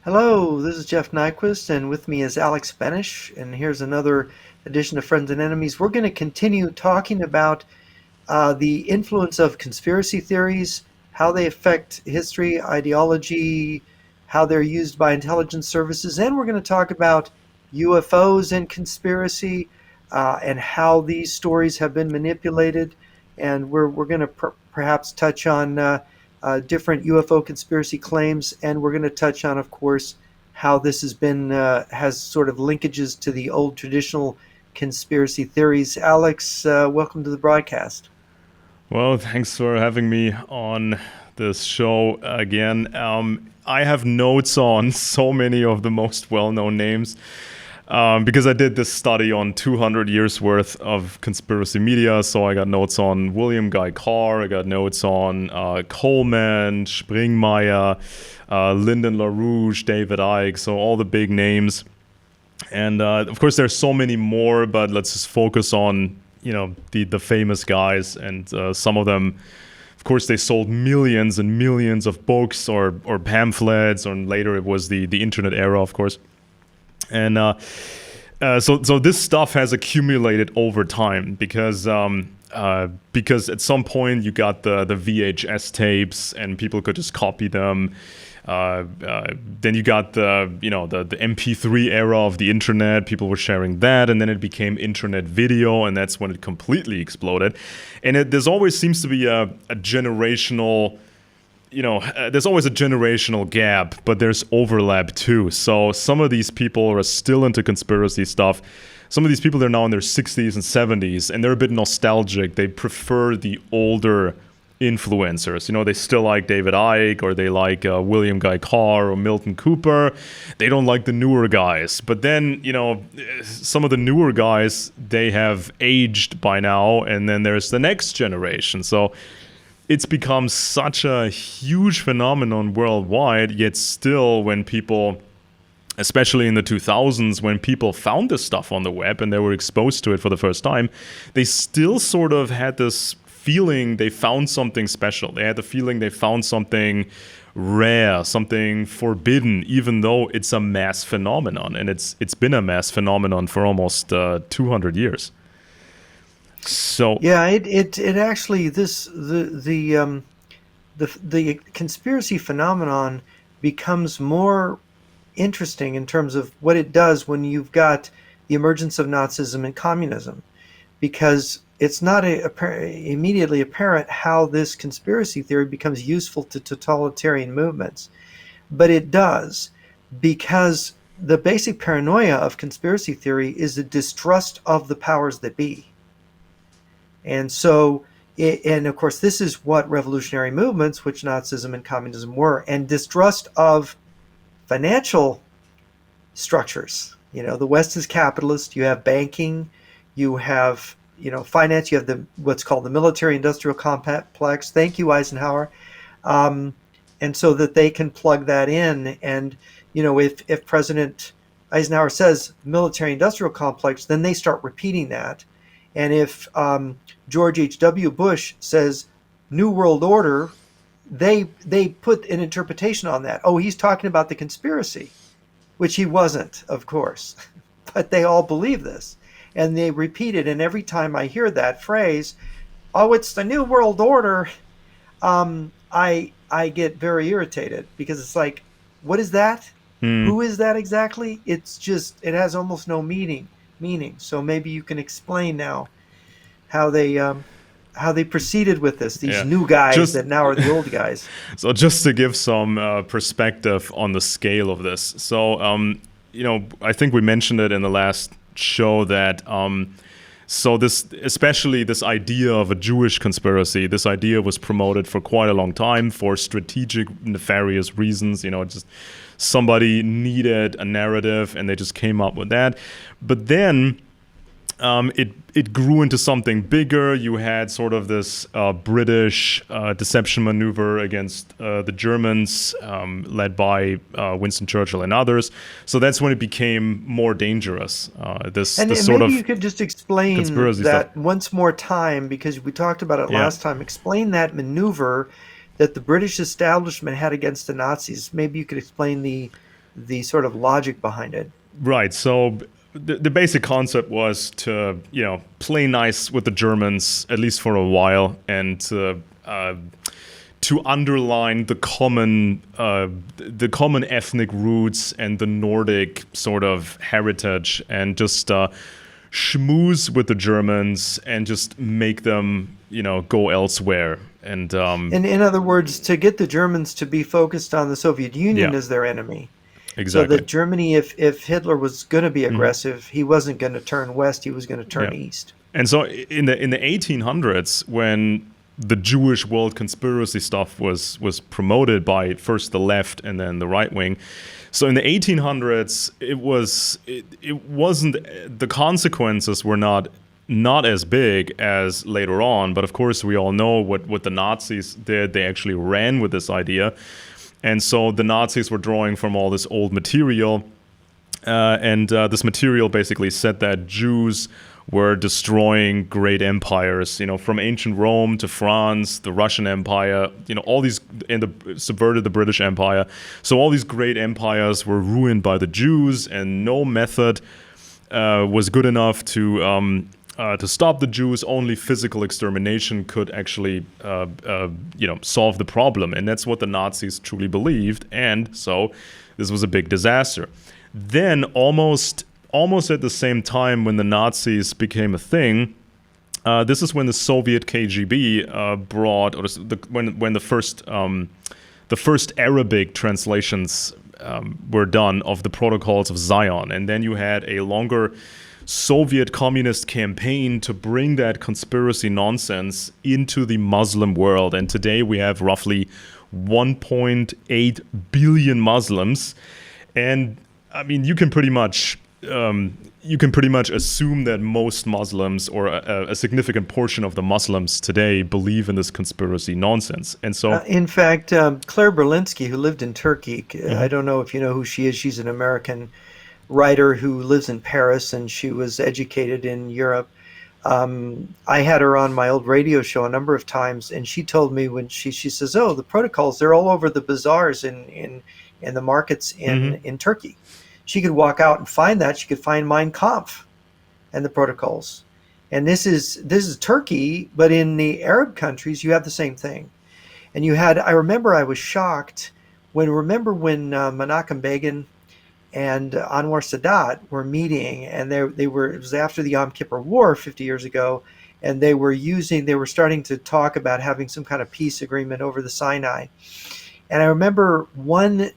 Hello, this is Jeff Nyquist, and with me is Alex Benesch, and here's another edition of Friends and Enemies. We're going to continue talking about the influence of conspiracy theories, how they affect history, ideology, how they're used by intelligence services, and we're going to talk about UFOs and conspiracy, and how these stories have been manipulated. And we're going to perhaps touch on different UFO conspiracy claims, and we're going to touch on, of course, how this has sort of linkages to the old traditional conspiracy theories. Alex, welcome to the broadcast. Well, thanks for having me on this show again. I have notes on so many of the most well-known names because I did this study on 200 years worth of conspiracy media. So I got notes on William Guy Carr, I got notes on Coleman, Springmeier, Lyndon LaRouche, David Icke, so all the big names. And of course, there's so many more, but let's just focus on the famous guys, and some of them, of course, they sold millions and millions of books or pamphlets, and later it was the internet era, of course. And so this stuff has accumulated over time because at some point you got the VHS tapes and people could just copy them. Then you got the MP3 era of the internet. People were sharing that, and then it became internet video, and that's when it completely exploded. And there's always seems to be a generational, there's always a generational gap, but there's overlap too. So some of these people are still into conspiracy stuff. Some of these people, they're now in their 60s and 70s, and they're a bit nostalgic. They prefer the older influencers. They still like David Icke, or they like William Guy Carr or Milton Cooper. They don't like the newer guys. But then, some of the newer guys, they have aged by now, and then there's the next generation. So it's become such a huge phenomenon worldwide, yet still when people, especially in the 2000s, when people found this stuff on the web and they were exposed to it for the first time, they still sort of had this feeling they found something special. They had the feeling they found something rare, something forbidden, even though it's a mass phenomenon, and it's been a mass phenomenon for almost 200 years. So Yeah, it actually the conspiracy phenomenon becomes more interesting in terms of what it does when you've got the emergence of Nazism and communism, because it's not immediately apparent how this conspiracy theory becomes useful to totalitarian movements, but it does, because the basic paranoia of conspiracy theory is the distrust of the powers that be. And so, and of course, this is what revolutionary movements, which Nazism and communism were, and distrust of financial structures. The West is capitalist. You have banking, you have finance, you have what's called the military-industrial complex. Thank you, Eisenhower. And so that they can plug that in. And if President Eisenhower says military-industrial complex, then they start repeating that. And if George H.W. Bush says New World Order, they put an interpretation on that. Oh, he's talking about the conspiracy, which he wasn't, of course. But they all believe this. And they repeat it. And every time I hear that phrase, oh, it's the New World Order, I get very irritated, because it's like, what is that? Who is that exactly? It's just, it has almost no meaning. So maybe you can explain now how they proceeded with this, these new guys that now are the old guys. So just to give some perspective on the scale of this. So, I think we mentioned it in the last show that so especially this idea of a Jewish conspiracy, this idea was promoted for quite a long time for strategic, nefarious reasons. Just somebody needed a narrative and they just came up with that. But then it grew into something bigger. You had sort of this British deception maneuver against the Germans, led by Winston Churchill and others. So that's when it became more dangerous. This sort maybe of you could just explain conspiracy that stuff once more time, because we talked about it last time. Explain that maneuver that the British establishment had against the Nazis. Maybe you could explain the the sort of logic behind it. Right. So the basic concept was to, play nice with the Germans, at least for a while, and to underline the common ethnic roots and the Nordic sort of heritage, and just schmooze with the Germans and just make them, go elsewhere. And In other words, to get the Germans to be focused on the Soviet Union yeah, as their enemy. So exactly. that Germany, if Hitler was going to be Mhm. aggressive, he wasn't going to turn west, he was going to Yeah. turn east. And so in the 1800s, when the Jewish world conspiracy stuff was promoted by first the left and then the right wing. So in the 1800s, it wasn't, the consequences were not as big as later on. But of course, we all know what the Nazis did. They actually ran with this idea. And so the Nazis were drawing from all this old material. And this material basically said that Jews were destroying great empires, from ancient Rome to France, the Russian Empire, all these, and subverted the British Empire. So all these great empires were ruined by the Jews, and no method was good enough to stop the Jews. Only physical extermination could actually, solve the problem, and that's what the Nazis truly believed. And so this was a big disaster. Then almost at the same time when the Nazis became a thing, this is when the Soviet KGB brought, or when the first Arabic translations were done of the Protocols of Zion, and then you had a longer Soviet communist campaign to bring that conspiracy nonsense into the Muslim world. And today we have roughly 1.8 billion Muslims, and I mean, you can pretty much assume that most Muslims, or a significant portion of the Muslims today, believe in this conspiracy nonsense. And so, In fact, Claire Berlinski, who lived in Turkey, I don't know if you know who she is. She's an American writer who lives in Paris, and she was educated in Europe. I had her on my old radio show a number of times, and she told me when she says, "Oh, the protocols, they're all over the bazaars in the markets in Turkey." She could walk out and find that. She could find Mein Kampf and the protocols. And this is Turkey, but in the Arab countries, you have the same thing. And I remember I was shocked when Menachem Begin and Anwar Sadat were meeting, and it was after the Yom Kippur War 50 years ago, and they were starting to talk about having some kind of peace agreement over the Sinai. And I remember one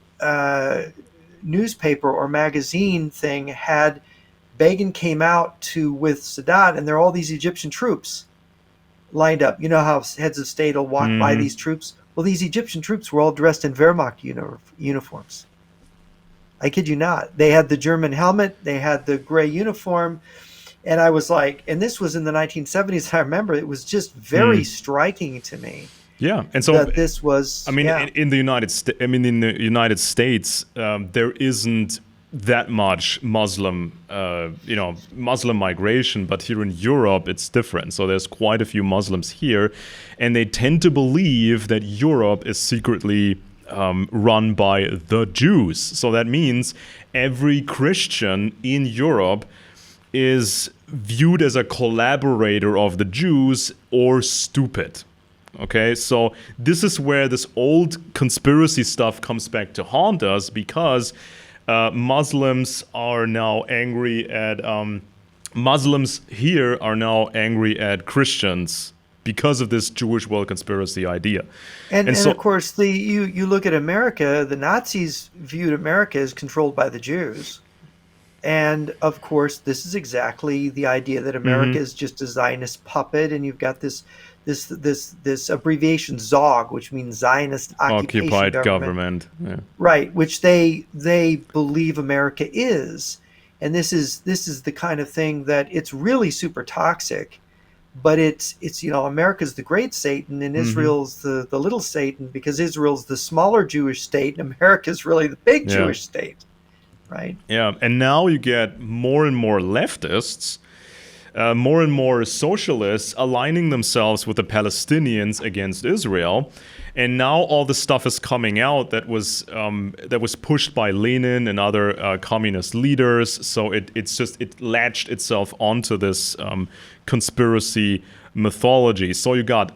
newspaper or magazine thing had Begin came out with Sadat, and there are all these Egyptian troops lined up. You know how heads of state will walk by these troops? Well, these Egyptian troops were all dressed in Wehrmacht uniforms. I kid you not. They had the German helmet, they had the gray uniform, and I was like, and this was in the 1970s. I remember it was just very striking to me. Yeah, and so that this was. I mean, in the United States, there isn't that much Muslim migration, but here in Europe, it's different. So there's quite a few Muslims here, and they tend to believe that Europe is secretly run by the Jews. So that means every Christian in Europe is viewed as a collaborator of the Jews or stupid. Okay, so this is where this old conspiracy stuff comes back to haunt us, because Muslims are now angry at Muslims here are now angry at Christians because of this Jewish world conspiracy idea. And so, of course, you look at America. The Nazis viewed America as controlled by the Jews. And of course, this is exactly the idea that America is just a Zionist puppet, and you've got this abbreviation ZOG, which means Zionist Occupied Government. Yeah. Right, which they believe America is. And this is the kind of thing that it's really super toxic, but it's America's the great Satan and Israel's the little Satan, because Israel's the smaller Jewish state and America's really the big Jewish state. Right. Yeah, and now you get more and more leftists, more and more socialists aligning themselves with the Palestinians against Israel. And now all the stuff is coming out that was pushed by Lenin and other communist leaders. So it latched itself onto this conspiracy mythology. So you got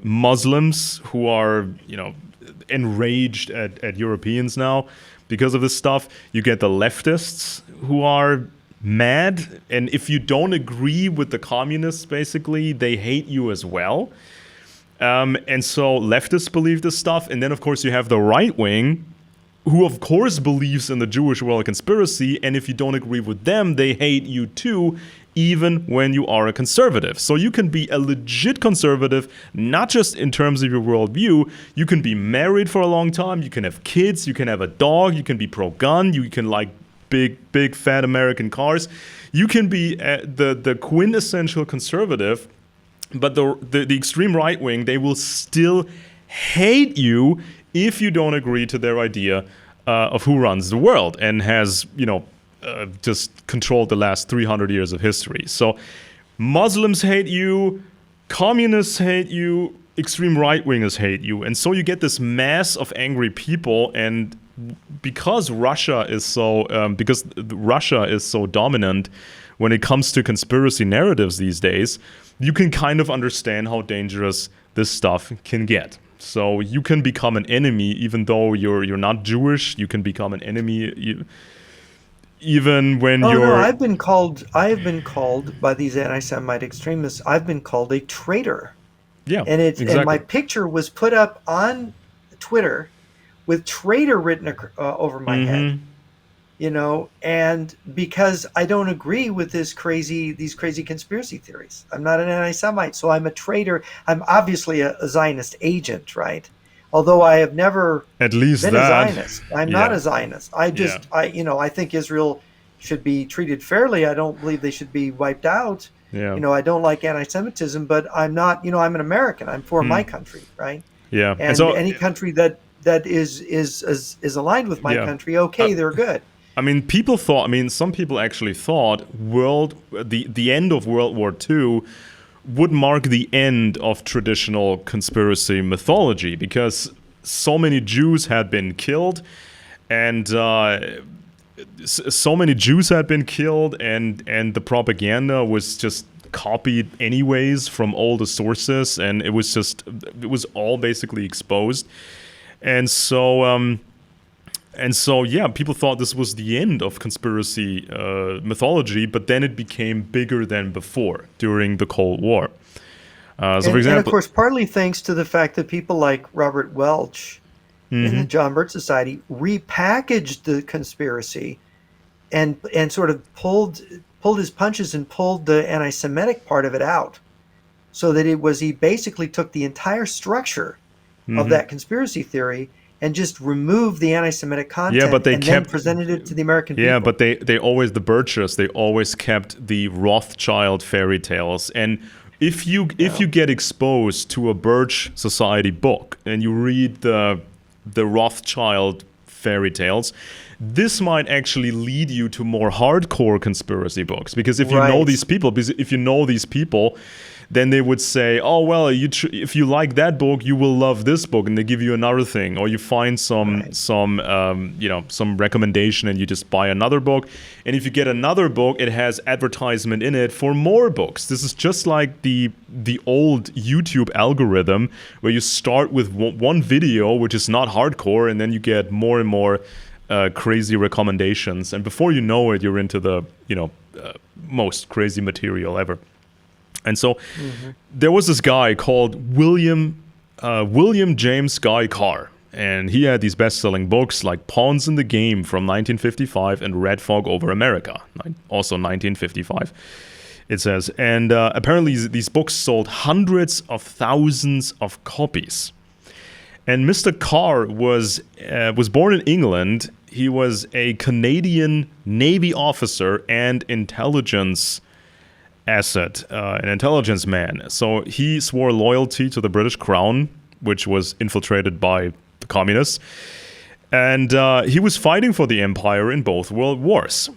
Muslims who are, enraged at Europeans now because of this stuff. You get the leftists who are mad, and if you don't agree with the communists, basically, they hate you as well. And so leftists believe this stuff, and then of course you have the right wing, who of course believes in the Jewish world conspiracy, and if you don't agree with them, they hate you too, even when you are a conservative. So you can be a legit conservative, not just in terms of your worldview. You can be married for a long time, you can have kids, you can have a dog, you can be pro-gun, you can like big fat American cars. You can be the quintessential conservative, but the extreme right wing, they will still hate you if you don't agree to their idea of who runs the world and has, just controlled the last 300 years of history. So Muslims hate you, communists hate you, extreme right wingers hate you, and so you get this mass of angry people. And because Russia is so dominant when it comes to conspiracy narratives these days, you can kind of understand how dangerous this stuff can get. So you can become an enemy, even though you're not Jewish. You can become an enemy, even when you're. No, I have been called by these anti-Semite extremists. I've been called a traitor. Yeah, and exactly. And my picture was put up on Twitter with traitor written over my head. And because I don't agree with these crazy conspiracy theories. I'm not an anti-Semite, so I'm a traitor. I'm obviously a Zionist agent, right? Although I have never been a Zionist. I'm not a Zionist. I think Israel should be treated fairly. I don't believe they should be wiped out. Yeah. I don't like anti-Semitism, but I'm not, I'm an American. I'm for my country, right? Yeah. And so any country that is aligned with my country, they're good. I mean, some people actually thought the end of World War II would mark the end of traditional conspiracy mythology, because so many Jews had been killed, and the propaganda was just copied anyways from all the sources, and it was all basically exposed. And so people thought this was the end of conspiracy mythology, but then it became bigger than before during the Cold War. For example, and of course, partly thanks to the fact that people like Robert Welch in the John Birch Society repackaged the conspiracy and sort of pulled his punches and pulled the anti-Semitic part of it out, so that he basically took the entire structure of that conspiracy theory and just removed the anti-Semitic content, then presented it to the American people. Yeah, but the Birchers, they always kept the Rothschild fairy tales. And if you get exposed to a Birch Society book and you read the Rothschild fairy tales, this might actually lead you to more hardcore conspiracy books. Because if you know these people, then they would say, oh, well, if you like that book, you will love this book, and they give you another thing. Or you find some recommendation and you just buy another book. And if you get another book, it has advertisement in it for more books. This is just like the old YouTube algorithm, where you start with one video, which is not hardcore, and then you get more and more crazy recommendations. And before you know it, you're into the most crazy material ever. And so there was this guy called William James Guy Carr, and he had these best-selling books like Pawns in the Game from 1955 and Red Fog Over America, also 1955, it says. And apparently these books sold hundreds of thousands of copies. And Mr. Carr was born in England. He was a Canadian Navy officer and intelligence an intelligence man. So he swore loyalty to the British Crown, which was infiltrated by the communists. And he was fighting for the empire in both world wars.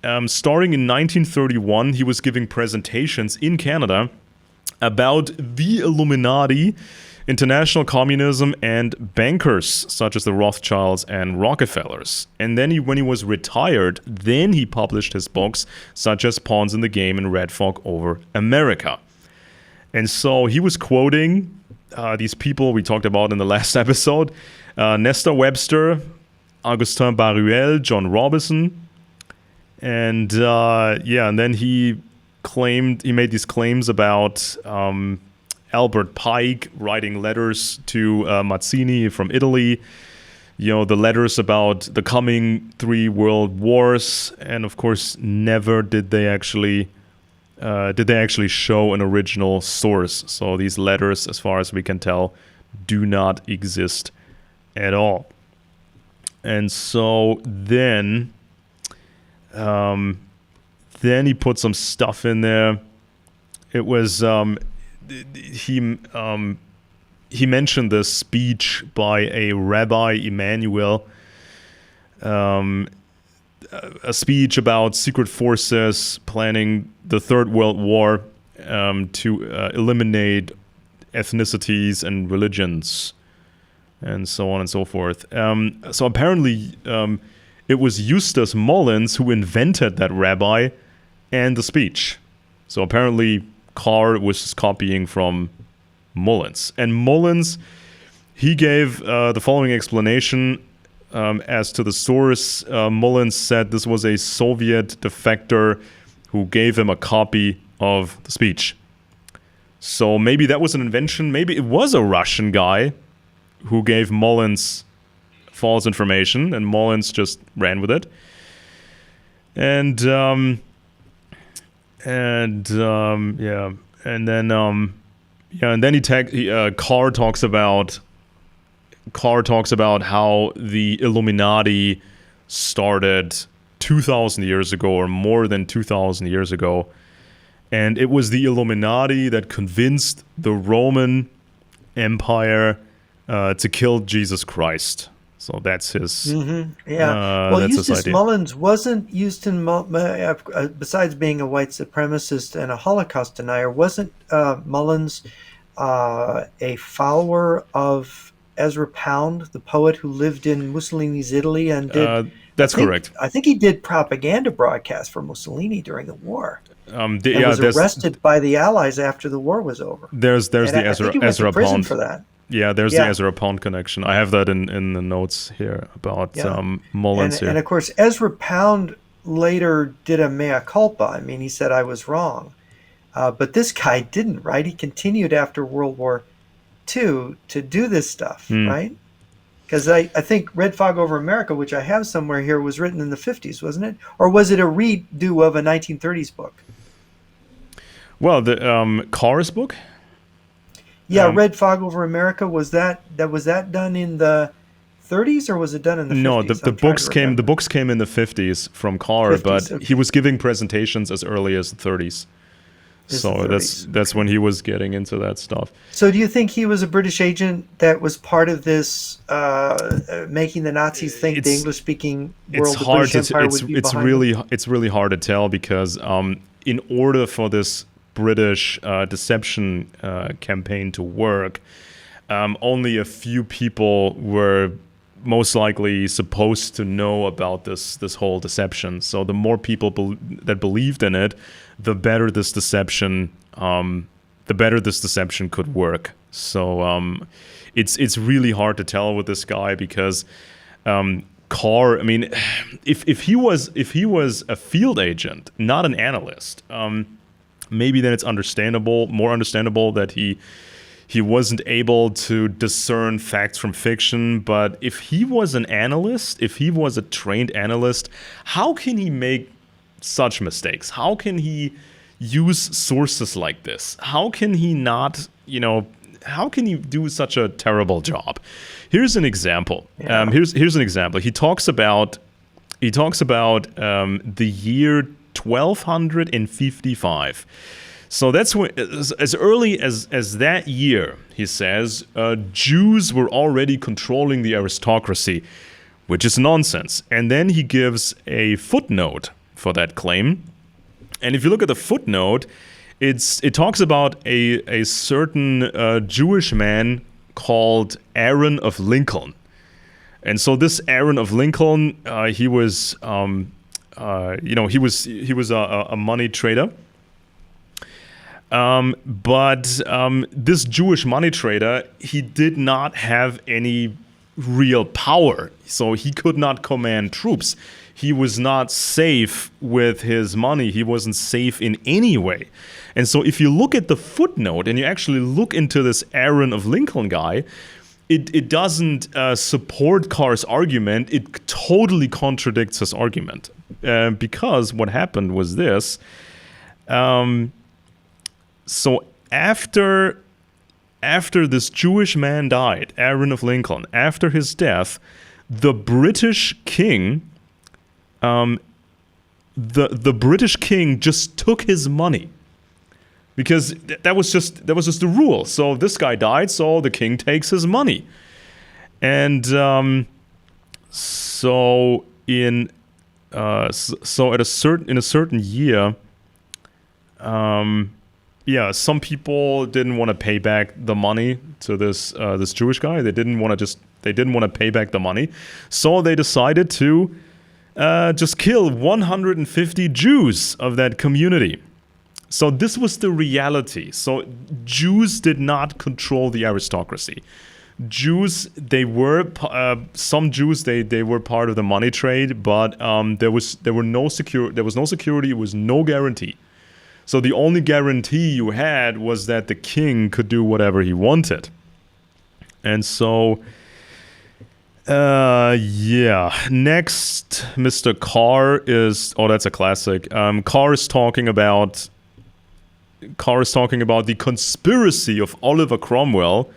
Starting in 1931, he was giving presentations in Canada about the Illuminati international communism, and bankers such as the Rothschilds and Rockefellers. And then when he was retired, then he published his books such as Pawns in the Game and Red Fog Over America. And so he was quoting these people we talked about in the last episode, Nestor Webster, Augustin Baruel, John Robison, and and then he made these claims about Albert Pike writing letters to Mazzini from Italy, the letters about the coming 3 world wars, and of course never did they actually show an original source. So these letters, as far as we can tell, do not exist at all. And so then he put some stuff in there. It was he mentioned this speech by a Rabbi Emanuel, a speech about secret forces planning the Third World War to eliminate ethnicities and religions, and so on and so forth. So apparently, it was Eustace Mullins who invented that rabbi and the speech. So apparently, Carr was copying from Mullins. And Mullins, he gave the following explanation as to the source. Mullins said this was a Soviet defector who gave him a copy of the speech. So maybe that was an invention. Maybe it was a Russian guy who gave Mullins false information, and Mullins just ran with it. And then Carr talks about how the Illuminati started 2,000 years ago, or more than 2,000 years ago, and it was the Illuminati that convinced the Roman Empire to kill Jesus Christ. So that's his. Well, Eustace Mullins wasn't besides being a white supremacist and a Holocaust denier, wasn't Mullins a follower of Ezra Pound, the poet who lived in Mussolini's Italy and did. That's correct. I think he did propaganda broadcasts for Mussolini during the war. Was arrested by the Allies after the war was over. There's the Ezra Pound for that. Yeah, there's the Ezra Pound connection. I have that in the notes here about Mullins here. And of course, Ezra Pound later did a mea culpa. I mean, he said, I was wrong. But this guy didn't, right? He continued after World War II to do this stuff, right? Because I think Red Fog Over America, which I have somewhere here, was written in the 50s, wasn't it? Or was it a redo of a 1930s book? Well, the Carr's book? Yeah, Red Fog Over America, was that done in the 30s or was it done in the 50s? No, the books came in the 50s from Carr, but he was giving presentations as early as the 30s. So that's when he was getting into that stuff. So do you think he was a British agent that was part of this making the Nazis think the English-speaking world, the British Empire, would be behind It's really hard to tell because in order for this British deception campaign to work, only a few people were most likely supposed to know about this whole deception. So the more people that believed in it, the better this deception could work. So it's really hard to tell with this guy because Carr, I mean, if he was a field agent, not an analyst, maybe then it's more understandable that he wasn't able to discern facts from fiction. But if he was an analyst, if he was a trained analyst, how can he make such mistakes? How can he use sources like this? How can he not, how can he do such a terrible job? Here's an example. Yeah. Here's an example. He talks about the year 1255. So that's when, as early as that year, he says, Jews were already controlling the aristocracy, which is nonsense. And then he gives a footnote for that claim. And if you look at the footnote, it talks about a certain Jewish man called Aaron of Lincoln. And so this Aaron of Lincoln, he was, he was a money trader. But this Jewish money trader, he did not have any real power. So he could not command troops. He was not safe with his money. He wasn't safe in any way. And so if you look at the footnote and you actually look into this Aaron of Lincoln guy, it doesn't support Carr's argument. It totally contradicts his argument. Because what happened was this. So after this Jewish man died, Aaron of Lincoln, after his death, the British king, the British king just took his money, because that was just the rule. So this guy died, so the king takes his money, and so in a certain year. Some people didn't want to pay back the money to this Jewish guy. They didn't want to pay back the money, so they decided to just kill 150 Jews of that community. So this was the reality. So Jews did not control the aristocracy. Jews, they were some Jews. They were part of the money trade, but there was no security. It was no guarantee. So the only guarantee you had was that the king could do whatever he wanted. And so, next, Mr. Carr is, that's a classic. Carr is talking about the conspiracy of Oliver Cromwell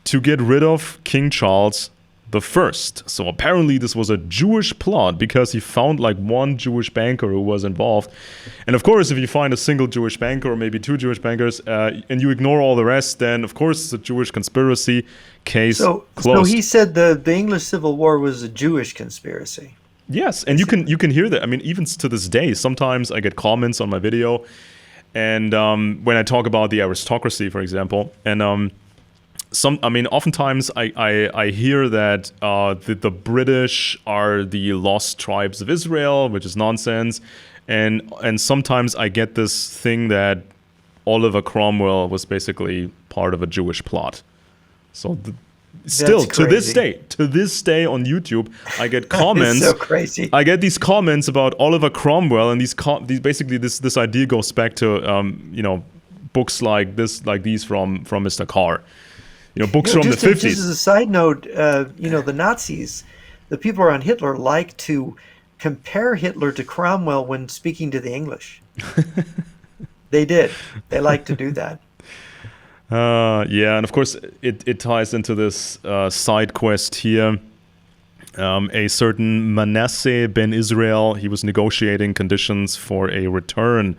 to get rid of King Charles the First. So apparently this was a Jewish plot, because he found like one Jewish banker who was involved. And of course, if you find a single Jewish banker or maybe two Jewish bankers, and you ignore all the rest, then of course it's a Jewish conspiracy, case closed. So he said the English Civil War was a Jewish conspiracy. Yes, and you can hear that. I mean, even to this day, sometimes I get comments on my video, and when I talk about the aristocracy, for example, and oftentimes I hear that the British are the lost tribes of Israel, which is nonsense, and sometimes I get this thing that Oliver Cromwell was basically part of a Jewish plot. So still to this day on YouTube, I get comments. So crazy. I get these comments about Oliver Cromwell, and these basically this idea goes back to books like these from Mr. Carr. Books from the 50s. Just as a side note, the Nazis, the people around Hitler, like to compare Hitler to Cromwell when speaking to the English. They did. They like to do that. And of course it ties into this side quest here. A certain Manasseh ben Israel, he was negotiating conditions for a return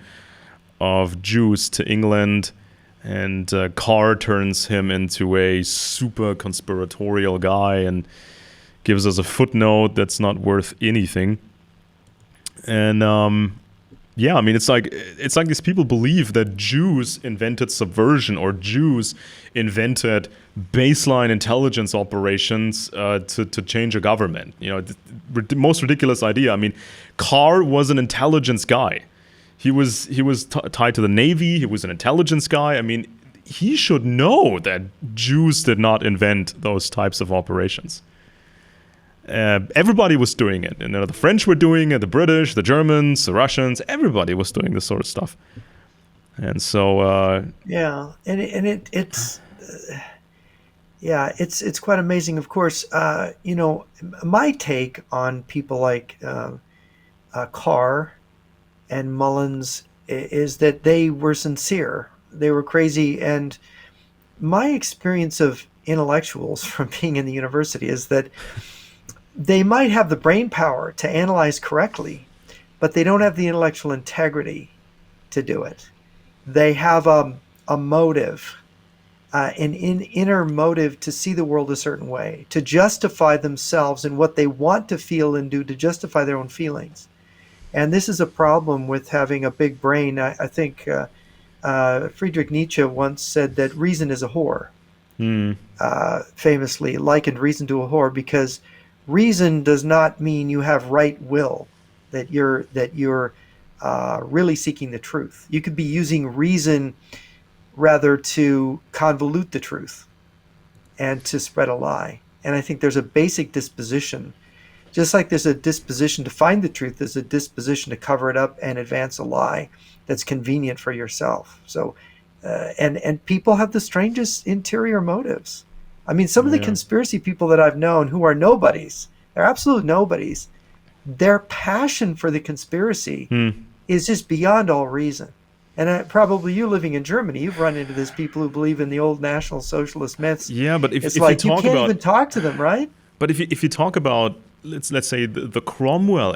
of Jews to England. And Carr turns him into a super conspiratorial guy and gives us a footnote that's not worth anything. And it's like these people believe that Jews invented subversion, or Jews invented baseline intelligence operations to change a government. The most ridiculous idea. I mean, Carr was an intelligence guy. He was tied to the Navy. He was an intelligence guy. I mean, he should know that Jews did not invent those types of operations. Everybody was doing it. And the French were doing it, the British, the Germans, the Russians. Everybody was doing this sort of stuff. And so it's quite amazing. Of course, my take on people like Carr and Mullins is that they were sincere. They were crazy. And my experience of intellectuals from being in the university is that they might have the brain power to analyze correctly, but they don't have the intellectual integrity to do it. They have a motive, an inner motive to see the world a certain way, to justify themselves and what they want to feel and do, to justify their own feelings. And this is a problem with having a big brain. I think Friedrich Nietzsche once said that reason is a whore. famously likened reason to a whore, because reason does not mean you have right will, that you're really seeking the truth. You could be using reason rather to convolute the truth and to spread a lie. And I think there's a basic disposition. Just like there's a disposition to find the truth, there's a disposition to cover it up and advance a lie that's convenient for yourself. So, and people have the strangest interior motives. I mean, some of the Yeah. conspiracy people that I've known who are nobodies, they're absolute nobodies. Their passion for the conspiracy is just beyond all reason. And probably you living in Germany, you've run into these people who believe in the old National Socialist myths. Yeah, but It's if like you can't even talk to them, right? but if you talk about let's say the Cromwell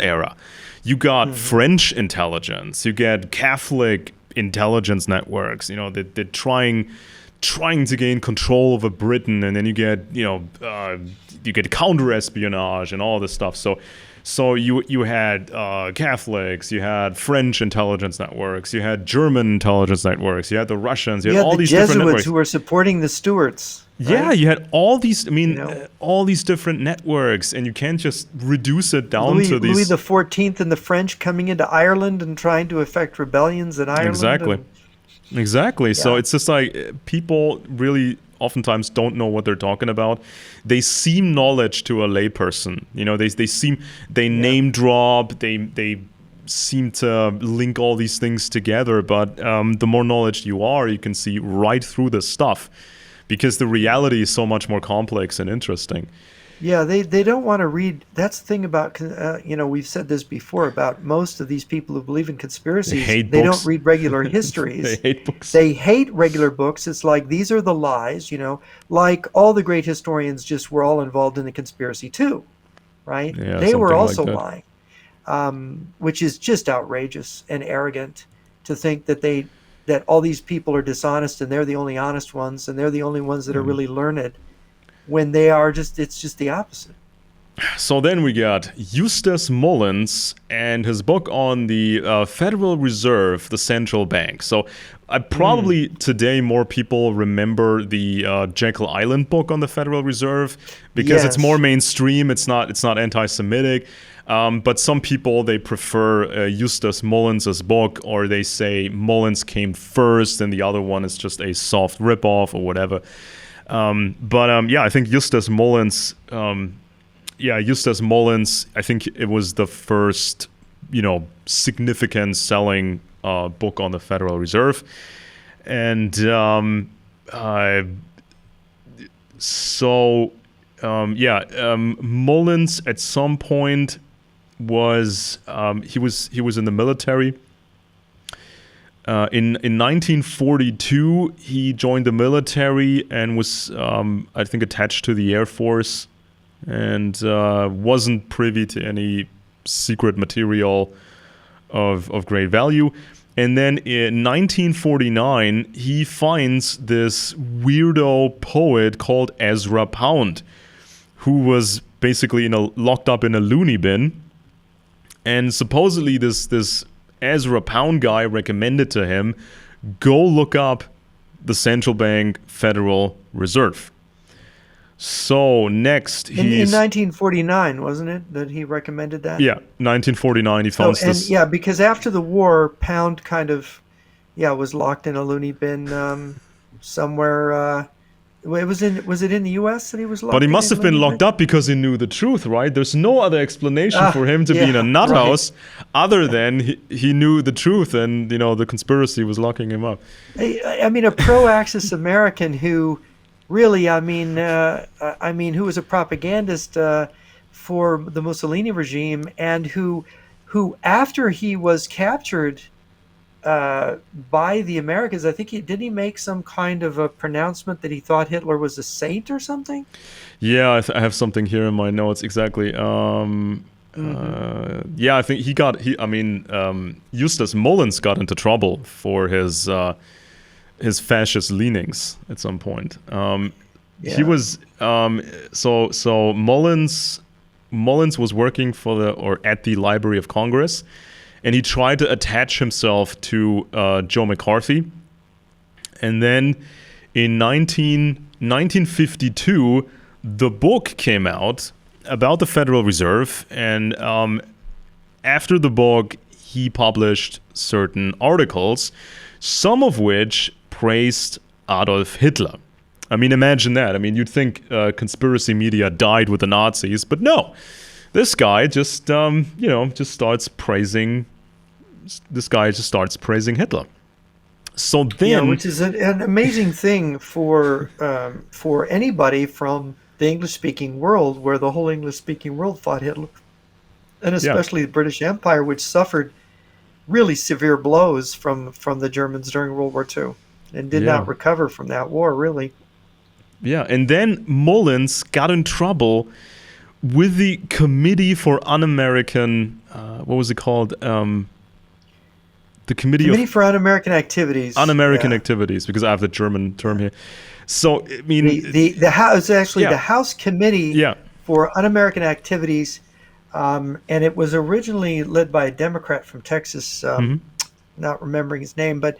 era, you got French intelligence, you get Catholic intelligence networks. You know, they're trying to gain control over Britain, and then you get you get counter espionage and all this stuff. So you had Catholics, you had French intelligence networks, you had German intelligence networks, you had the Russians, you had all the these Jesuits different networks who were supporting the Stuarts. Yeah, right? you had all these. I mean, all these different networks, and you can't just reduce it down to these. Louis the 14th and the French coming into Ireland and trying to effect rebellions in Ireland. Exactly. So it's just like people really oftentimes don't know what they're talking about. They seem knowledge to a layperson. You know, they name drop. They seem to link all these things together. But the more knowledge you can see right through this stuff. Because the reality is so much more complex and interesting. Yeah, they don't want to read. That's the thing about, we've said this before about most of these people who believe in conspiracies. They don't read regular histories. They hate books. They hate regular books. It's like, these are the lies, like all the great historians just were all involved in the conspiracy too, right? Yeah, they were also like lying, which is just outrageous and arrogant to think that all these people are dishonest and they're the only honest ones and they're the only ones that are really learned, when it's just the opposite. So then we got Eustace Mullins and his book on the Federal Reserve, the central bank. So probably today more people remember the Jekyll Island book on the Federal Reserve because it's more mainstream. It's not anti-Semitic. But some people, they prefer Eustace Mullins' book, or they say Mullins came first and the other one is just a soft ripoff or whatever. I think Eustace Mullins, I think it was the first, significant selling book on the Federal Reserve. And Mullins at some point was he was in the military. In 1942, he joined the military and was, I think, attached to the Air Force, and wasn't privy to any secret material of great value. And then in 1949, he finds this weirdo poet called Ezra Pound, who was basically locked up in a loony bin. And supposedly this Ezra Pound guy recommended to him, go look up the central bank Federal Reserve. So next in 1949, wasn't it, that he recommended that? Yeah, 1949 he found this. Yeah, because after the war, Pound kind of was locked in a loony bin somewhere. Was it in the U.S. that he was locked? But he must have been locked up because he knew the truth, right? There's no other explanation for him to be in a nut house other than he knew the truth, and the conspiracy was locking him up. I mean, a pro-Axis American who really, who was a propagandist for the Mussolini regime, and who after he was captured by the Americans, I think he make some kind of a pronouncement that he thought Hitler was a saint or something. Yeah, I have something here in my notes exactly. I think Eustace Mullins got into trouble for his fascist leanings at some point. He was so Mullins was working at the Library of Congress. And he tried to attach himself to Joe McCarthy. And then In 1952, the book came out about the Federal Reserve, and after the book, he published certain articles, some of which praised Adolf Hitler. I mean, imagine that. I mean, you'd think conspiracy media died with the Nazis, but no. This guy just, just starts praising. This guy just starts praising Hitler. So then, Yeah, which is an amazing thing for anybody from the English-speaking world, where the whole English-speaking world fought Hitler, and yeah, especially the British Empire, which suffered really severe blows from the Germans during World War II, and did yeah, not recover from that war, really. yeah. And then Mullins got in trouble with the Committee for Un-American, what was it called? The Committee for Un-American Activities. Un-American Yeah. Activities, because I have the German term here. So, I mean, The House, actually yeah, the House Committee yeah, for Un-American Activities, and it was originally led by a Democrat from Texas. hmm Not remembering his name, but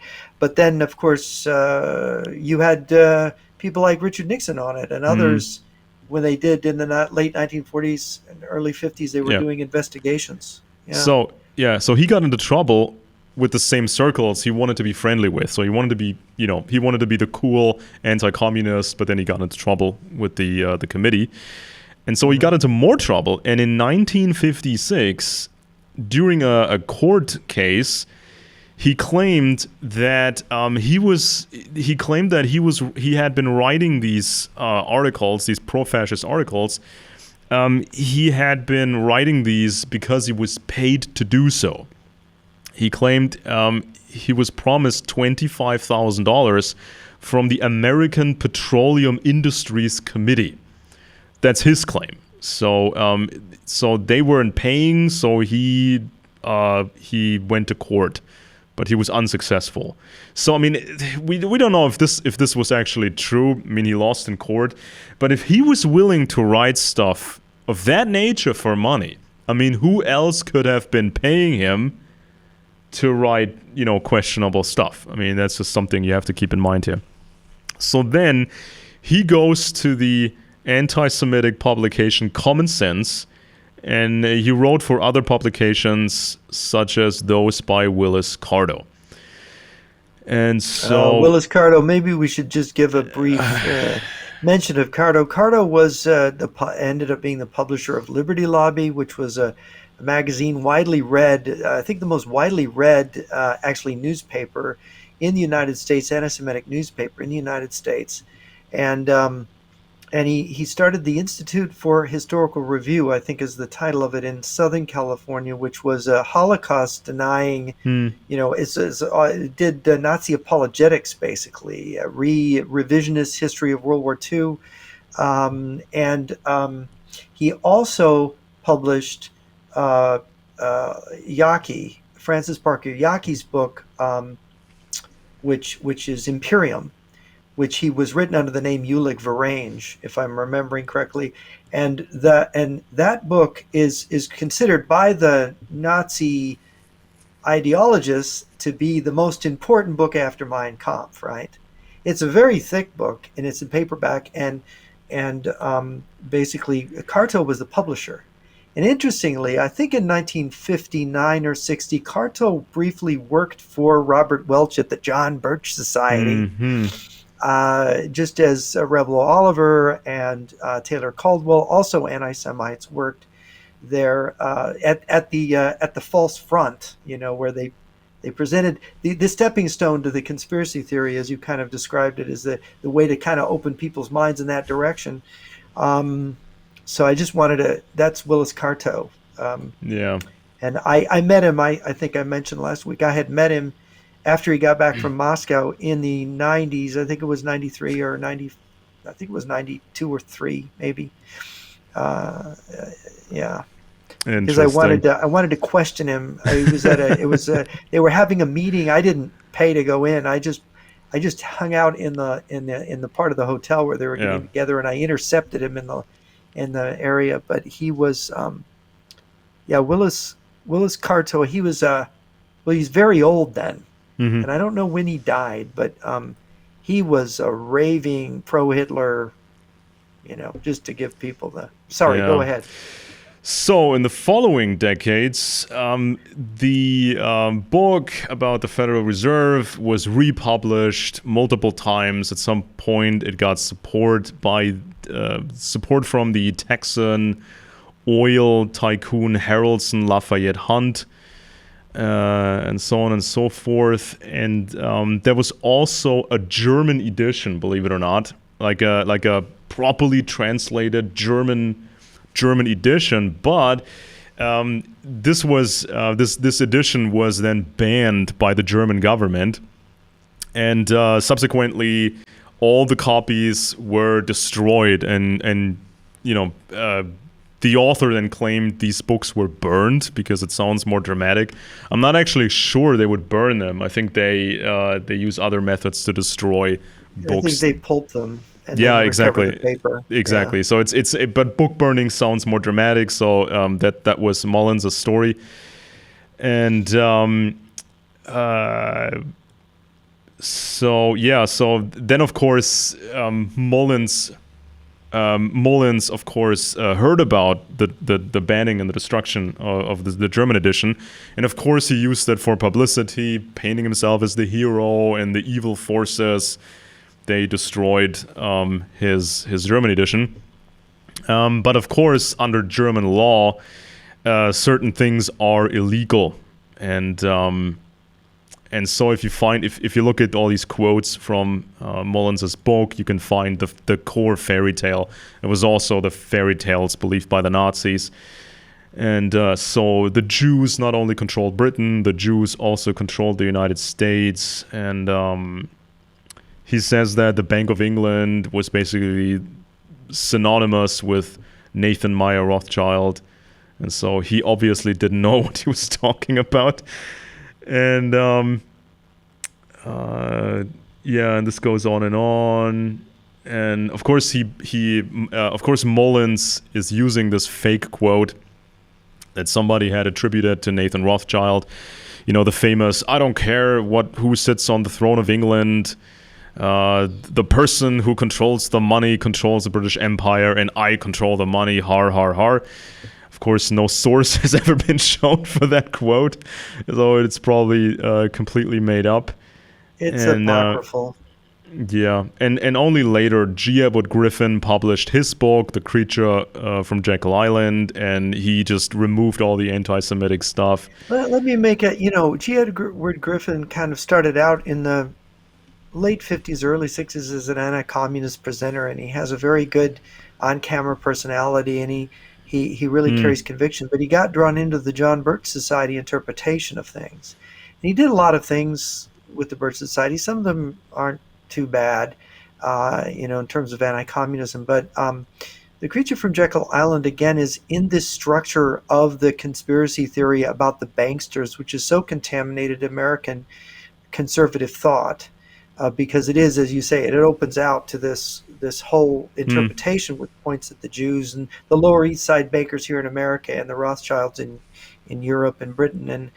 then of course you had people like Richard Nixon on it, and mm, others when they did in the late 1940s and early 50s, they were yeah. doing investigations. Yeah. So, yeah, so he got into trouble with the same circles he wanted to be friendly with. So he wanted to be, he wanted to be the cool anti-communist, but then he got into trouble with the committee. And so he got into more trouble. And in 1956, during a court case, he claimed that he had been writing these articles, these pro-fascist articles. He had been writing these because he was paid to do so. He claimed he was promised $25,000 from the American Petroleum Industries Committee. That's his claim. So they weren't paying, so he went to court, but he was unsuccessful. So I mean, we don't know if this was actually true. I mean, he lost in court, but if he was willing to write stuff of that nature for money, I mean, who else could have been paying him to write, questionable stuff? I mean, that's just something you have to keep in mind here. So then he goes to the anti-Semitic publication Common Sense, and he wrote for other publications such as those by Willis Carto. And so Willis Carto, maybe we should just give a brief mention of Carto. Carto was ended up being the publisher of Liberty Lobby, which was a magazine widely read, I think the most widely read actually newspaper in the United States, anti-Semitic newspaper in the United States. And he started the Institute for Historical Review, I think is the title of it, in Southern California, which was a Holocaust denying, it did Nazi apologetics, basically, a revisionist history of World War II. He also published Francis Parker Yockey's book, which is Imperium, which he was written under the name Ulich Varange, if I'm remembering correctly, and that book is considered by the Nazi ideologists to be the most important book after Mein Kampf. Right? It's a very thick book, and it's in paperback, and basically Carto was the publisher. And interestingly, I think in 1959 or 60, Carto briefly worked for Robert Welch at the John Birch Society. mm-hmm. Just as Rebel Oliver and Taylor Caldwell, also anti-Semites, worked there at the false front, where they presented the stepping stone to the conspiracy theory, as you kind of described it, is the way to kind of open people's minds in that direction. So I just wanted to. That's Willis Carto. Yeah. And I met him. I think I mentioned last week. I had met him after he got back from Moscow in the 90s. I think it was 93 or 90. I think it was 92 or 3, maybe. Yeah. Because I wanted to question him. They were having a meeting. I didn't pay to go in. I just hung out in the part of the hotel where they were getting together, and I intercepted him in the area. But he was Willis Carto. He was he's very old then. Mm-hmm. And I don't know when he died, but he was a raving pro-Hitler, just to give people the. Sorry, go Yeah. ahead. So, in the following decades, the book about the Federal Reserve was republished multiple times. At some point, it got support from the Texan oil tycoon Harrelson Lafayette Hunt, and so on and so forth. And there was also a German edition, believe it or not, like a properly translated German edition, but this edition was then banned by the German government, and subsequently all the copies were destroyed, and the author then claimed these books were burned because it sounds more dramatic. I'm not actually sure they would burn them. I think they use other methods to destroy I think books. they pulp them and Yeah, then recover the exactly. paper. Exactly. Yeah. So but book burning sounds more dramatic. So that was Mullins' story, and so then of course Mullins of course heard about the banning and the destruction of the German edition, and of course he used it for publicity, painting himself as the hero and the evil forces. They destroyed his German edition. But of course, under German law, certain things are illegal, and so if you look at all these quotes from Mullins' book, you can find the core fairy tale. It was also the fairy tales believed by the Nazis. And so the Jews not only controlled Britain, the Jews also controlled the United States, and he says that the Bank of England was basically synonymous with Nathan Meyer Rothschild. And so he obviously didn't know what he was talking about. And and this goes on and on. And of course, of course, Mullins is using this fake quote that somebody had attributed to Nathan Rothschild. The famous, "I don't care who sits on the throne of England. The person who controls the money controls the British Empire, and I control the money, har, har, har." Of course, no source has ever been shown for that quote, so it's probably completely made up. It's And apocryphal. yeah, and only later, G. Edward Griffin published his book, The Creature from Jekyll Island, and he just removed all the anti-Semitic stuff. Let me make it, G. Edward Griffin kind of started out in the late 50s, early 60s as an anti-communist presenter, and he has a very good on-camera personality, and he really Hmm. carries conviction, but he got drawn into the John Birch Society interpretation of things. And he did a lot of things with the Birch Society. Some of them aren't too bad, in terms of anti-communism, but The Creature from Jekyll Island, again, is in this structure of the conspiracy theory about the banksters, which is so contaminated American conservative thought. Because it is, as you say, it opens out to this whole Hmm. interpretation, which points at the Jews and the Lower East Side bakers here in America and the Rothschilds in Europe and Britain, and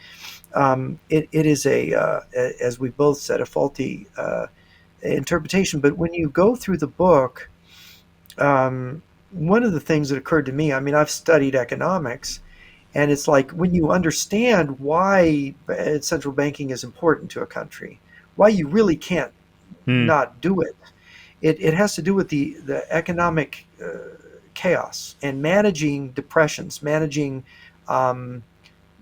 it is as we both said, a faulty interpretation. But when you go through the book, one of the things that occurred to me, I mean, I've studied economics, and it's like when you understand why central banking is important to a country, why you really can't Hmm. not do it. It has to do with the economic chaos and managing depressions, managing um,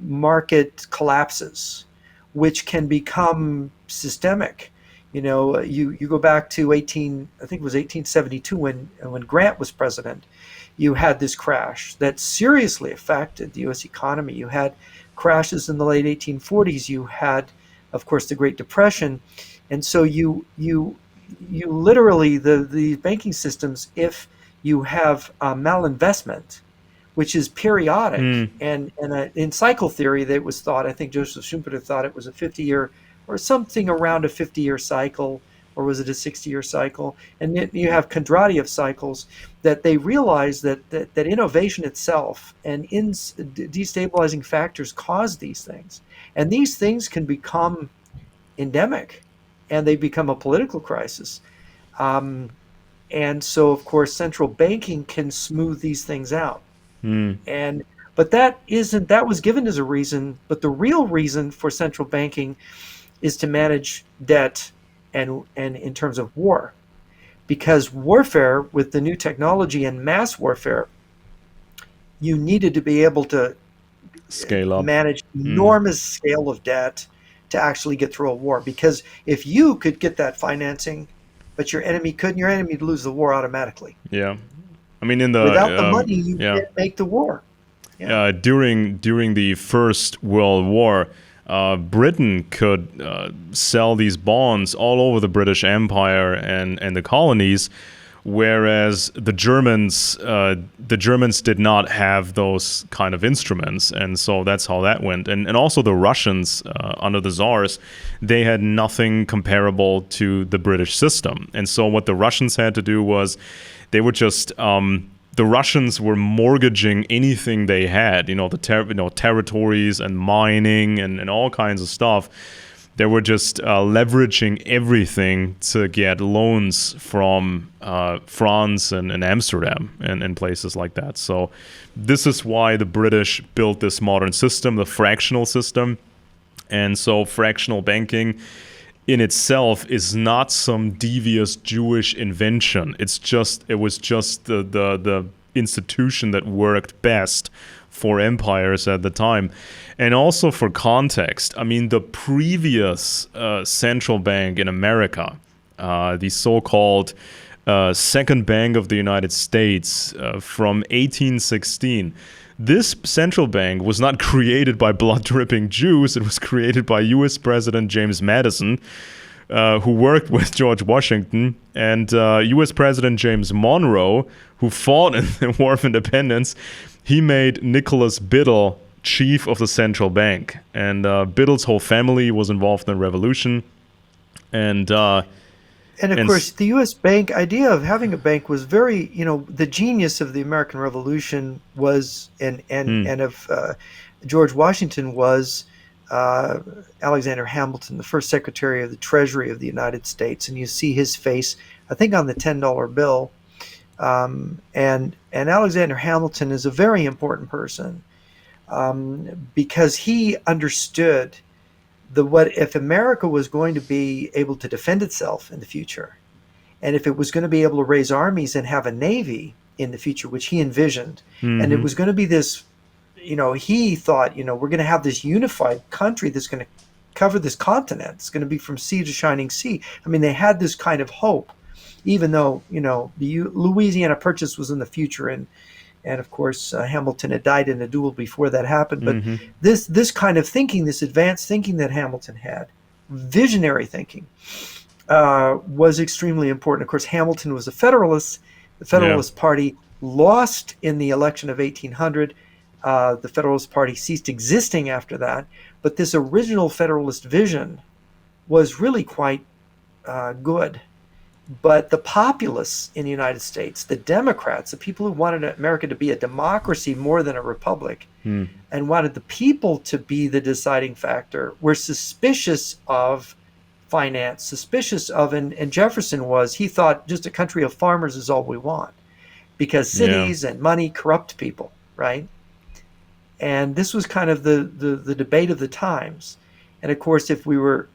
market collapses, which can become systemic. You go back to I think it was 1872 when Grant was president. You had this crash that seriously affected the U.S. economy. You had crashes in the late 1840s. You had, of course, the Great Depression, and so you literally the banking systems, if you have malinvestment, which is Hmm. periodic, and in cycle theory, that was thought. I think Joseph Schumpeter thought it was a 50-year or something around a 50-year cycle, or was it a 60-year cycle? And then you have Kondratiev cycles that they realize that innovation itself and destabilizing factors cause these things, and these things can become endemic, and they become a political crisis. And so, of course, central banking can smooth these things out. Hmm. And but that was given as a reason, but the real reason for central banking is to manage debt and in terms of war. Because warfare with the new technology and mass warfare, you needed to be able to Scale up. manage Hmm. enormous scale of debt to actually get through a war. Because if you could get that financing, but your enemy couldn't, your enemy would lose the war automatically. Yeah. I mean, in Without the the money, you yeah, can't make the war. Yeah. during the First World War, Britain could sell these bonds all over the British Empire and the colonies, whereas the Germans did not have those kind of instruments, and so that's how that went. And also the Russians under the Tsars, they had nothing comparable to the British system, and so what the Russians had to do was they would just the Russians were mortgaging anything they had, the territories and mining and all kinds of stuff. They were just leveraging everything to get loans from France and Amsterdam and places like that. So this is why the British built this modern system, the fractional system. And so fractional banking in itself is not some devious Jewish invention. It was just the institution that worked best for empires at the time. And also for context, I mean, the previous central bank in America, the so-called Second Bank of the United States from 1816, this central bank was not created by blood-dripping Jews. It was created by U.S. President James Madison, who worked with George Washington, and U.S. President James Monroe, who fought in the War of Independence. He made Nicholas Biddle chief of the central bank, and Biddle's whole family was involved in the revolution. And And of course, the U.S. bank idea of having a bank was very, the genius of the American Revolution was, and of George Washington was Alexander Hamilton, the first Secretary of the Treasury of the United States, and you see his face, I think, on the $10 bill. And Alexander Hamilton is a very important person because he understood what if America was going to be able to defend itself in the future, and if it was going to be able to raise armies and have a navy in the future, which he envisioned, and it was going to be this, he thought, we're going to have this unified country that's going to cover this continent. It's going to be from sea to shining sea. I mean, they had this kind of hope, even though, the Louisiana Purchase was in the future, and of course, Hamilton had died in a duel before that happened. But this kind of thinking, this advanced thinking that Hamilton had, visionary thinking, was extremely important. Of course, Hamilton was a Federalist. The Federalist Party lost in the election of 1800. The Federalist Party ceased existing after that. But this original Federalist vision was really quite good. But the populace in the United States, the Democrats, the people who wanted America to be a democracy more than a republic, and wanted the people to be the deciding factor, were suspicious of finance, suspicious of, and Jefferson he thought just a country of farmers is all we want, because cities and money corrupt people, right? And this was kind of the debate of the times. And of course, if we were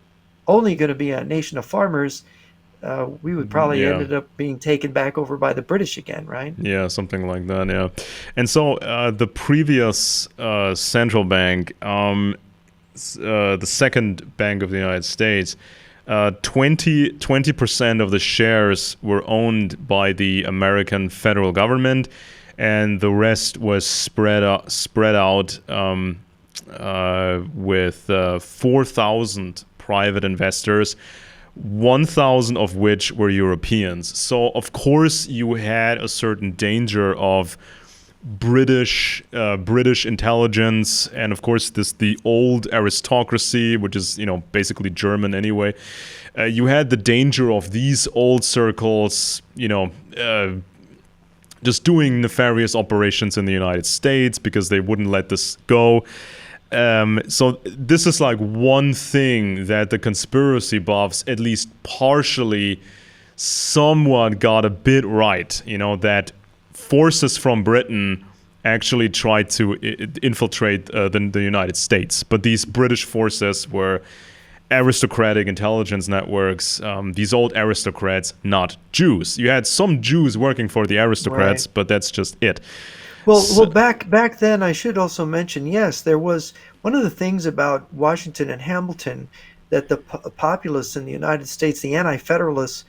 only going to be a nation of farmers, we would probably ended up being taken back over by the British again, right? Yeah, something like that, yeah. And so the previous central bank, the Second Bank of the United States, 20% of the shares were owned by the American federal government, and the rest was spread out with 4,000 private investors, 1,000 of which were Europeans. So, of course, you had a certain danger of British intelligence, and of course, the old aristocracy, which is basically German anyway. You had the danger of these old circles, just doing nefarious operations in the United States because they wouldn't let this go. So this is like one thing that the conspiracy buffs, at least partially, somewhat got a bit right. That forces from Britain actually tried to infiltrate the United States. But these British forces were aristocratic intelligence networks, these old aristocrats, not Jews. You had some Jews working for the aristocrats, Right. but that's just it. Well, So, back then, I should also mention, yes, there was one of the things about Washington and Hamilton that the populists in the United States, the anti-federalists,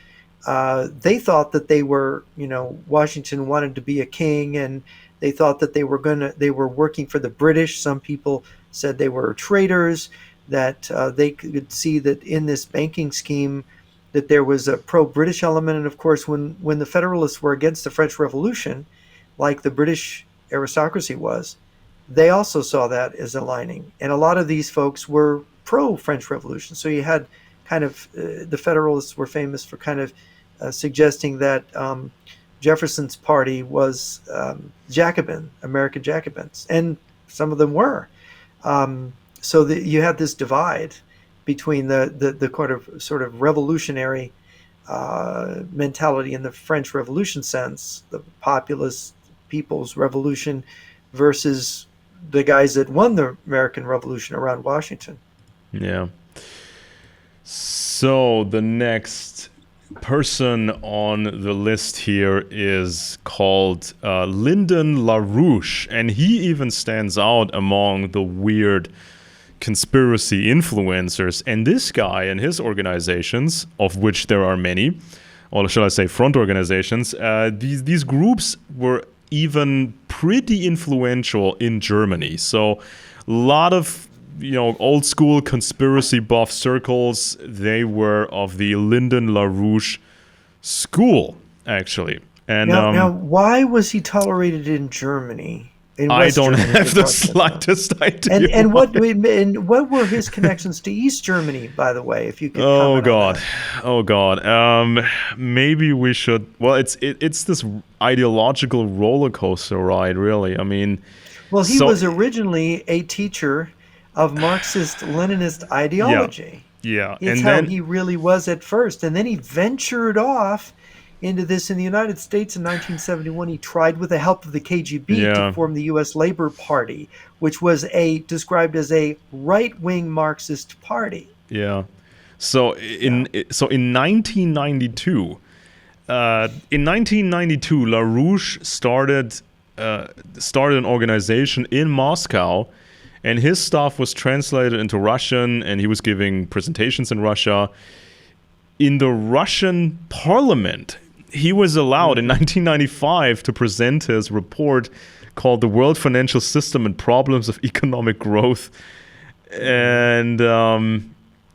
they thought that they were, Washington wanted to be a king, and they thought that they were working for the British. Some people said they were traitors, that they could see that in this banking scheme that there was a pro-British element. And of course, when the Federalists were against the French Revolution, like the British aristocracy was, they also saw that as aligning. And a lot of these folks were pro-French Revolution. So you had kind of the Federalists were famous for kind of suggesting that Jefferson's party was Jacobin, American Jacobins, and some of them were. So you had this divide between the sort of revolutionary mentality in the French Revolution sense, the populist people's revolution, versus the guys that won the American Revolution around Washington. yeah. So the next person on the list here is called Lyndon LaRouche, and he even stands out among the weird conspiracy influencers. And this guy and his organizations, of which there are many, or shall I say front organizations, these groups were even pretty influential in Germany. So a lot of old school conspiracy buff circles, they were of the Lyndon LaRouche school, actually. And Now, why was he tolerated in Germany? In I West don't Germany, have we're the talking about. slightest idea. And what were his connections to East Germany, by the way, if you could Oh comment on God, that? oh God. Maybe we should. Well, it's this ideological roller coaster ride, really. I mean, Well, he so was originally a teacher of Marxist-Leninist yeah, ideology. yeah, It's and how then he really was at first. And then he ventured off into this in the United States in 1971. He tried with the help of the KGB to yeah, form the US Labor Party, which was described as a right-wing Marxist party. yeah. So Yeah. in 1992, LaRouche started an organization in Moscow, and his stuff was translated into Russian, and he was giving presentations in Russia. In the Russian parliament, he was allowed in Mhm. 1995 to present his report called "The World Financial System and Problems of Economic Growth," Mhm. and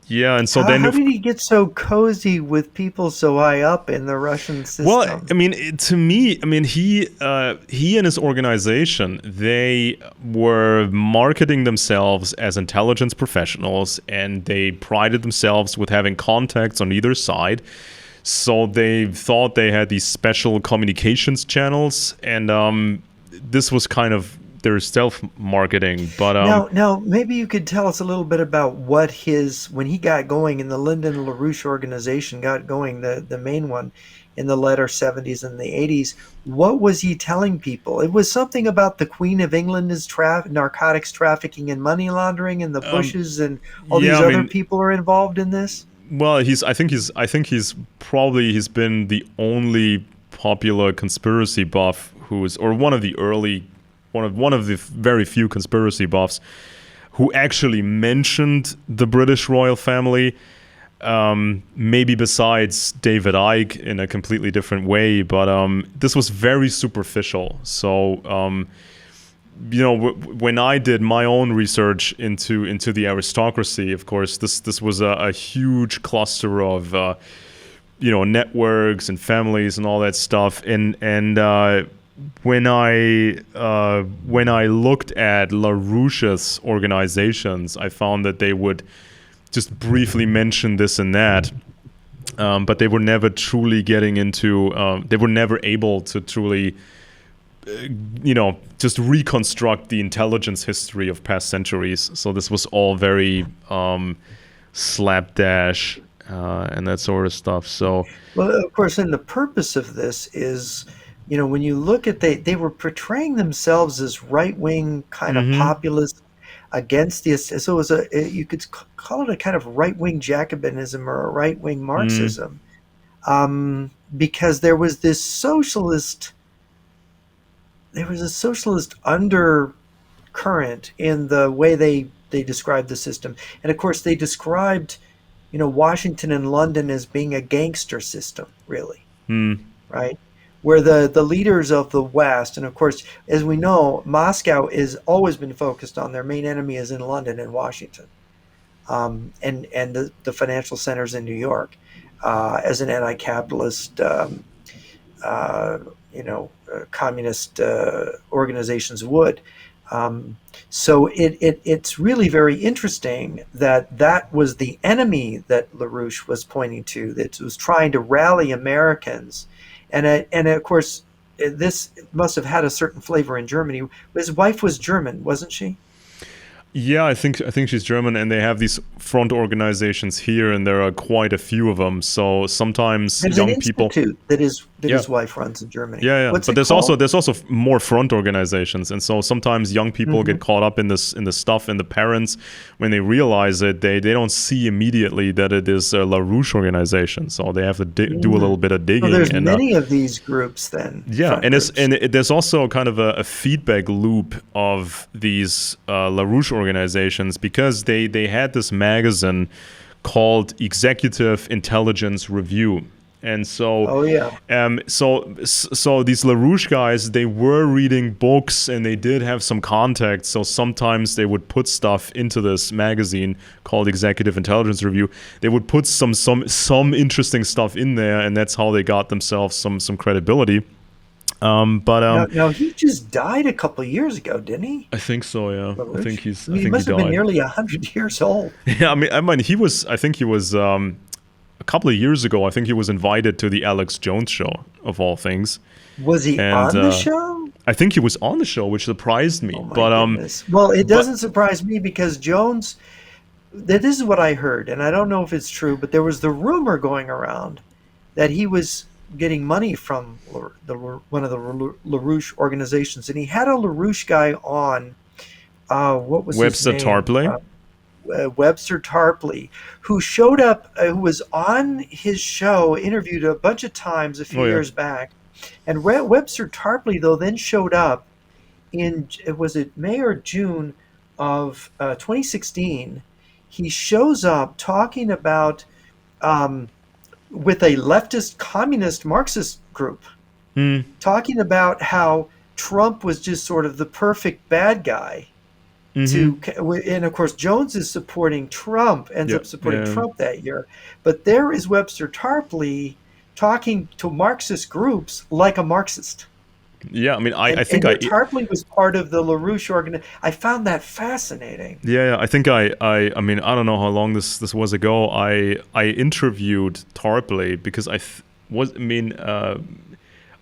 yeah, and so then How did he get so cozy with people so high up in the Russian well, system? I mean, to me, I mean, he and his organization, they were marketing themselves as intelligence professionals, and they prided themselves with having contacts on either side. So they thought they had these special communications channels, and this was kind of their stealth marketing. But Now, maybe you could tell us a little bit about what when he got going in the Lyndon LaRouche organization got going, the main one in the latter 70s and the 80s. What was he telling people? It was something about the Queen of England is narcotics trafficking and money laundering, and the Bushes and all yeah, these I other mean, people are involved in this. well, he's been the only popular conspiracy buff who's, or one of the early, one of the very few conspiracy buffs who actually mentioned the British royal family. Maybe besides David Icke in a completely different way, but this was very superficial. So when I did my own research into the aristocracy, of course, this was a huge cluster of networks and families and all that stuff. And when I looked at LaRouche's organizations, I found that they would just briefly mention this and that. But they were never truly getting into. They were never able to truly just reconstruct the intelligence history of past centuries. So this was all very slapdash and that sort of stuff. So, well, of course, and the purpose of this is, when you look at they were portraying themselves as right wing kind of mm-hmm, populist against the, so it was you could call it a kind of right wing Jacobinism or a right wing mm, Marxism, because there was a socialist undercurrent in the way they described the system, and of course they described Washington and London as being a gangster system, really, mm, right? Where the leaders of the West, and of course, as we know, Moscow has always been focused on their main enemy is in London and Washington, and the financial centers in New York, as an anti-capitalist, uh, communist organizations would. So it's really very interesting that was the enemy that LaRouche was pointing to, that was trying to rally Americans. And of course, this must have had a certain flavor in Germany. His wife was German, wasn't she? yeah, I think she's German, and they have these front organizations here, and there are quite a few of them. So sometimes There's an young people, institute that yeah, his wife runs in Germany. yeah, yeah. What's But it there's also called? there's also more front organizations, and so sometimes young people Hmm. get caught up in the stuff, and the parents, when they realize it, they don't see immediately that it is a LaRouche organization, so they have to do a little bit of So digging, there's and many of these groups then, yeah, front groups. there's also kind of a feedback loop of these LaRouche organizations, because they had this magazine called Executive Intelligence Review. And so, Oh yeah. so these LaRouche guys, they were reading books, and they did have some contacts. So sometimes they would put stuff into this magazine called Executive Intelligence Review. They would put some interesting stuff in there, and that's how they got themselves some credibility. Now he just died a couple of years ago, didn't he? I think so. Yeah, LaRouche? I I mean, he think he must have been died. nearly 100 years old. Yeah, I mean, I think he was a couple of years ago. I think he was invited to the Alex Jones show, of all things, Was he and on the show? I think he was on the show, which surprised Oh me. my goodness. Well, it But doesn't surprise me because Jones, this is what I heard, and I don't know if it's true, but there was the rumor going around that he was getting money from one of the LaRouche organizations, and he had a LaRouche guy on. What was his Webster name? Tarpley. Webster Tarpley, who showed up, who was on his show, interviewed a bunch of times a Oh few yeah. years back. And Webster Tarpley, though, then showed up in, was it May or June of 2016? He shows up talking about, with a leftist communist Marxist group, Hmm. talking about how Trump was just sort of the perfect bad guy Mm-hmm. to, and of course Jones is supporting Trump, ends Yeah. up supporting Yeah. Trump that year. But there is Webster Tarpley talking to Marxist groups like a Marxist. Yeah. I mean, I And think I. Tarpley was part of the LaRouche organization. I found that fascinating. Yeah, I think I mean, I don't know how long this was ago. I interviewed Tarpley because I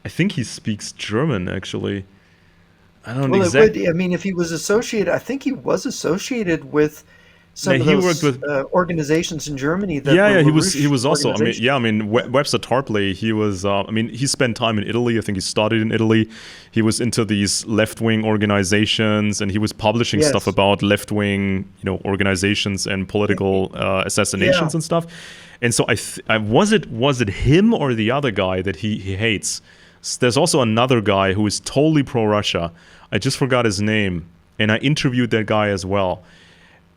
think he speaks German, actually. I don't Well, it would. exact. I mean, if he was associated, I think he was associated with No, some of he worked those with. organizations in Germany that Yeah, were yeah, he LaRouche was also. I mean, organizations. yeah, I mean, Yeah. Webster Tarpley. He was. I mean, he spent time in Italy. I think he studied in Italy. He was into these left wing organizations, and he was publishing stuff Yes. about left wing, organizations and political Yeah. assassinations and stuff. And so was it him or the other guy that he hates? There's also another guy who is totally pro Russia. I just forgot his name, and I interviewed that guy as well.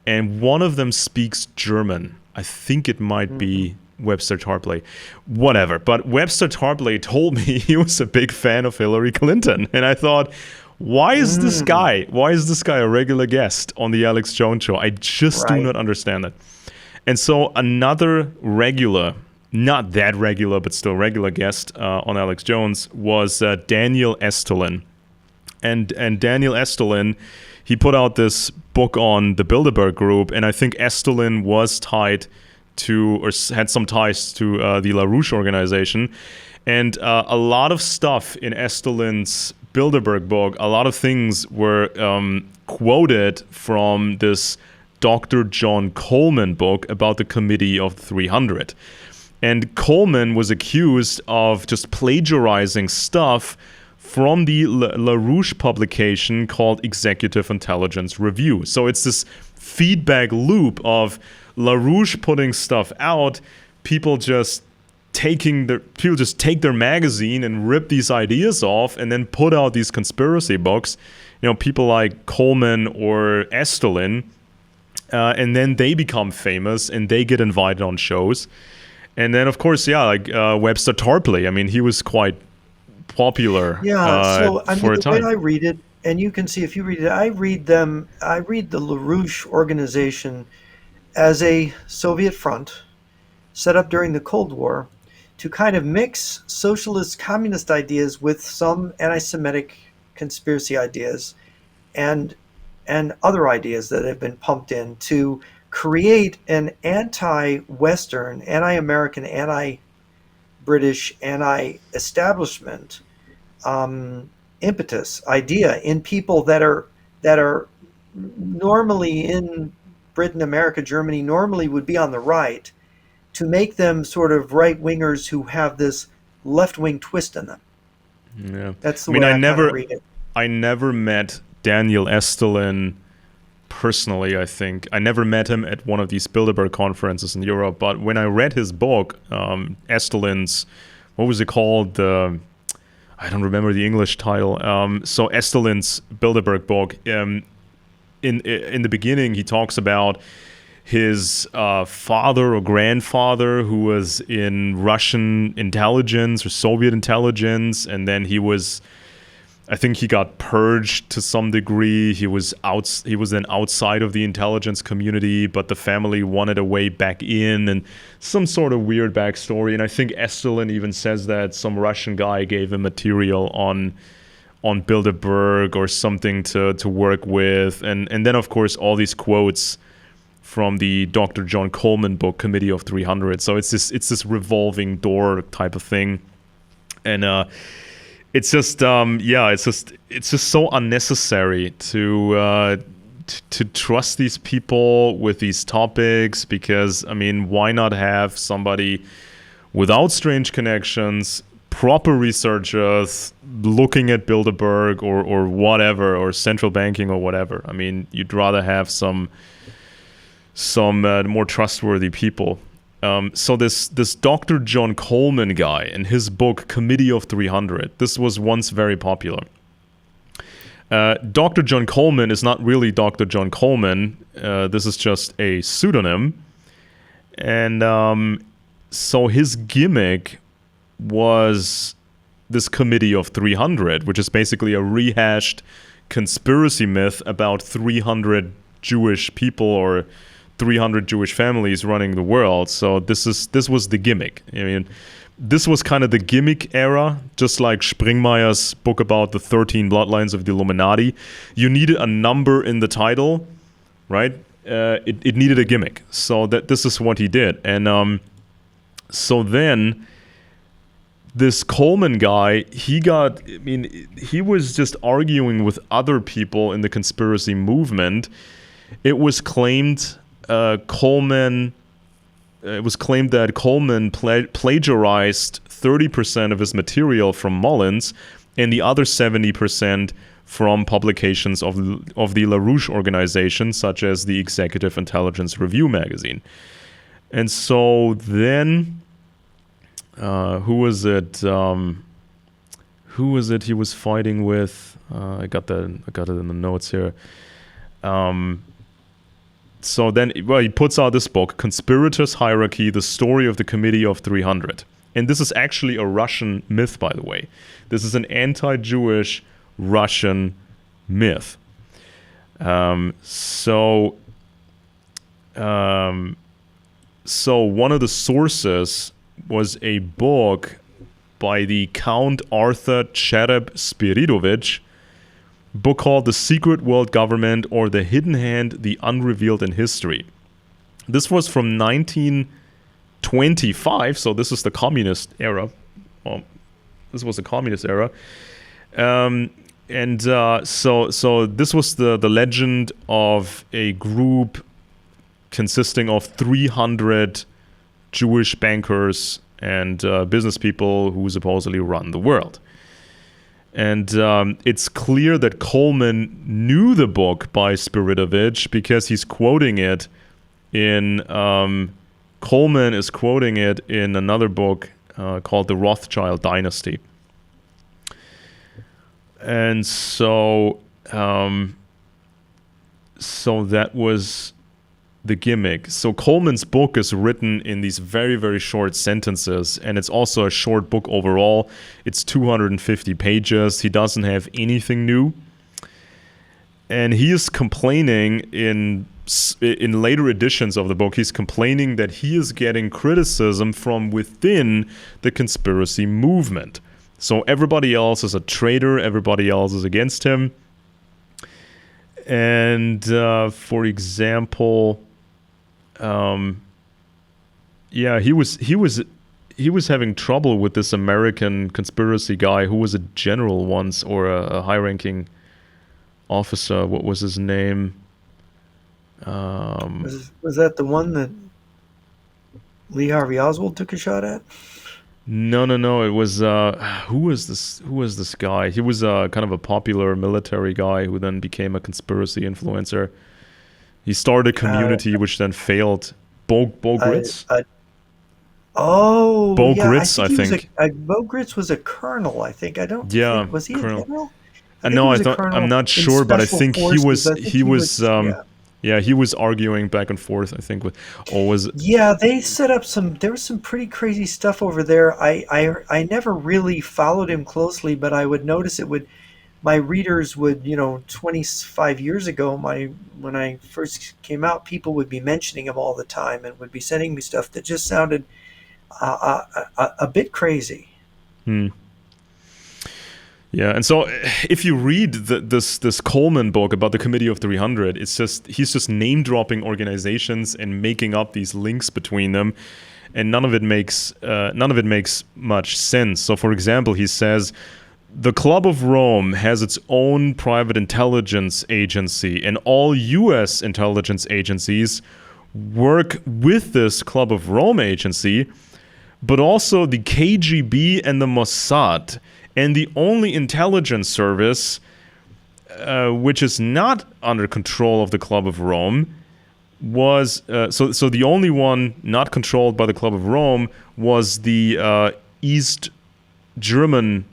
And one of them speaks German. I think it might Mhm. be Webster Tarpley. Whatever. But Webster Tarpley told me he was a big fan of Hillary Clinton. And I thought, why is this Mm, guy? Why is this guy a regular guest on the Alex Jones show? I just do right. not understand it. And so another regular, not that regular, but still regular guest on Alex Jones was Daniel Estulin. And Daniel Estulin, he put out this book on the Bilderberg Group, and I think Estulin was tied to, or had some ties to the LaRouche organization. And a lot of stuff in Estulin's Bilderberg book, a lot of things were quoted from this Dr. John Coleman book about the Committee of 300. And Coleman was accused of just plagiarizing stuff from the LaRouche publication called Executive Intelligence Review. So it's this feedback loop of LaRouche putting stuff out, people just take their magazine and rip these ideas off and then put out these conspiracy books. You know, people like Coleman or Esterlin, and then they become famous and they get invited on shows. And then, of course, Webster Tarpley. I mean, he was quite popular for a time. The way I read it, and you can see if you read it, I read the LaRouche organization as a Soviet front set up during the Cold War to kind of mix socialist, communist ideas with some anti-Semitic conspiracy ideas and other ideas that have been pumped in to create an anti-Western, anti-American, anti-British, anti-establishment impetus idea in people that are normally in Britain, America, Germany, normally would be on the right, to make them sort of right-wingers who have this left-wing twist in them. Yeah. That's the way I kind of read it. I never met Daniel Esterlin personally, I think. I never met him at one of these Bilderberg conferences in Europe, but when I read his book, Esterlin's, what was it called? I don't remember the English title. So Esterlin's Bilderberg book, in the beginning, he talks about his father or grandfather who was in Russian intelligence or Soviet intelligence, and then I think he got purged to some degree. He was then outside of the intelligence community, but the family wanted a way back in, and some sort of weird backstory. And I think Esterlin even says that some Russian guy gave him material on Bilderberg or something to work with. And then, of course, all these quotes from the Dr. John Coleman book, Committee of 300. So it's this revolving door type of thing. And it's just so unnecessary to trust these people with these topics, because I mean, why not have somebody without strange connections, proper researchers looking at Bilderberg or whatever, or central banking or whatever? I mean, you'd rather have some more trustworthy people. So this Dr. John Coleman guy and his book Committee of 300, this was once very popular. Dr. John Coleman is not really Dr. John Coleman. This is just a pseudonym. And so his gimmick was this Committee of 300, which is basically a rehashed conspiracy myth about 300 Jewish people or 300 Jewish families running the world. So this was the gimmick. I mean, this was kind of the gimmick era, just like Springmeyer's book about the 13 bloodlines of the Illuminati. You needed a number in the title, right? It needed a gimmick. So this is what he did. And so then this Coleman guy, he was just arguing with other people in the conspiracy movement. It was claimed that Coleman plagiarized 30% of his material from Mullins and the other 70% from publications of the LaRouche organization, such as the Executive Intelligence Review magazine. And so then, who was it he was fighting with? I got it in the notes here. So then, he puts out this book, Conspirators' Hierarchy, The Story of the Committee of 300. And this is actually a Russian myth, by the way. This is an anti-Jewish Russian myth. So one of the sources was a book by the Count Arthur Chereb-Spiridovich, book called The Secret World Government, or The Hidden Hand, The Unrevealed in History. This was from 1925, so this is the communist era. Well, this was the communist era. And so this was the legend of a group consisting of 300 Jewish bankers and business people who supposedly run the world. And it's clear that Coleman knew the book by Spiritovich because he's quoting it in Coleman is quoting it in another book called The Rothschild Dynasty. And so that was the gimmick. So Coleman's book is written in these very, very short sentences, and it's also a short book overall. It's 250 pages. He doesn't have anything new. And he is complaining in later editions of the book, he's complaining that he is getting criticism from within the conspiracy movement. So everybody else is a traitor, everybody else is against him. And for example, he was having trouble with this American conspiracy guy who was a general once, or a high-ranking officer. What was his name? Was that the one that Lee Harvey Oswald took a shot at? No. It was who was this guy? He was kind of a popular military guy who then became a conspiracy influencer. He started a community which then failed. Bo Gritz? Bo Gritz, I think. Bo Gritz was a colonel, I think. I don't think, was he colonel. a general? I'm not sure, but I think he was he was arguing back and forth, I think, with they set up there was some pretty crazy stuff over there. I never really followed him closely, but I would notice my readers would, 25 years ago, when I first came out, people would be mentioning him all the time and would be sending me stuff that just sounded a bit crazy. Yeah, and so if you read this Coleman book about the Committee of 300, he's just name dropping organizations and making up these links between them, and none of it makes much sense. So, for example, he says the Club of Rome has its own private intelligence agency, and all U.S. intelligence agencies work with this Club of Rome agency, but also the KGB and the Mossad. And the only intelligence service which is not under control of the Club of Rome was so the only one not controlled by the Club of Rome was the East German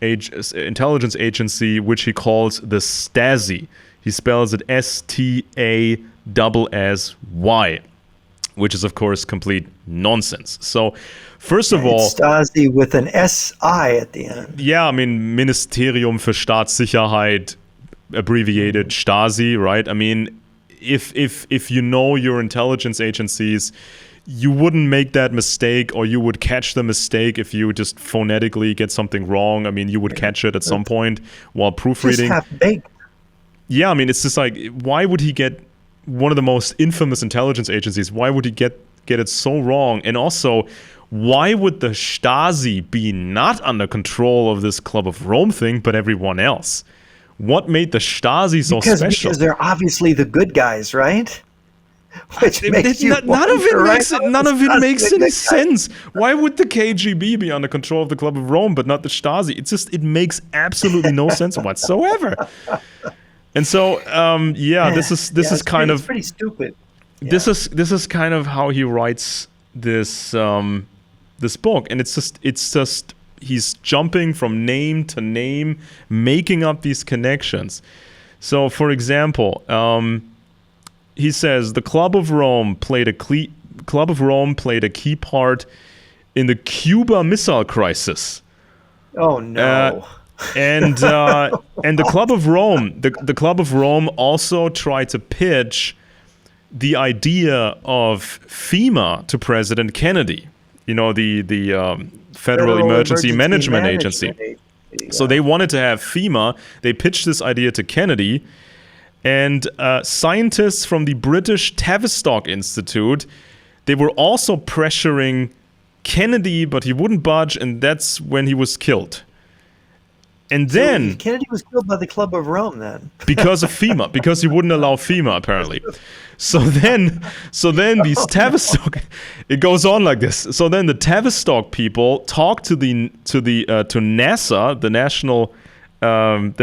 intelligence agency, which he calls the Stasi. He spells it STASSY, which is, of course, complete nonsense. So, first of all... Stasi with an SI at the end. Yeah, I mean, Ministerium für Staatssicherheit, abbreviated Stasi, right? I mean, if you know your intelligence agencies, you wouldn't make that mistake, or you would catch the mistake if you just phonetically get something wrong. I mean, you would catch it at some point while proofreading. Just half-baked. Yeah, I mean, it's just like, why would he get one of the most infamous intelligence agencies? Why would he get it so wrong? And also, why would the Stasi be not under control of this Club of Rome thing, but everyone else? What made the Stasi so special? Because they're obviously the good guys, right? Which makes none of it makes any sense. Why would the KGB be under control of the Club of Rome, but not the Stasi? It makes absolutely no sense whatsoever. And so, this is kind of pretty stupid. Yeah. This is kind of how he writes this book, and it's just he's jumping from name to name, making up these connections. So, for example, he says the Club of Rome played a key part in the Cuba Missile Crisis. Oh no. And the Club of Rome, the Club of Rome also tried to pitch the idea of FEMA to President Kennedy. You know, the Federal Emergency Management Agency. So they wanted to have FEMA. They pitched this idea to Kennedy, and scientists from the British Tavistock Institute, they were also pressuring Kennedy, but he wouldn't budge, and that's when he was killed. And So then, Kennedy was killed by the Club of Rome then. because of FEMA, because he wouldn't allow FEMA apparently. So then, these Oh no. Tavistock, it goes on like this. So then the Tavistock people talk to NASA, the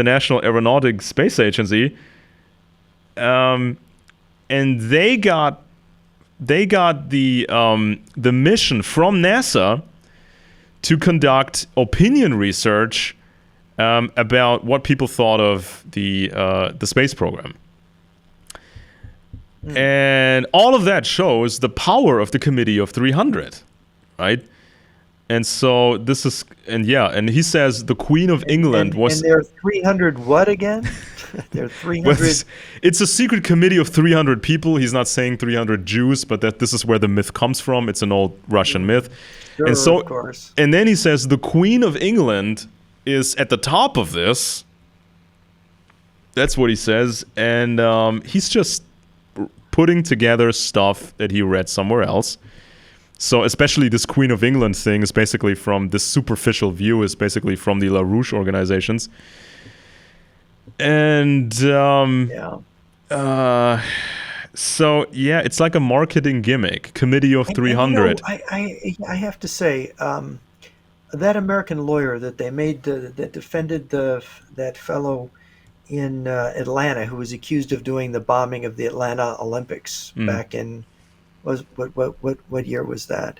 National Aeronautic Space Agency, and they got the mission from NASA to conduct opinion research about what people thought of the space program. And all of that shows the power of the Committee of 300, right? And so this is, and he says the Queen of England was. And they're 300 what again? They're Well, 300. it's a secret committee of 300 people. He's not saying 300 Jews, but that this is where the myth comes from. It's an old Russian myth. Sure, And so, of course. and then he says the Queen of England is at the top of this. That's what he says. And he's just putting together stuff that he read somewhere else. So especially this Queen of England thing is basically from this superficial view is basically from the LaRouche organizations. And Yeah. so yeah, it's like a marketing gimmick. Committee of 300. I have to say, that American lawyer that they made that defended that fellow in Atlanta who was accused of doing the bombing of the Atlanta Olympics back in what year was that?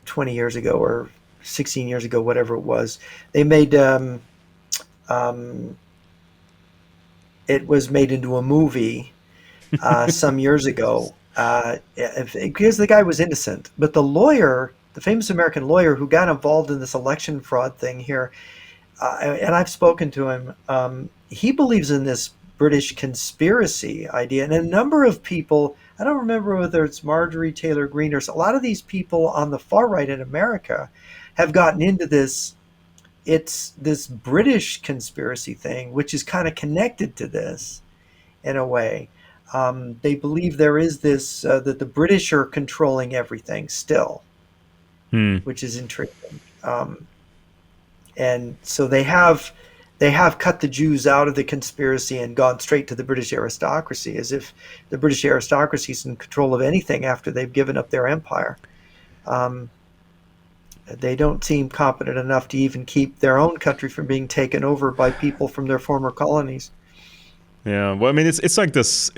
20 years ago or 16 years ago, whatever it was. They made it was made into a movie some years ago because the guy was innocent. But the lawyer, the famous American lawyer who got involved in this election fraud thing here, and I've spoken to him, he believes in this British conspiracy idea. And a number of people, I don't remember whether it's Marjorie Taylor Greene or a lot of these people on the far right in America have gotten into this. It's this British conspiracy thing, which is kind of connected to this in a way. They believe there is this, that the British are controlling everything still, which is intriguing. And so they have cut the Jews out of the conspiracy and gone straight to the British aristocracy, as if the British aristocracy is in control of anything after they've given up their empire. They don't seem competent enough to even keep their own country from being taken over by people from their former colonies. Yeah, well, I mean, it's like this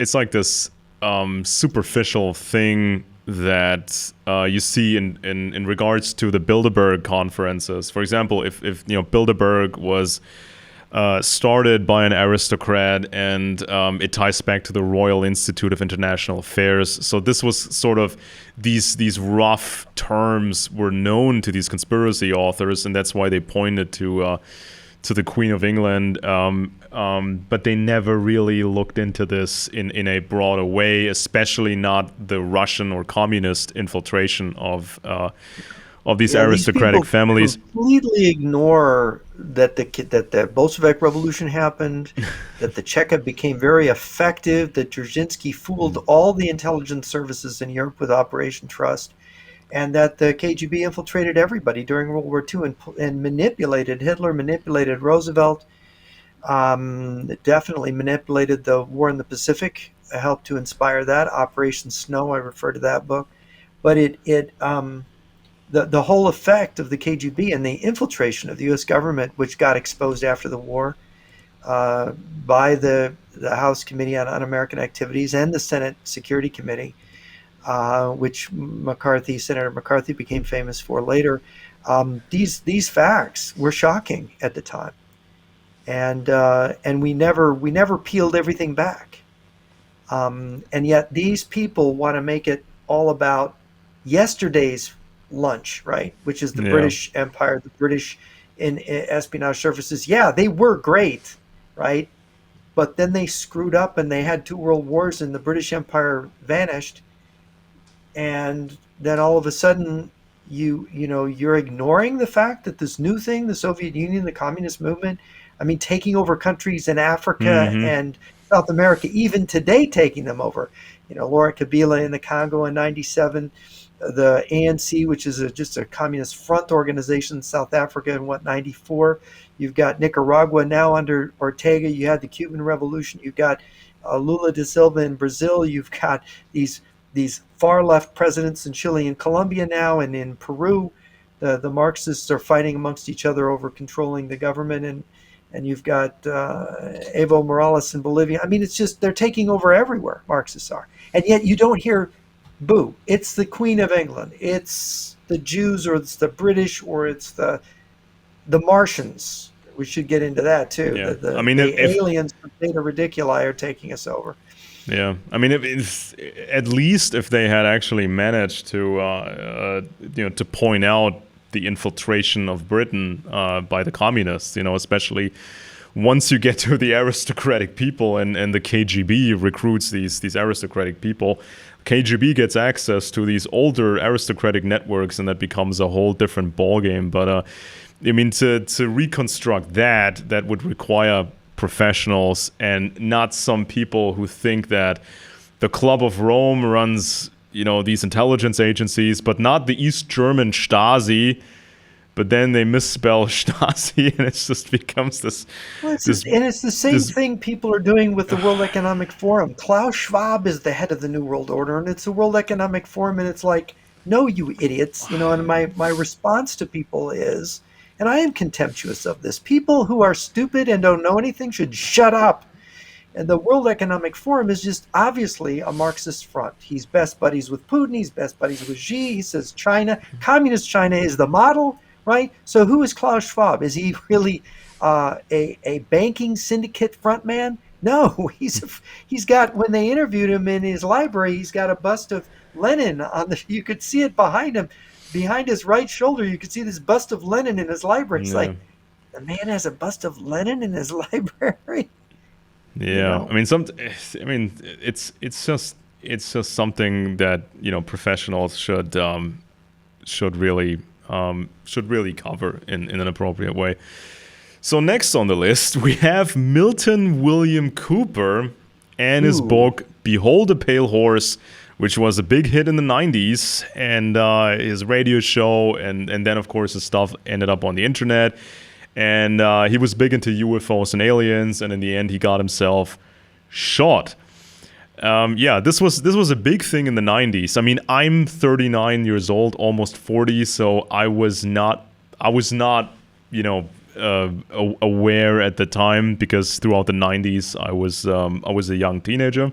superficial thing that you see in regards to the Bilderberg conferences. For example, if Bilderberg was started by an aristocrat and it ties back to the Royal Institute of International Affairs. So this was sort of these rough terms were known to these conspiracy authors, and that's why they pointed to the Queen of England. But they never really looked into this in a broader way, especially not the Russian or communist infiltration of these aristocratic these families. Completely ignore that the Bolshevik Revolution happened, that the Cheka became very effective, that Dzerzhinsky fooled all the intelligence services in Europe with Operation Trust, and that the KGB infiltrated everybody during World War II and manipulated Hitler, manipulated Roosevelt, definitely manipulated the war in the Pacific, helped to inspire that. Operation Snow, I refer to that book. But the whole effect of the KGB and the infiltration of the U.S. government, which got exposed after the war by the House Committee on Un-American Activities and the Senate Security Committee, which Senator McCarthy became famous for later. These facts were shocking at the time, and we never peeled everything back. And yet these people want to make it all about yesterday's lunch, right? Which is the British Empire, the British in espionage services. Yeah, they were great, right? But then they screwed up and they had two world wars and the British Empire vanished. And then all of a sudden you're ignoring the fact that this new thing, the Soviet Union, the communist movement, I mean, taking over countries in Africa and South America, even today taking them over. Laurent Kabila in the Congo in 97, the ANC, which is just a communist front organization in South Africa in 94. You've got Nicaragua now under Ortega. You had the Cuban Revolution. You've got Lula da Silva in Brazil. You've got these far left presidents in Chile and Colombia now, and in Peru, the Marxists are fighting amongst each other over controlling the government, and you've got Evo Morales in Bolivia. I mean, it's just they're taking over everywhere. Marxists are, and yet you don't hear boo. It's the Queen of England. It's the Jews, or it's the British, or it's the Martians. We should get into that too. Yeah, The I mean, the aliens from Theta Reticuli are taking us over. yeah, I mean, if at least if they had actually managed to, to point out the infiltration of Britain by the communists, especially once you get to the aristocratic people and the KGB recruits these aristocratic people, KGB gets access to these older aristocratic networks, and that becomes a whole different ballgame. But I mean, to reconstruct that would require professionals and not some people who think that the Club of Rome runs, these intelligence agencies, but not the East German Stasi. But then they misspell Stasi, and it just becomes this. Well, it's the same thing people are doing with the World Economic Forum. Klaus Schwab is the head of the New World Order, and it's the World Economic Forum, and it's like, no, you idiots. And my response to people is, and I am contemptuous of this, people who are stupid and don't know anything should shut up. And the World Economic Forum is just obviously a Marxist front. He's best buddies with Putin. He's best buddies with Xi. He says communist China is the model. Right? So who is Klaus Schwab? Is he really a banking syndicate frontman? No, he's got, when they interviewed him in his library, he's got a bust of Lenin you could see it behind him, behind his right shoulder. You could see this bust of Lenin in his library. It's like, the man has a bust of Lenin in his library. Yeah, I mean, it's just something that professionals should really cover in an appropriate way. So next on the list, we have Milton William Cooper and his book, Behold a Pale Horse, which was a big hit in the 90s, and his radio show, and then, of course, his stuff ended up on the internet. And he was big into UFOs and aliens, and in the end, he got himself shot. This was a big thing in the 90s. I mean, I'm 39 years old, almost 40, so I was not, aware at the time, because throughout the 90s I was a young teenager.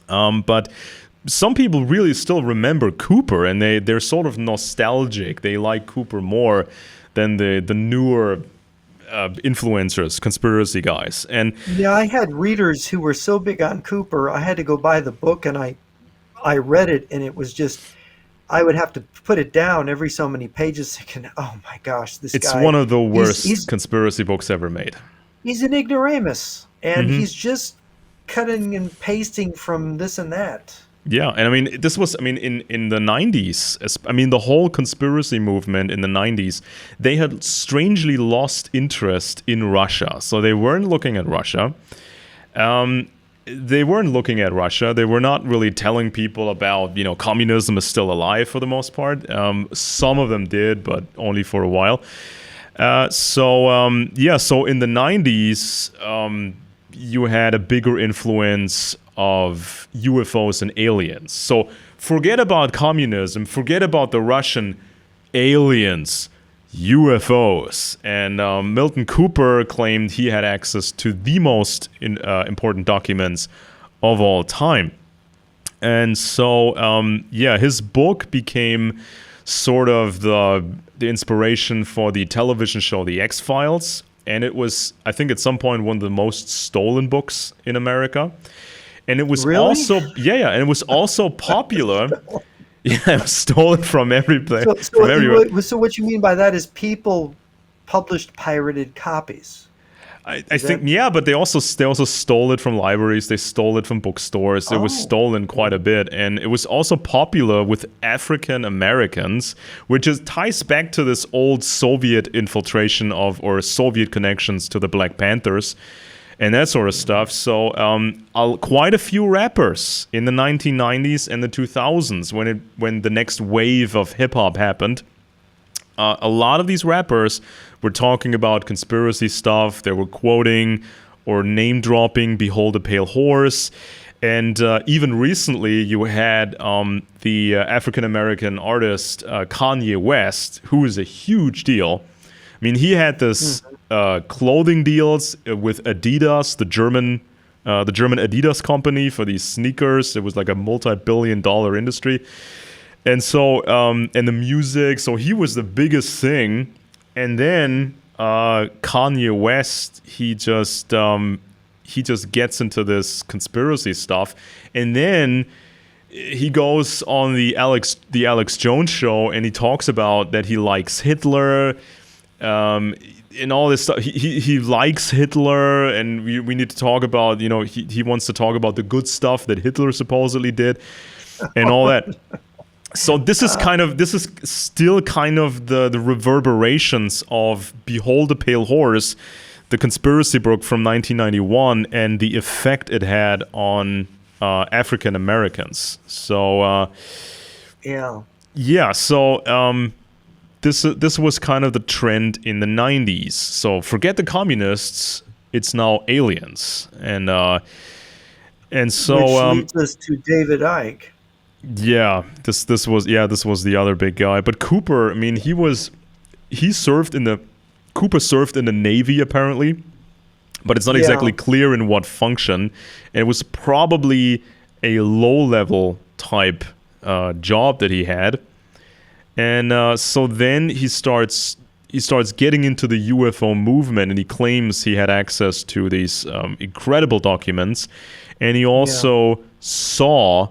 But some people really still remember Cooper, and they're sort of nostalgic. They like Cooper more than the newer influencers, conspiracy guys. And yeah, I had readers who were so big on Cooper, I had to go buy the book, and I read it, and it was just, I would have to put it down every so many pages thinking, oh my gosh, this it's guy. It's one of the worst conspiracy books ever made. He's an ignoramus, and he's just cutting and pasting from this and that. Yeah, and I mean, in the 90s, the whole conspiracy movement in the 90s, they had strangely lost interest in Russia. So they weren't looking at Russia. They were not really telling people about, communism is still alive for the most part. Some of them did, but only for a while. So in the 90s, you had a bigger influence of UFOs and aliens. So forget about communism, forget about the Russian aliens, UFOs. And Milton Cooper claimed he had access to the most important documents of all time. And so, his book became sort of the inspiration for the television show The X-Files. And it was, I think at some point, one of the most stolen books in America. And it was also, and it was also popular. Yeah, it was stolen from every place. From everywhere. So what you mean by that is people published pirated copies. I think, but they also stole it from libraries. They stole it from bookstores. It was stolen quite a bit. And it was also popular with African Americans, which ties back to this old Soviet infiltration or Soviet connections to the Black Panthers. and that sort of stuff. So quite a few rappers in the 1990s and the 2000s, when the next wave of hip hop happened, a lot of these rappers were talking about conspiracy stuff. They were quoting or name dropping "Behold a Pale Horse." And even recently, you had the African American artist Kanye West, who is a huge deal. I mean, he had this clothing deals with Adidas, the German Adidas company, for these sneakers. It was like a multi-billion-dollar industry, and so and the music. So he was the biggest thing. And then Kanye West, he just gets into this conspiracy stuff, and then he goes on the Alex Jones show, and he talks about that he likes Hitler, and all this stuff. He likes Hitler, and we need to talk about, he wants to talk about the good stuff that Hitler supposedly did, and all that. So this is still kind of the reverberations of "Behold a Pale Horse," the conspiracy book from 1991, and the effect it had on African Americans. So So this was kind of the trend in the 90s. So forget the communists; it's now aliens, and so which leads us to David Icke. Yeah, this was the other big guy. But Cooper, I mean, Cooper served in the Navy, apparently, but it's not exactly clear in what function. It was probably a low-level type job that he had, and so then he starts getting into the UFO movement, and he claims he had access to these incredible documents, and he also saw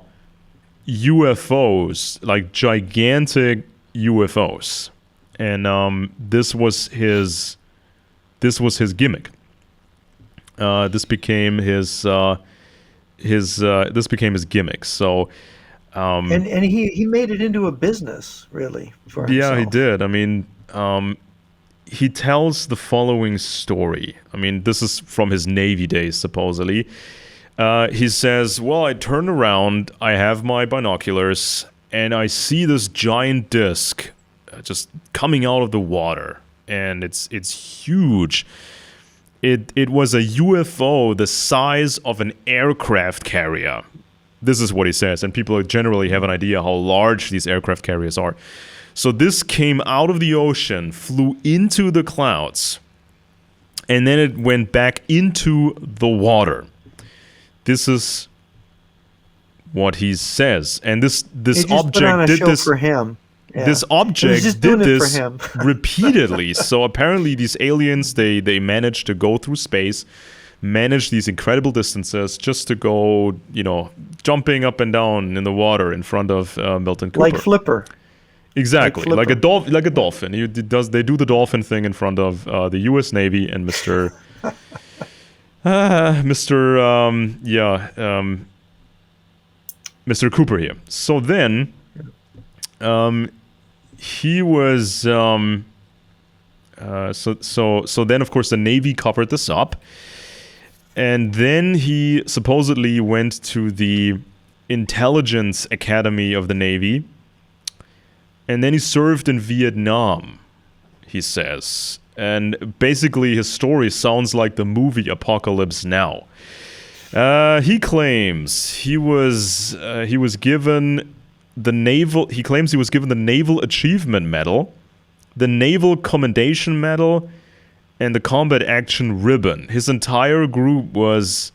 UFOs, like gigantic UFOs. And this was his gimmick. This became his gimmick. So, and he made it into a business, really, for himself. Yeah, he did. I mean, he tells the following story. I mean, this is from his Navy days, supposedly. He says, "Well, I turn around, I have my binoculars, and I see this giant disc just coming out of the water, and it's huge. It was a UFO the size of an aircraft carrier." This is what he says, and people generally have an idea how large these aircraft carriers are. So this came out of the ocean, flew into the clouds, and then it went back into the water. This is what he says, and this object did this for him. Yeah. This object did this repeatedly. So apparently these aliens, they managed to go through space, manage these incredible distances just to go, jumping up and down in the water in front of Milton Cooper. Like Flipper. Exactly, like a dolphin. They do the dolphin thing in front of the U.S. Navy and Mr. Mr. Cooper here. So then, he was so then, of course, the Navy covered this up, and then he supposedly went to the Intelligence Academy of the Navy, and then he served in Vietnam, he says. And basically his story sounds like the movie Apocalypse Now. He claims he was given the Naval Achievement Medal, the Naval Commendation Medal, and the Combat Action Ribbon. His entire group got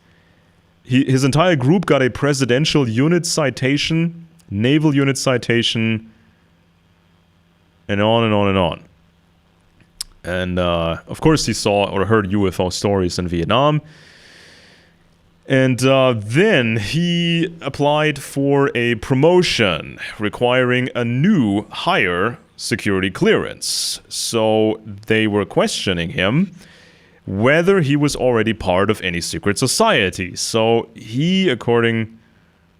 a Presidential Unit Citation, Naval Unit Citation, and on and on and on. And of course, he saw or heard UFO stories in Vietnam. And then he applied for a promotion requiring a new, higher security clearance. So they were questioning him whether he was already part of any secret society. So he, according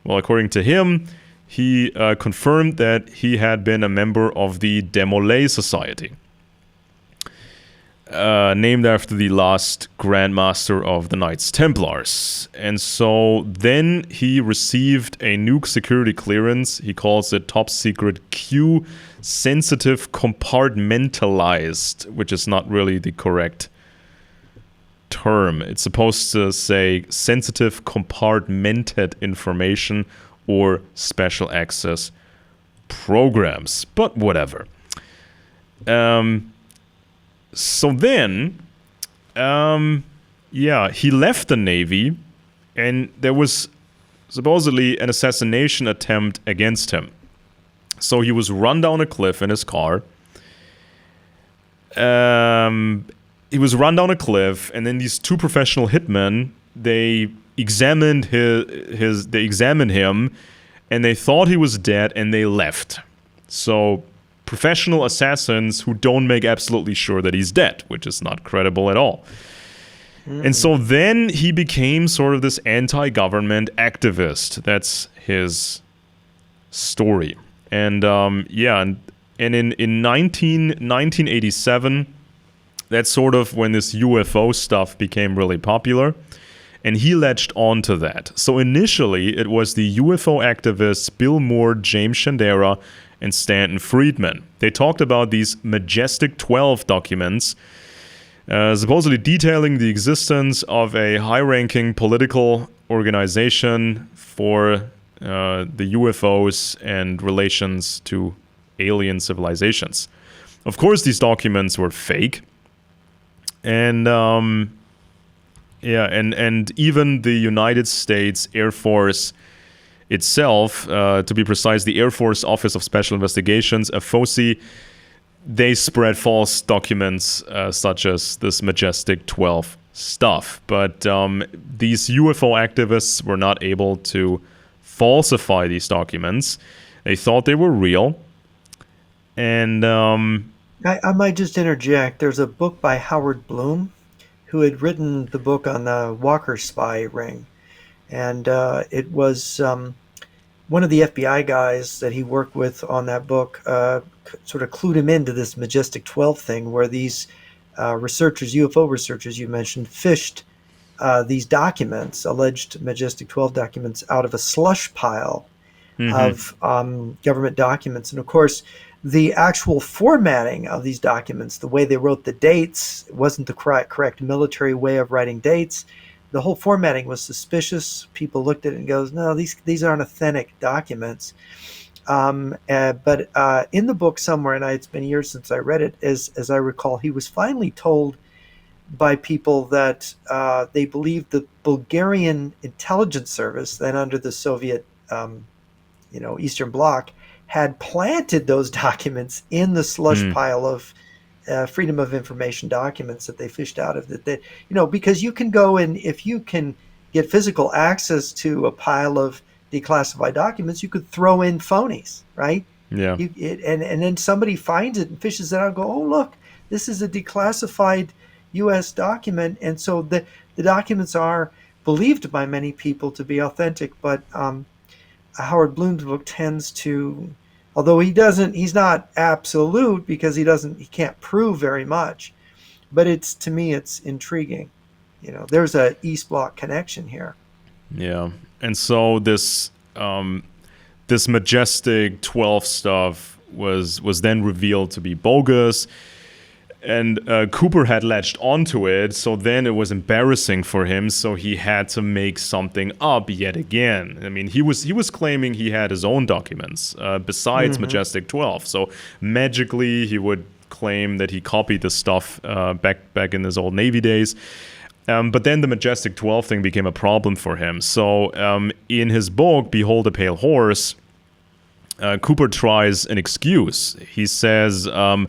to him, he confirmed that he had been a member of the Demolay Society. named after the last Grand Master of the Knights Templars. And so then he received a nuke security clearance. He calls it top secret Q, sensitive compartmentalized, which is not really the correct term. It's supposed to say sensitive compartmented information or special access programs, but whatever. So then, he left the Navy, and there was supposedly an assassination attempt against him. So he was run down a cliff in his car. He was run down a cliff, and then these two professional hitmen, they examined they examined him, and they thought he was dead, and they left. So professional assassins who don't make absolutely sure that he's dead, which is not credible at all. And so then he became sort of this anti-government activist. That's his story. And and in 1987, that's sort of when this UFO stuff became really popular. And he latched on to that. So initially, it was the UFO activists Bill Moore, James Shandera, and Stanton Friedman. They talked about these Majestic 12 documents, supposedly detailing the existence of a high-ranking political organization for the UFOs and relations to alien civilizations. Of course, these documents were fake. And and even the United States Air Force itself, to be precise, the Air Force Office of Special Investigations, FOSI, they spread false documents such as this Majestic 12 stuff. But these UFO activists were not able to falsify these documents. They thought they were real. And I might just interject. There's a book by Howard Bloom, who had written the book on the Walker spy ring. And it was one of the FBI guys that he worked with on that book sort of clued him into this Majestic 12 thing, where these researchers, UFO researchers you mentioned, fished these documents, alleged Majestic 12 documents, out of a slush pile of government documents. And of course, the actual formatting of these documents, the way they wrote the dates, wasn't the correct military way of writing dates. The whole formatting was suspicious. People looked at it and goes, no, these aren't authentic documents. But in the book somewhere, and it's been years since I read it, as I recall, he was finally told by people that they believed the Bulgarian intelligence service, then under the Soviet, Eastern Bloc, had planted those documents in the slush pile of Freedom of Information documents that they fished out of that. Because you can go and if you can get physical access to a pile of declassified documents, you could throw in phonies, right? Yeah. And then somebody finds it and fishes it out and go, oh, look, this is a declassified U.S. document. And so the documents are believed by many people to be authentic, but Howard Bloom's book tends to, although he's not absolute because he can't prove very much, but to me it's intriguing. There's a East Bloc connection here. Yeah. And so this Majestic 12 stuff was then revealed to be bogus. And Cooper had latched onto it, so then it was embarrassing for him, so he had to make something up yet again. I mean, he was claiming he had his own documents besides Majestic 12. So magically, he would claim that he copied the stuff back in his old Navy days. But then the Majestic 12 thing became a problem for him. So in his book, Behold a Pale Horse, Cooper tries an excuse. He says, I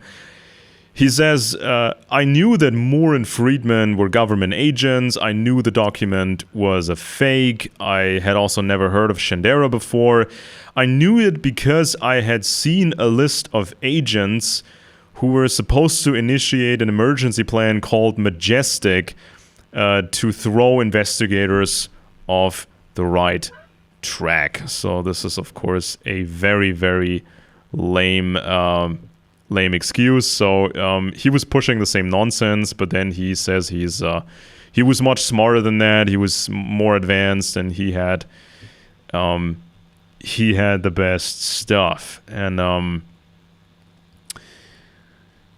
knew that Moore and Friedman were government agents. I knew the document was a fake. I had also never heard of Shandera before. I knew it because I had seen a list of agents who were supposed to initiate an emergency plan called Majestic to throw investigators off the right track. So this is, of course, a very, very lame lame excuse. So he was pushing the same nonsense, but then he says he was much smarter than that. He was more advanced, and he had the best stuff. And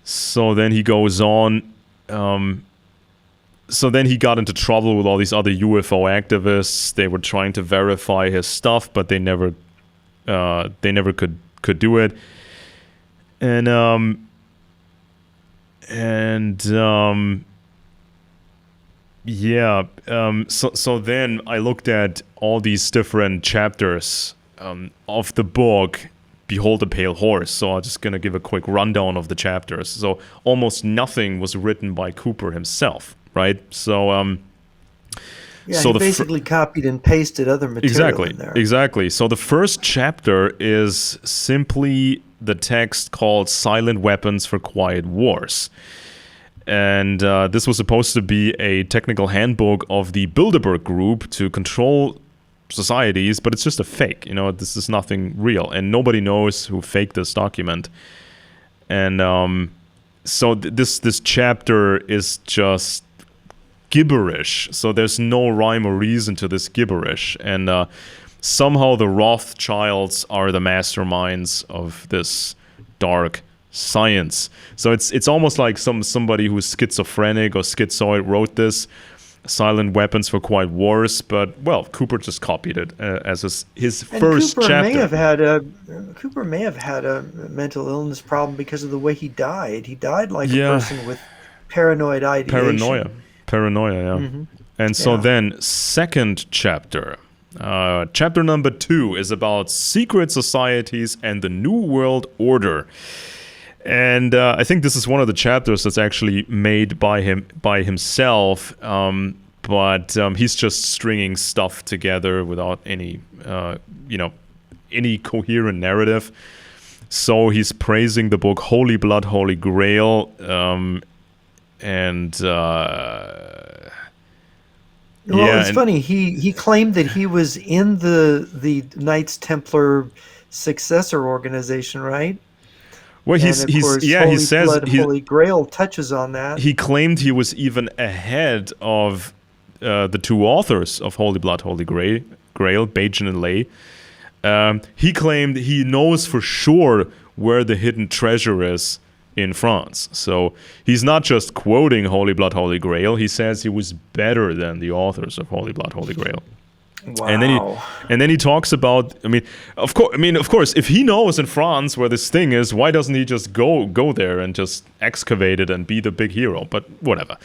so then he goes on. So then he got into trouble with all these other UFO activists. They were trying to verify his stuff, but they never could do it. So then I looked at all these different chapters of the book, Behold the Pale Horse. So I'm just going to give a quick rundown of the chapters. So almost nothing was written by Cooper himself, right? So he basically copied and pasted other material in there. Exactly. So the first chapter is simply the text called Silent Weapons for Quiet Wars. And this was supposed to be a technical handbook of the Bilderberg Group to control societies, but it's just a fake. This is nothing real, and nobody knows who faked this document. And so this chapter is just gibberish. So there's no rhyme or reason to this gibberish, and somehow the Rothschilds are the masterminds of this dark science. So it's almost like somebody who's schizophrenic or schizoid wrote this, Silent Weapons for Quiet Wars, but Cooper just copied it as his first Cooper chapter. Cooper may have had a mental illness problem because of the way he died. He died like a person with paranoid ideation. Paranoia, yeah. Mm-hmm. And so then, second chapter. Chapter number 2 is about secret societies and the New World Order. And I think this is one of the chapters that's actually made by himself, but he's just stringing stuff together without any coherent narrative. So he's praising the book Holy Blood, Holy Grail, it's funny. He claimed that he was in the Knights Templar successor organization, right? Well, he says Holy Grail touches on that. He claimed he was even ahead of the two authors of Holy Blood, Holy Grail, Bajan and Lay. He claimed he knows for sure where the hidden treasure is in France. So he's not just quoting Holy Blood, Holy Grail. He says he was better than the authors of Holy Blood, Holy Grail. Wow. And then he talks about. Of course, if he knows in France where this thing is, why doesn't he just go there and just excavate it and be the big hero? But whatever.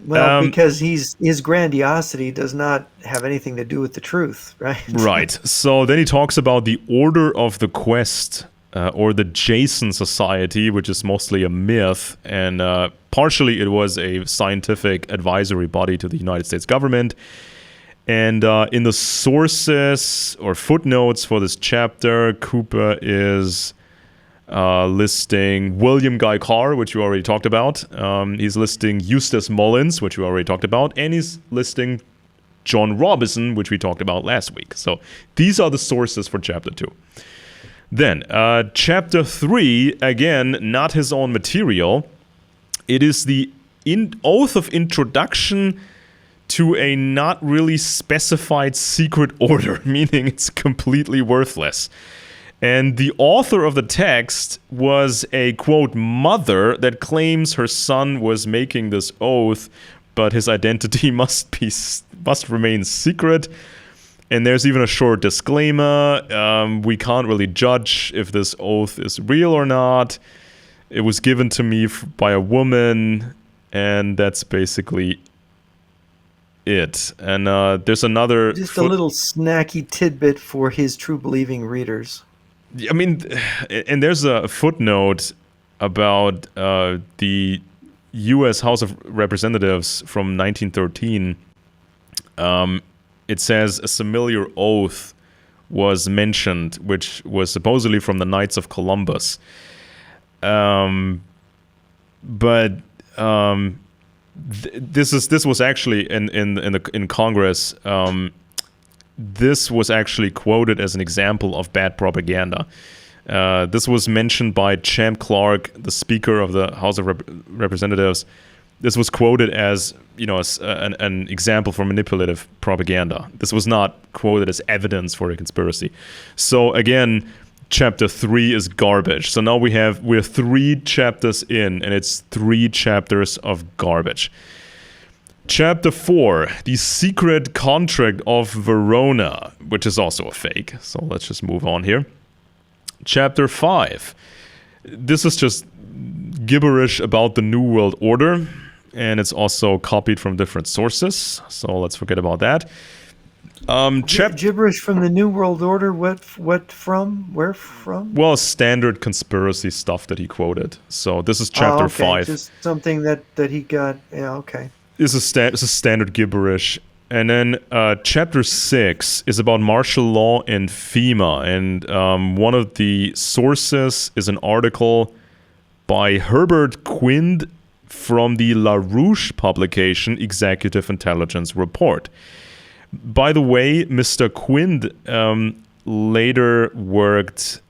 Well, because his grandiosity does not have anything to do with the truth, right? Right. So then he talks about the Order of the Quest, or the Jason Society, which is mostly a myth, and partially it was a scientific advisory body to the United States government. And in the sources or footnotes for this chapter, Cooper is listing William Guy Carr, which we already talked about. He's listing Eustace Mullins, which we already talked about. And he's listing John Robinson, which we talked about last week. So these are the sources for chapter 2. Then, chapter 3, again, not his own material. It is the oath of introduction to a not really specified secret order, meaning it's completely worthless. And the author of the text was a, quote, mother that claims her son was making this oath, but his identity must remain secret. And there's even a short disclaimer. We can't really judge if this oath is real or not. It was given to me by a woman, and that's basically it. And there's another... Just a little snacky tidbit for his true believing readers. And there's a footnote about the U.S. House of Representatives from 1913. It says a similar oath was mentioned, which was supposedly from the Knights of Columbus. This was actually in Congress. This was actually quoted as an example of bad propaganda. This was mentioned by Champ Clark, the Speaker of the House of Representatives. This was quoted as, as an example for manipulative propaganda. This was not quoted as evidence for a conspiracy. So again, chapter 3 is garbage. So now we're 3 chapters in, and it's 3 chapters of garbage. Chapter 4, the secret contract of Verona, which is also a fake. So let's just move on here. Chapter 5, this is just gibberish about the New World Order, and it's also copied from different sources. So let's forget about that. Gibberish from the New World Order. What from? Where from? Well, standard conspiracy stuff that he quoted. So this is chapter 5. Just something that he got. Yeah, okay. This is standard gibberish. And then chapter 6 is about martial law and FEMA. And one of the sources is an article by Herbert Quind from the LaRouche publication, Executive Intelligence Report. By the way, Mr. Quind later worked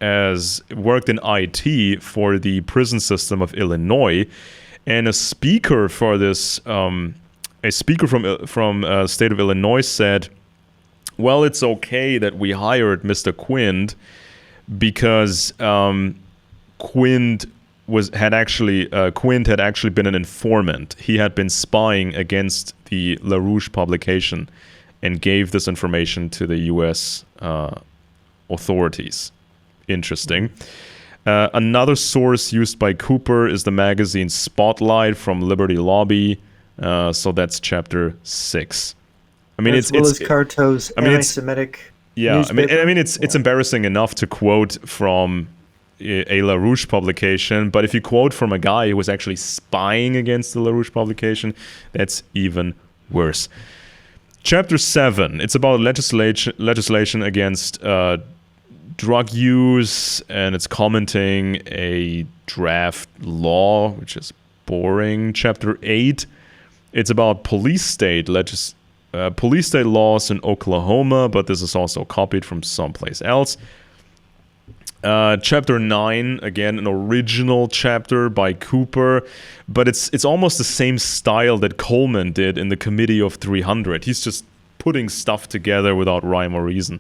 in IT for the prison system of Illinois, and a speaker for this, a speaker from state of Illinois said, "Well, it's okay that we hired Mr. Quind because Quind had actually been an informant. He had been spying against the LaRouche publication and gave this information to the U.S. Authorities." Interesting. Another source used by Cooper is the magazine Spotlight from Liberty Lobby. So that's chapter 6. I mean, as well as Carto's anti-Semitic. Newspaper. It's embarrassing enough to quote from a LaRouche publication, but if you quote from a guy who was actually spying against the LaRouche publication, that's even worse. Chapter 7, it's about legislation against drug use, and it's commenting a draft law, which is boring. Chapter 8, it's about police state laws in Oklahoma, but this is also copied from someplace else. Chapter 9, again, an original chapter by Cooper, but it's almost the same style that Coleman did in the Committee of 300. He's just putting stuff together without rhyme or reason.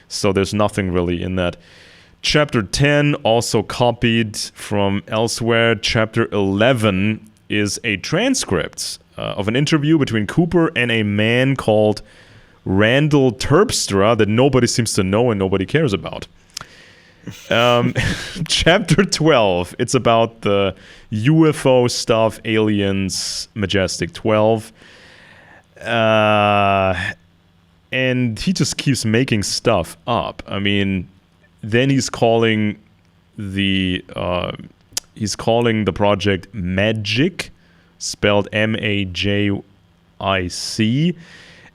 So there's nothing really in that. Chapter 10, also copied from elsewhere. Chapter 11 is a transcript of an interview between Cooper and a man called Randall Terpstra that nobody seems to know and nobody cares about. Chapter 12, it's about the UFO stuff, aliens, Majestic 12. And he just keeps making stuff up. I mean, then he's calling the project Magic, spelled MAJIC,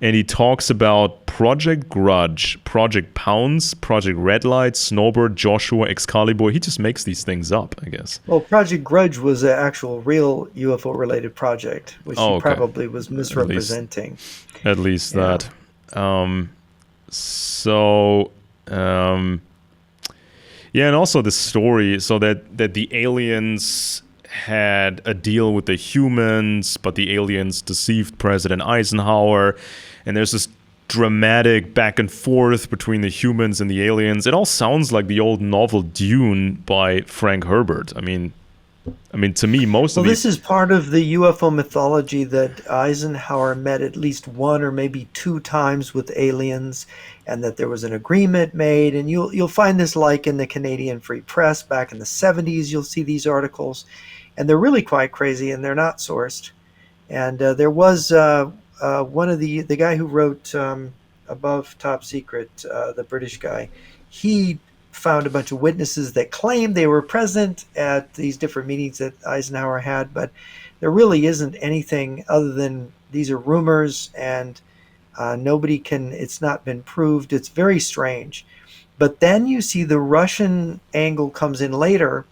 and he talks about Project Grudge, Project Pounds, Project Red Light, Snowbird, Joshua, Excalibur. He just makes these things up, I guess. Well, Project Grudge was an actual real UFO-related project, which he probably was misrepresenting. At least that. And also the story, so that the aliens had a deal with the humans, but the aliens deceived President Eisenhower, and there's this dramatic back and forth between the humans and the aliens. It all sounds like the old novel Dune by Frank Herbert. I mean, to me, this is part of the UFO mythology that Eisenhower met at least 1 or maybe 2 times with aliens, and that there was an agreement made. And you'll find this like in the Canadian Free Press back in the 70s. You'll see these articles, and they're really quite crazy, and they're not sourced. And there was one of the guy who wrote Above Top Secret, the British guy. He found a bunch of witnesses that claimed they were present at these different meetings that Eisenhower had, but there really isn't anything other than these are rumors, and it's not been proved. It's very strange. But then you see the Russian angle comes in later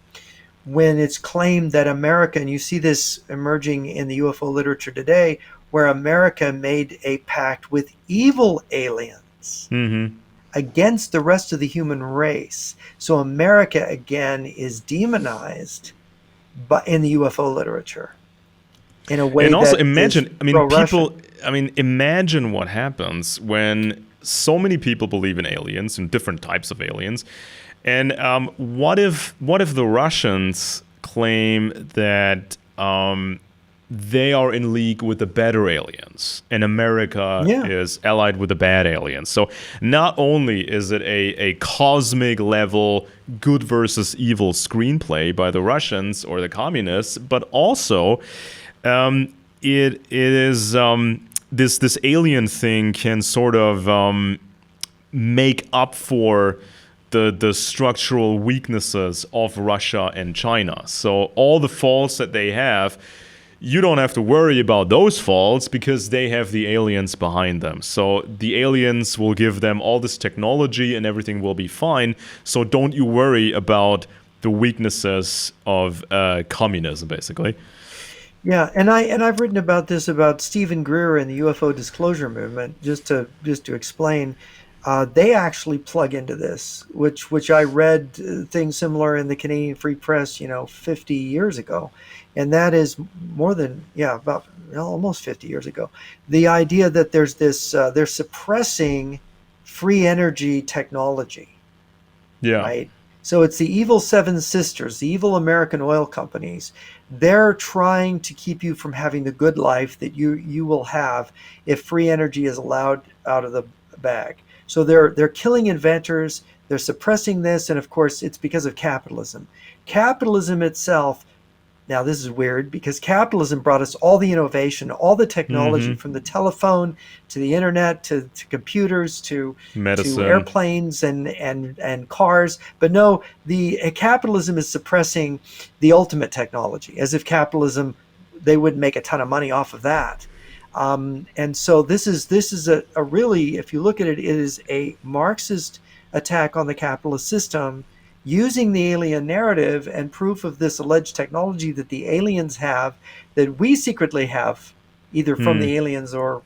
when it's claimed that America, and you see this emerging in the UFO literature today, where America made a pact with evil aliens. Mm-hmm. against the rest of the human race. So America again is demonized in the UFO literature in a way And also that is imagine, I mean, pro-Russian. people, I mean, imagine what happens when so many people believe in aliens and different types of aliens. And what if the Russians claim that they are in league with the better aliens, and America Yeah. is allied with the bad aliens? So not only is it a cosmic level good versus evil screenplay by the Russians or the communists, but also it is this alien thing can sort of make up for the structural weaknesses of Russia and China. So all the faults that they have, you don't have to worry about those faults because they have the aliens behind them. So the aliens will give them all this technology and everything will be fine. So don't you worry about the weaknesses of communism, basically. Yeah, and I've written about this about Stephen Greer and the UFO disclosure movement. Just to explain, they actually plug into this, which I read things similar in the Canadian Free Press, 50 years ago, and that is more than about almost 50 years ago. The idea that there's this they're suppressing free energy technology, Yeah. right? So it's the evil seven sisters, the evil American oil companies. They're trying to keep you from having the good life that you will have if free energy is allowed out of the bag. So they're killing inventors, they're suppressing this, and of course it's because of capitalism. Capitalism itself. Now, this is weird because capitalism brought us all the innovation, all the technology, Mm-hmm. from the telephone to the internet to computers to Medicine. airplanes and cars. But no, the capitalism is suppressing the ultimate technology, as if capitalism, they wouldn't make a ton of money off of that. And so this is a really, if you look at it, it is a Marxist attack on the capitalist system, using the alien narrative and proof of this alleged technology that the aliens have, that we secretly have, either from Hmm. the aliens or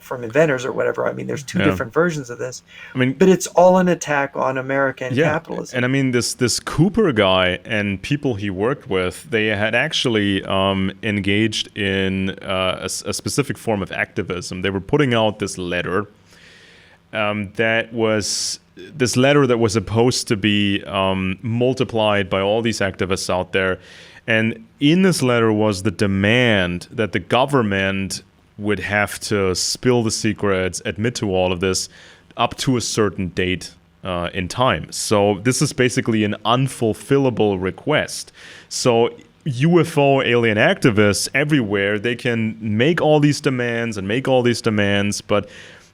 from inventors or whatever. I mean, there's two Yeah. different versions of this, I mean, but it's all an attack on American yeah, capitalism. and I mean this Cooper guy and people he worked with, they had actually engaged in a specific form of activism. They were putting out this letter that was supposed to be multiplied by all these activists out there, and in this letter was the demand that the government would have to spill the secrets, admit to all of this, up to a certain date in time. So this is basically an unfulfillable request. So UFO alien activists everywhere, they can make all these demands and make all these demands, but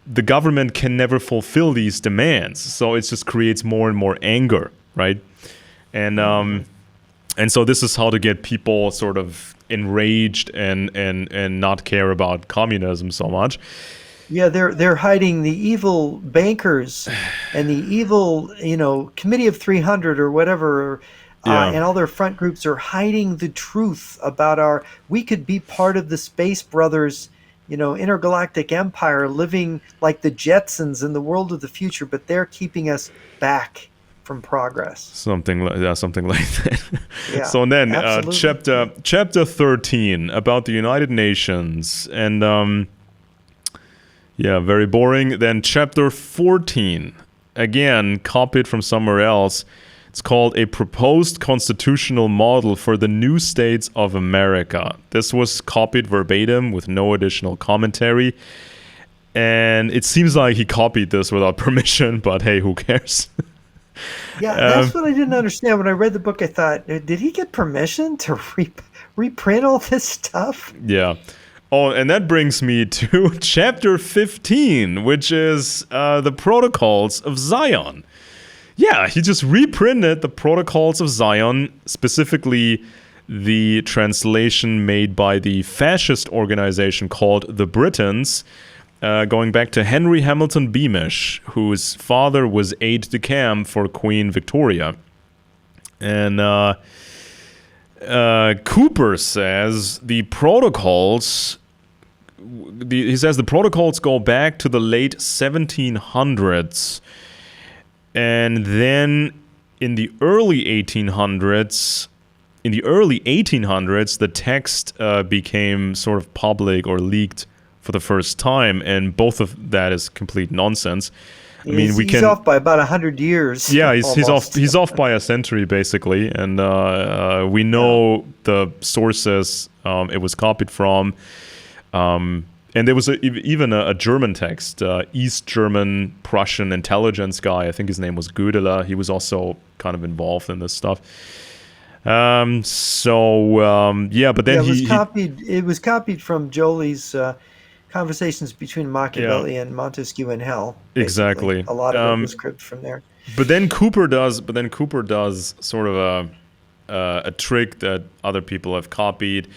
the government can never fulfill these demands. So it just creates more and more anger, right? And so this is how to get people sort of enraged and not care about communism so much. Yeah, they're hiding the evil bankers and the evil, Committee of 300 or whatever, Yeah. and all their front groups are hiding the truth about we could be part of the Space Brothers, intergalactic empire, living like the Jetsons in the world of the future, but they're keeping us back from progress. Something like that. Yeah, So and then absolutely. chapter 13 about the United Nations, and yeah, very boring. Then chapter 14, again copied from somewhere else. It's called A Proposed Constitutional Model for the New States of America. This was copied verbatim with no additional commentary. And it seems like he copied this without permission, but hey, who cares? Yeah, that's what I didn't understand. When I read the book, I thought, did he get permission to reprint all this stuff? Yeah. Oh, and that brings me to chapter 15, which is the Protocols of Zion. Yeah, he just reprinted the Protocols of Zion, specifically the translation made by the fascist organization called the Britons, going back to Henry Hamilton Benesch, whose father was aide-de-camp for Queen Victoria. And Cooper says the protocols go back to the late 1700s, And then in the early 1800s, the text became sort of public or leaked for the first time, and both of that is complete nonsense. I mean, he's off by about 100 years. Yeah, almost. he's off by a century basically, and we know the sources it was copied from, and there was even a German text, East German Prussian intelligence guy. I think his name was Gödele. He was also kind of involved in this stuff. But then it was copied from Joly's conversations between Machiavelli and Montesquieu in Hell. Basically. Exactly. A lot of it was cribbed from there. But then Cooper does sort of a trick that other people have copied.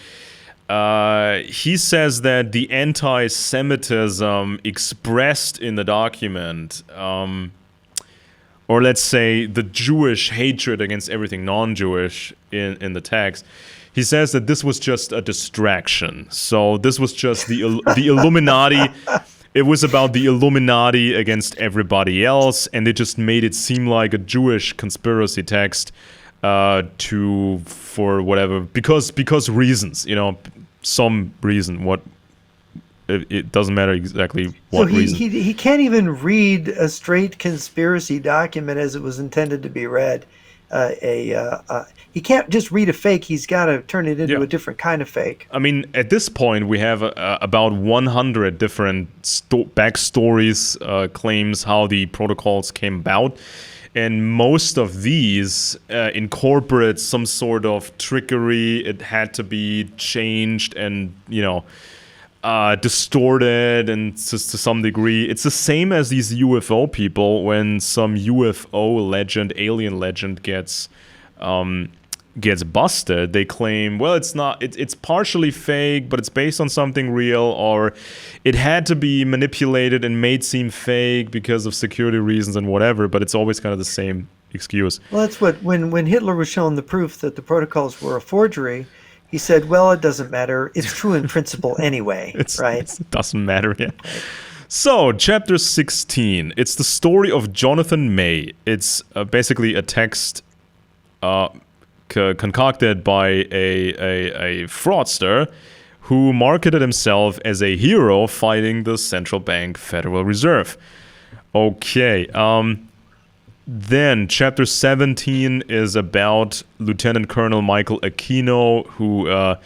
He says that the anti-Semitism expressed in the document, or let's say the Jewish hatred against everything non-Jewish in the text, he says that this was just a distraction. So this was just the Illuminati. It was about the Illuminati against everybody else, and they just made it seem like a Jewish conspiracy text for whatever because reasons, some reason. What it doesn't matter exactly what reason. He can't even read a straight conspiracy document as it was intended to be read. He can't just read a fake. He's got to turn it into a different kind of fake. I mean, at this point, we have about 100 different backstories, claims how the protocols came about. And most of these incorporate some sort of trickery. It had to be changed and, distorted and to some degree. It's the same as these UFO people when some UFO legend, alien legend gets busted. They claim, well, it's partially fake, but it's based on something real, or it had to be manipulated and made seem fake because of security reasons and whatever, but it's always kind of the same excuse. Well, that's what, when Hitler was shown the proof that the protocols were a forgery, he said, well, it doesn't matter. It's true in principle anyway, right? It doesn't matter, yeah. So, chapter 16. It's the story of Jonathan May. It's basically a text concocted by a fraudster who marketed himself as a hero fighting the central bank Federal Reserve. Okay, then chapter 17 is about Lieutenant Colonel Michael Aquino, who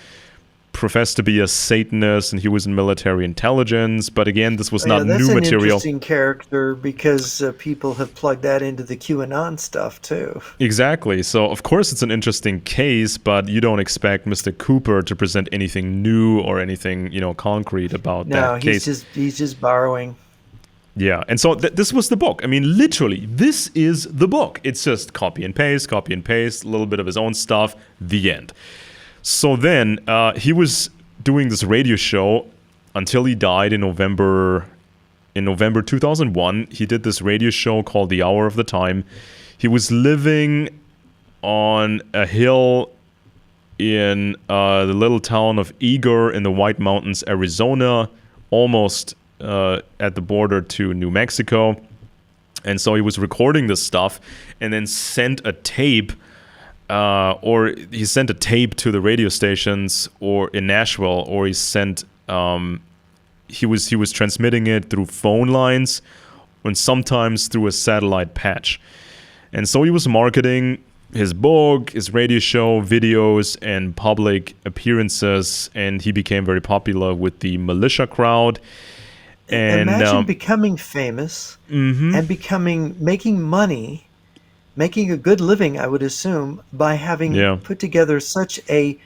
professed to be a Satanist, and he was in military intelligence. But again, this was not new material. That's an interesting character because people have plugged that into the QAnon stuff too. Exactly. So of course it's an interesting case, but you don't expect Mr. Cooper to present anything new or anything concrete about that case. No, he's just borrowing. Yeah, and so this was the book. I mean, literally, this is the book. It's just copy and paste, a little bit of his own stuff, the end. So then he was doing this radio show until he died in November 2001. He did this radio show called The Hour of the Time. He was living on a hill in the little town of Eagar in the White Mountains, Arizona, almost at the border to New Mexico. And so he was recording this stuff and then sent a tape or he sent a tape to the radio stations or in Nashville, or he sent he was transmitting it through phone lines and sometimes through a satellite patch. And so he was marketing his book, his radio show, videos, and public appearances, and he became very popular with the militia crowd. And imagine becoming famous and making money, making a good living, I would assume, by having put together such a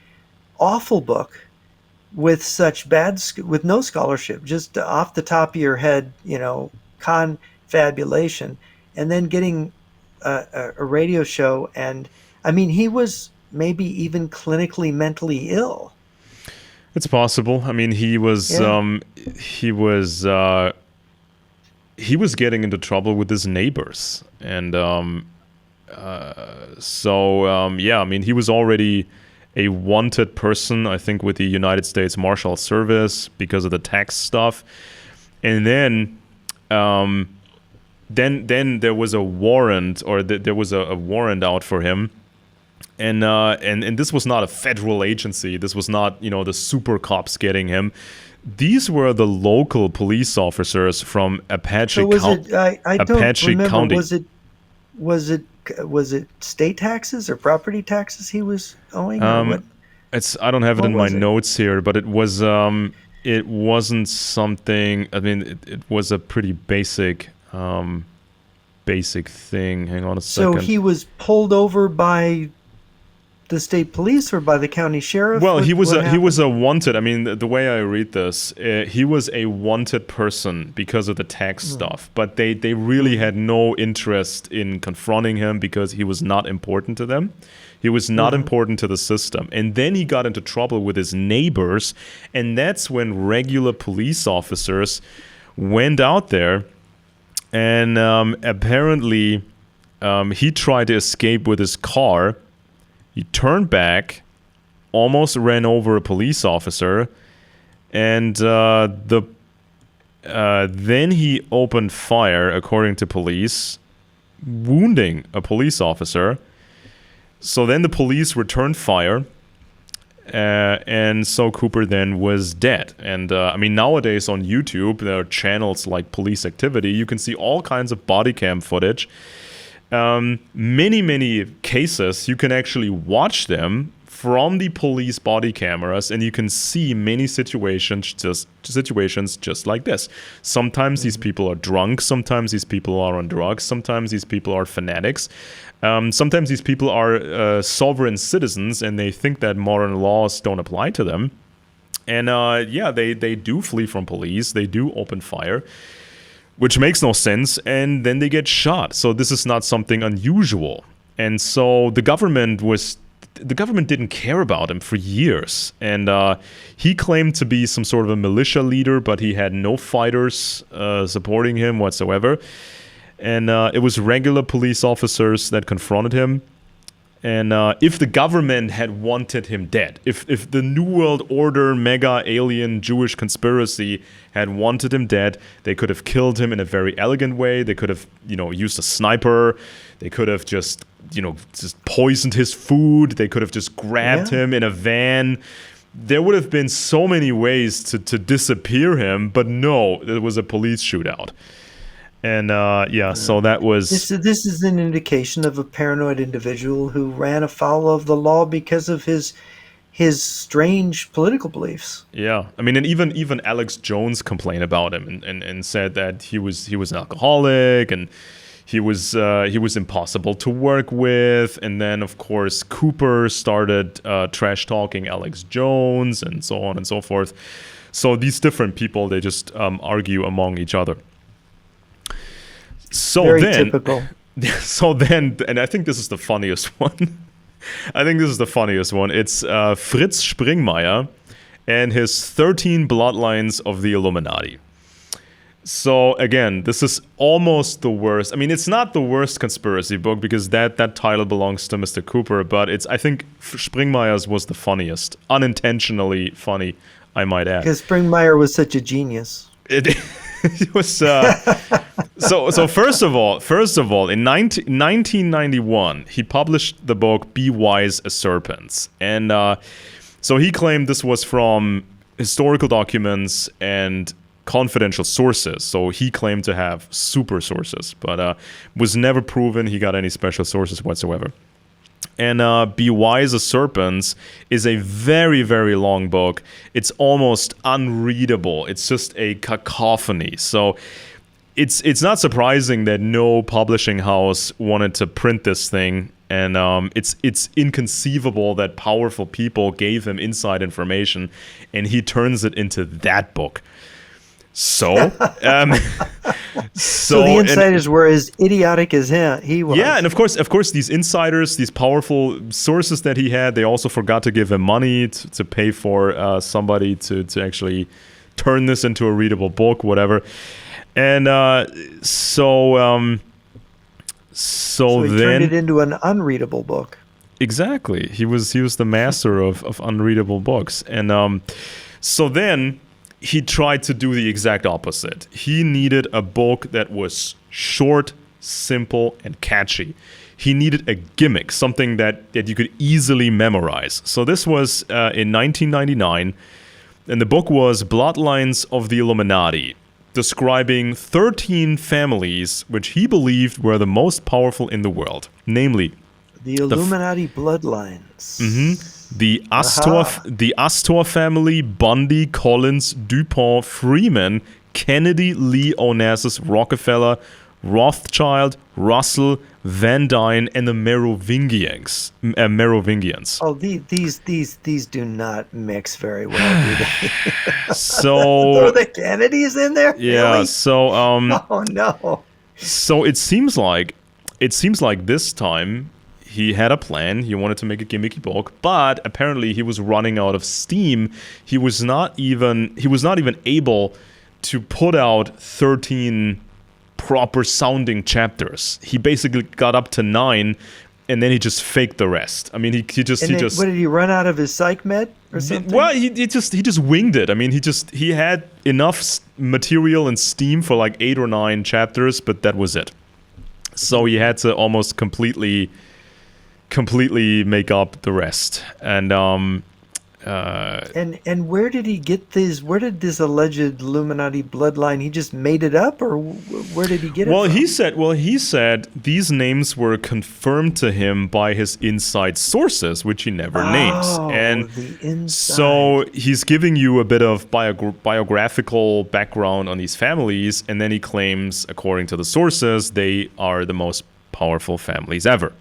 awful book with with no scholarship, just off the top of your head, confabulation, and then getting a radio show. And I mean, he was maybe even clinically mentally ill. It's possible. I mean, he was getting into trouble with his neighbors, and I mean, he was already a wanted person, I think, with the United States Marshal Service because of the tax stuff, and then then there was a warrant, or there was a warrant out for him. And this was not a federal agency. This was not, the super cops getting him. These were the local police officers from Apache County. I don't remember. Was it state taxes or property taxes he was owing? I don't have it in my notes here, but it was it wasn't something. I mean, it was a pretty basic thing. Hang on a second. So he was pulled over by the state police or by the county sheriff? Well, he was a wanted. I mean, the way I read this, he was a wanted person because of the tax stuff. But they really had no interest in confronting him because he was not important to them. He was not important to the system. And then he got into trouble with his neighbors, and that's when regular police officers went out there, and apparently he tried to escape with his car. He turned back, almost ran over a police officer, and then he opened fire, according to police, wounding a police officer. So then the police returned fire, and so Cooper then was dead. And I mean, nowadays on YouTube, there are channels like Police Activity. You can see all kinds of body cam footage. Many cases, you can actually watch them from the police body cameras, and you can see many situations just like this. Sometimes these people are drunk, sometimes these people are on drugs, sometimes these people are fanatics, sometimes these people are sovereign citizens, and they think that modern laws don't apply to them. And they do flee from police, they do open fire, which makes no sense, and then they get shot. So this is not something unusual. And so the government didn't care about him for years. And he claimed to be some sort of a militia leader, but he had no fighters supporting him whatsoever. And it was regular police officers that confronted him. And if the government had wanted him dead, if the New World Order mega alien Jewish conspiracy had wanted him dead, they could have killed him in a very elegant way. They could have, used a sniper. They could have just poisoned his food. They could have just grabbed him in a van. There would have been so many ways to disappear him, but no, it was a police shootout. And so that was... This is an indication of a paranoid individual who ran afoul of the law because of his strange political beliefs. Yeah, I mean, and even Alex Jones complained about him and said that he was an alcoholic and he was impossible to work with. And then, of course, Cooper started trash talking Alex Jones and so on and so forth. So these different people, they just argue among each other. Very typical. So then, and I think this is the funniest one. It's Fritz Springmeier and his 13 Bloodlines of the Illuminati. So again, this is almost the worst. I mean, it's not the worst conspiracy book because that title belongs to Mr. Cooper, but I think Springmeier's was the funniest. Unintentionally funny, I might add. Because Springmeier was such a genius. It was so first of all, in 1991, he published the book Be Wise as Serpents. And so he claimed this was from historical documents and confidential sources. So he claimed to have super sources, but was never proven he got any special sources whatsoever. And Be Wise as Serpents is a very, very long book. It's almost unreadable. It's just a cacophony. So it's not surprising that no publishing house wanted to print this thing. And it's inconceivable that powerful people gave him inside information, and he turns it into that book. So the insiders were as idiotic as he was. Yeah, and of course, these insiders, these powerful sources that he had, they also forgot to give him money to pay for somebody to actually turn this into a readable book, whatever. And so he then turned it into an unreadable book. Exactly, he was the master of unreadable books, and so then. he tried to do the exact opposite. He needed a book that was short, simple, and catchy. He needed a gimmick, something that you could easily memorize. So this was in 1999, and the book was Bloodlines of the Illuminati, describing 13 families which he believed were the most powerful in the world, namely the Illuminati bloodlines. The Astor family, Bundy, Collins, DuPont, Freeman, Kennedy, Lee, Onassis, Rockefeller, Rothschild, Russell, Van Dyne, and the Merovingians. Oh, these do not mix very well, do they? So Throw the Kennedys in there? yeah. Really? So Oh no. So it seems like this time he had a plan. He wanted to make a gimmicky book, but apparently he was running out of steam. He was not even able to put out 13 proper sounding chapters. He basically got up to 9, and then he just faked the rest. I mean, he just What, did he run out of his psych med or something? Well, he just winged it. I mean, he had enough material and steam for like 8 or 9 chapters, but that was it. So he had to almost completely make up the rest. And and where did he get these? Where did this alleged Illuminati bloodline? He just made it up, or where did he get it from? He said these names were confirmed to him by his inside sources, which he never names. And the inside. so he's giving you a bit of biographical background on these families, and then he claims, according to the sources, they are the most powerful families ever.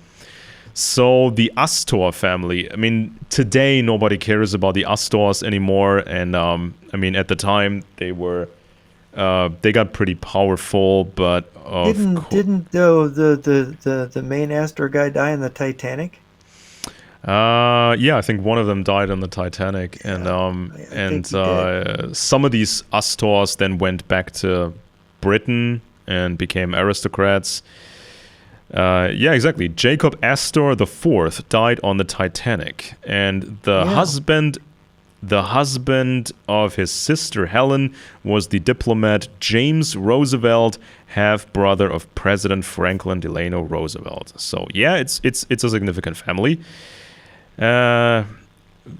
So the Astor family, I mean, today nobody cares about the Astors anymore, and I mean, at the time they got pretty powerful, but didn't the main Astor guy die in the Titanic? Yeah, I think one of them died on the Titanic, and some of these Astors then went back to Britain and became aristocrats. Yeah, exactly. Jacob Astor IV died on the Titanic, and the husband of his sister Helen was the diplomat James Roosevelt, half brother of President Franklin Delano Roosevelt. So yeah, it's a significant family.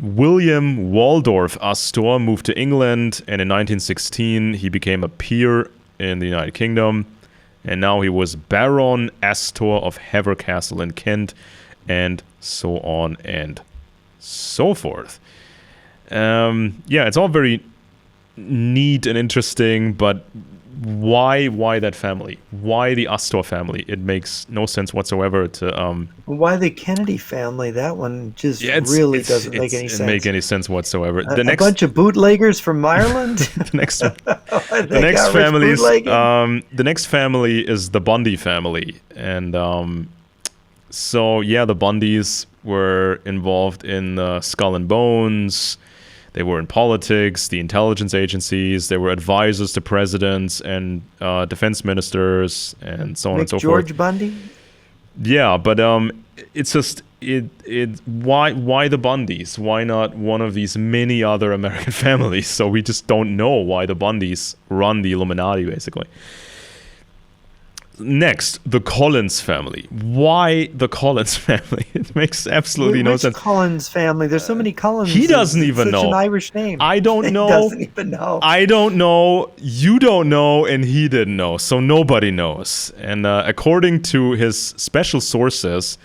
William Waldorf Astor moved to England, and in 1916 he became a peer in the United Kingdom. And now he was Baron Astor of Havercastle in Kent, and so on and so forth. Yeah, it's all very neat and interesting, but why that family? Why the Astor family? It makes no sense whatsoever to... Why the Kennedy family? That one just really doesn't make any sense. Doesn't make any sense whatsoever. A bunch of bootleggers from Ireland? The next family is the Bundy family. And so, yeah, the Bundys were involved in Skull and Bones. They were in politics, the intelligence agencies. They were advisors to presidents and defense ministers, and so on and so forth. George Bundy? Yeah, but it's just why the Bundys? Why not one of these many other American families? So we just don't know why the Bundys run the Illuminati, basically. Next, the Collins family. Why the Collins family? It makes absolutely no sense. Which Collins family? There's so many Collins. He doesn't even know. Such an Irish name. I don't know. He doesn't even know. I don't know. You don't know, and he didn't know. So nobody knows. And according to his special sources,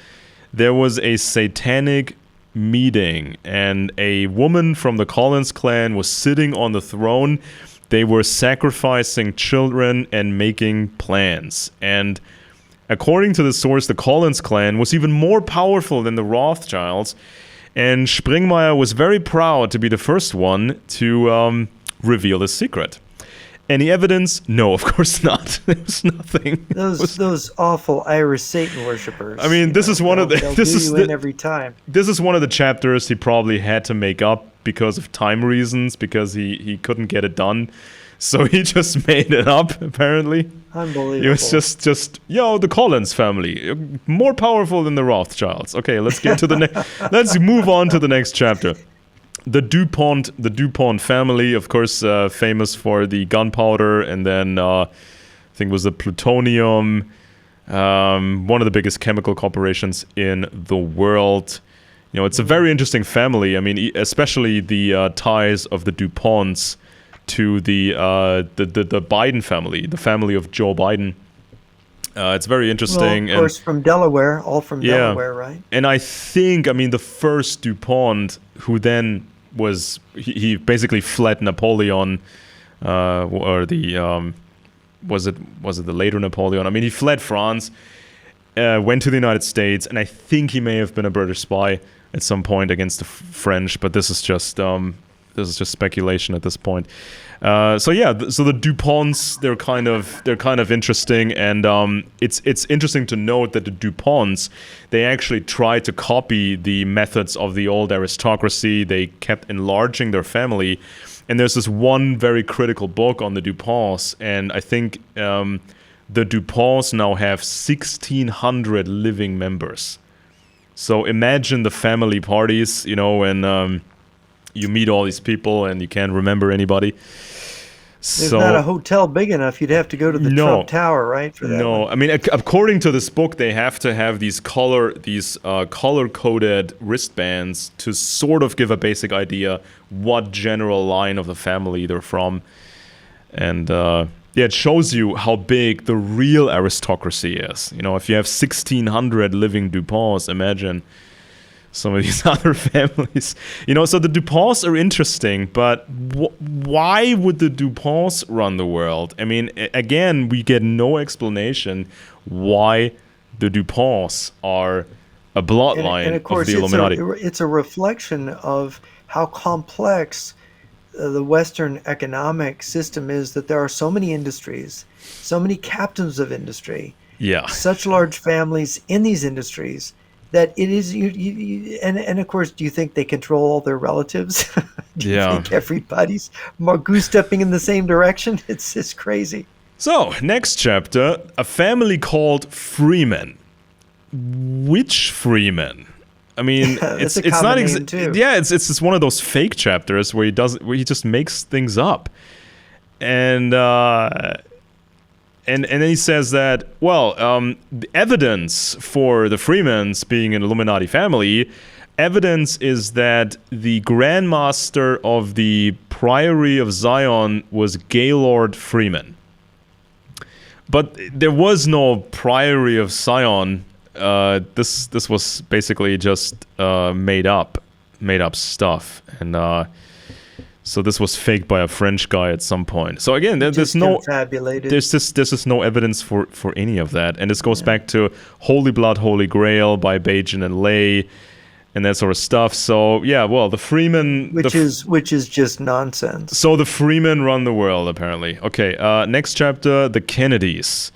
there was a satanic meeting, and a woman from the Collins clan was sitting on the throne. They were sacrificing children and making plans. And according to the source, the Collins clan was even more powerful than the Rothschilds. And Springmeier was very proud to be the first one to reveal his secret. Any evidence? No, of course not. There was nothing. Those awful Irish Satan worshippers. I mean, this is one of the. This is every time. This is one of the chapters he probably had to make up because of time reasons, because he couldn't get it done, so he just made it up. Apparently, unbelievable. It was just the Collins family, more powerful than the Rothschilds. Okay, let's get to the next. Let's move on to the next chapter. the DuPont family, of course, famous for the gunpowder, and then I think it was the plutonium, one of the biggest chemical corporations in the world. You know, it's a very interesting family. I mean, especially the ties of the DuPonts to the Biden family, the family of Joe Biden. It's very interesting. Well, of course, from Delaware, all from Delaware, right? And I think, I mean, the first DuPont, who then he basically fled Napoleon, or the was it the later Napoleon? I mean, he fled France, went to the United States, and I think he may have been a British spy at some point against the French. But this is just speculation at this point. So the DuPonts, they're kind of interesting, and it's interesting to note that the DuPonts, they actually tried to copy the methods of the old aristocracy. They kept enlarging their family, and there's this one very critical book on the DuPonts, and I think the DuPonts now have 1,600 living members. So imagine the family parties, you know, and you meet all these people and you can't remember anybody. There's not a hotel big enough. You'd have to go to the Trump Tower, right? For that. No, one. I mean, according to this book, they have to have these color-coded wristbands to sort of give a basic idea what general line of the family they're from, and it shows you how big the real aristocracy is. You know, if you have 1,600 living DuPonts, imagine some of these other families. You know, so the DuPonts are interesting, but why would the DuPonts run the world? I mean, again, we get no explanation why the DuPonts are a bloodline of course, of the Illuminati. It's a reflection of how complex the Western economic system is, that there are so many industries, so many captains of industry, such large families in these industries, that it is and of course, do you think they control all their relatives? Do you think everybody's more goose-stepping in the same direction? It's just crazy. So, next chapter, a family called Freeman. Which Freeman? I mean, it's not it's one of those fake chapters where he just makes things up, and then he says that, the evidence for the Freemans being an Illuminati family, evidence is that the Grand Master of the Priory of Zion was Gaylord Freeman. But there was no Priory of Zion. This was basically just made up stuff, and so this was faked by a French guy at some point. So again, there's no evidence for any of that, and this goes back to Holy Blood, Holy Grail by Bajan and Lay, and that sort of stuff. So the Freeman, which is just nonsense. So the Freemen run the world, apparently. Okay, next chapter, the Kennedys.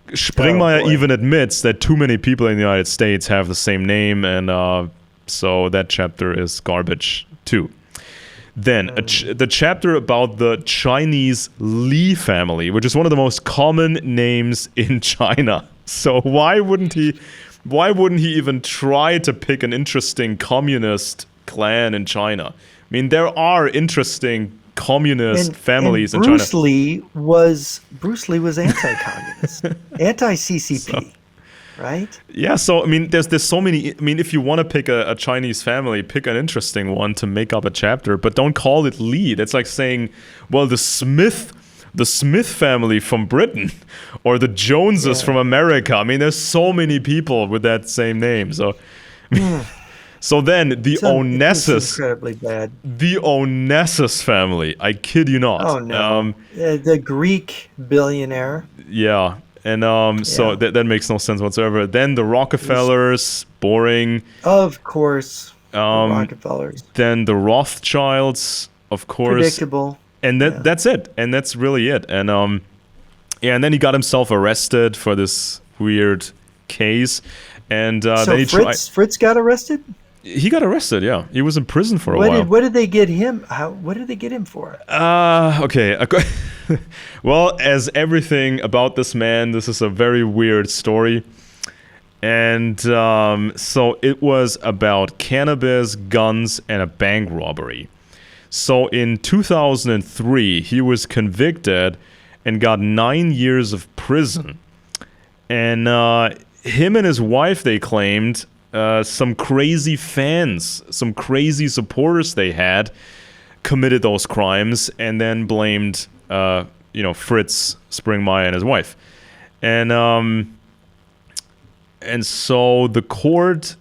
Springmeier even admits that too many people in the United States have the same name, and so that chapter is garbage too. Then the chapter about the Chinese Li family, which is one of the most common names in China. So why wouldn't he even try to pick an interesting communist clan in China? I mean, there are interesting communist families in China. Bruce Lee was anti-communist, anti-CCP, right? Yeah. So I mean, there's so many. I mean, if you want to pick a Chinese family, pick an interesting one to make up a chapter, but don't call it Lee. That's like saying, well, the Smith family from Britain, or the Joneses from America. I mean, there's so many people with that same name. So. So then the Onassis, incredibly bad. The Onassis family. I kid you not. Oh no, the Greek billionaire. Yeah, and so that makes no sense whatsoever. Then the Rockefellers, boring. Of course, the Rockefellers. Then the Rothschilds, of course. Predictable. And that's it. And that's really it. And and then he got himself arrested for this weird case. And so then Fritz got arrested? He got arrested, yeah. He was in prison for a while. What did they get him? What did they get him for? Okay. Well, as everything about this man, this is a very weird story. And so it was about cannabis, guns, and a bank robbery. So in 2003, he was convicted and got 9 years of prison. And him and his wife, they claimed, some crazy fans, some crazy supporters they had, committed those crimes and then blamed, Fritz Springmeier and his wife. And so the court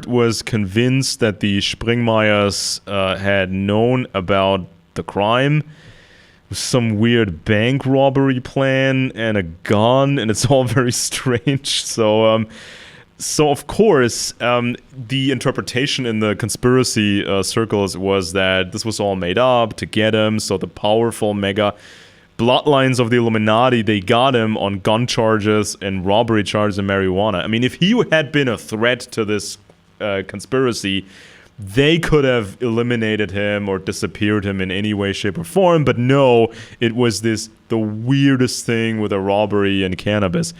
was convinced that the Springmeyers had known about the crime, some weird bank robbery plan and a gun, and it's all very strange. So of course, the interpretation in the conspiracy circles was that this was all made up to get him. So the powerful mega bloodlines of the Illuminati, they got him on gun charges and robbery charges and marijuana. I mean, if he had been a threat to this conspiracy, they could have eliminated him or disappeared him in any way, shape, or form. But no, it was the weirdest thing with a robbery and cannabis.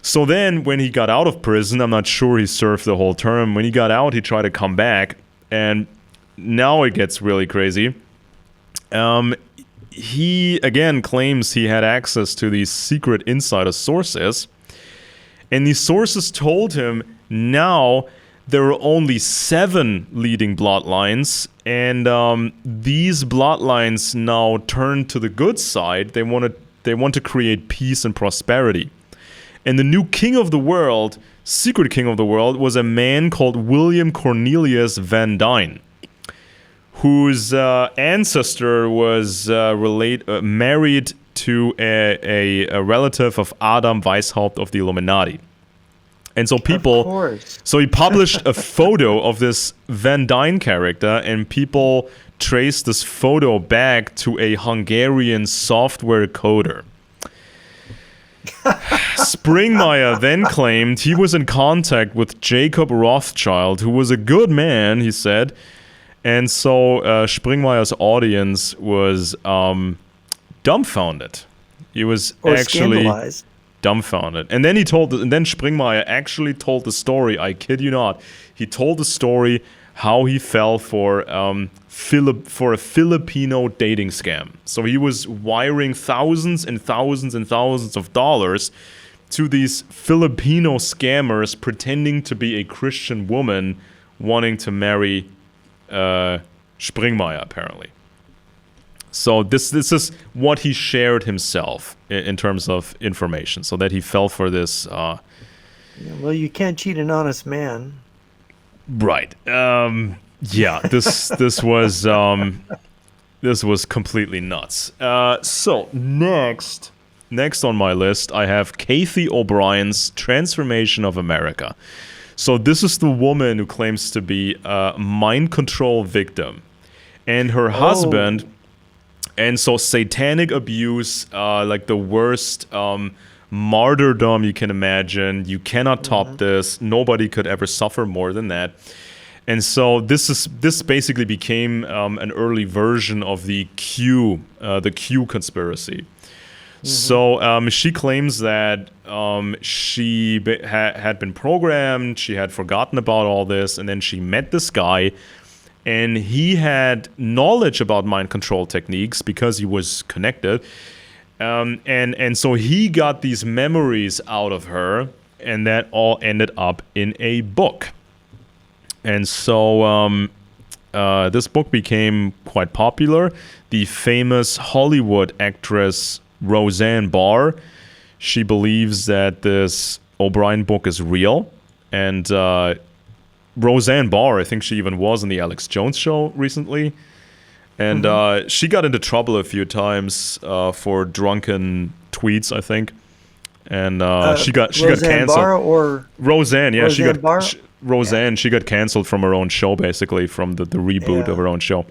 So then when he got out of prison, I'm not sure he served the whole term. When he got out, he tried to come back. And now it gets really crazy. He, again, claims he had access to these secret insider sources. And these sources told him now there are only 7 leading bloodlines. And these bloodlines now turn to the good side. They want to create peace and prosperity. And the new king of the world, secret king of the world, was a man called William Cornelius Van Dyne, whose ancestor was married to a relative of Adam Weishaupt of the Illuminati. And so so he published a photo of this Van Dyne character, and people traced this photo back to a Hungarian software coder. Springmeier then claimed he was in contact with Jacob Rothschild, who was a good man, he said. And so Springmeier's audience was dumbfounded. He was actually scandalized. Dumbfounded. And then then Springmeier actually told the story. I kid you not. He told the story how he fell for a Filipino dating scam. So he was wiring thousands and thousands and thousands of dollars to these Filipino scammers pretending to be a Christian woman wanting to marry Springmeier, apparently. So this is what he shared himself in terms of information, so that he fell for this. Well, you can't cheat an honest man. Right. Yeah. This was completely nuts. So next on my list, I have Kathy O'Brien's Transformation of America. So this is the woman who claims to be a mind control victim, and her husband. And so satanic abuse, like the worst martyrdom you can imagine. You cannot top this. Nobody could ever suffer more than that. And so this basically became an early version of the Q conspiracy. So she claims that she had been programmed. She had forgotten about all this, and then she met this guy. And he had knowledge about mind control techniques because he was connected. And so he got these memories out of her, and that all ended up in a book. And so this book became quite popular. The famous Hollywood actress Roseanne Barr, she believes that this O'Brien book is real. And Roseanne Barr, I think she even was on the Alex Jones show recently. And she got into trouble a few times for drunken tweets, I think. And she got canceled. Barr or Roseanne, yeah, Roseanne Barr? She got canceled from her own show, basically, from the reboot of her own show.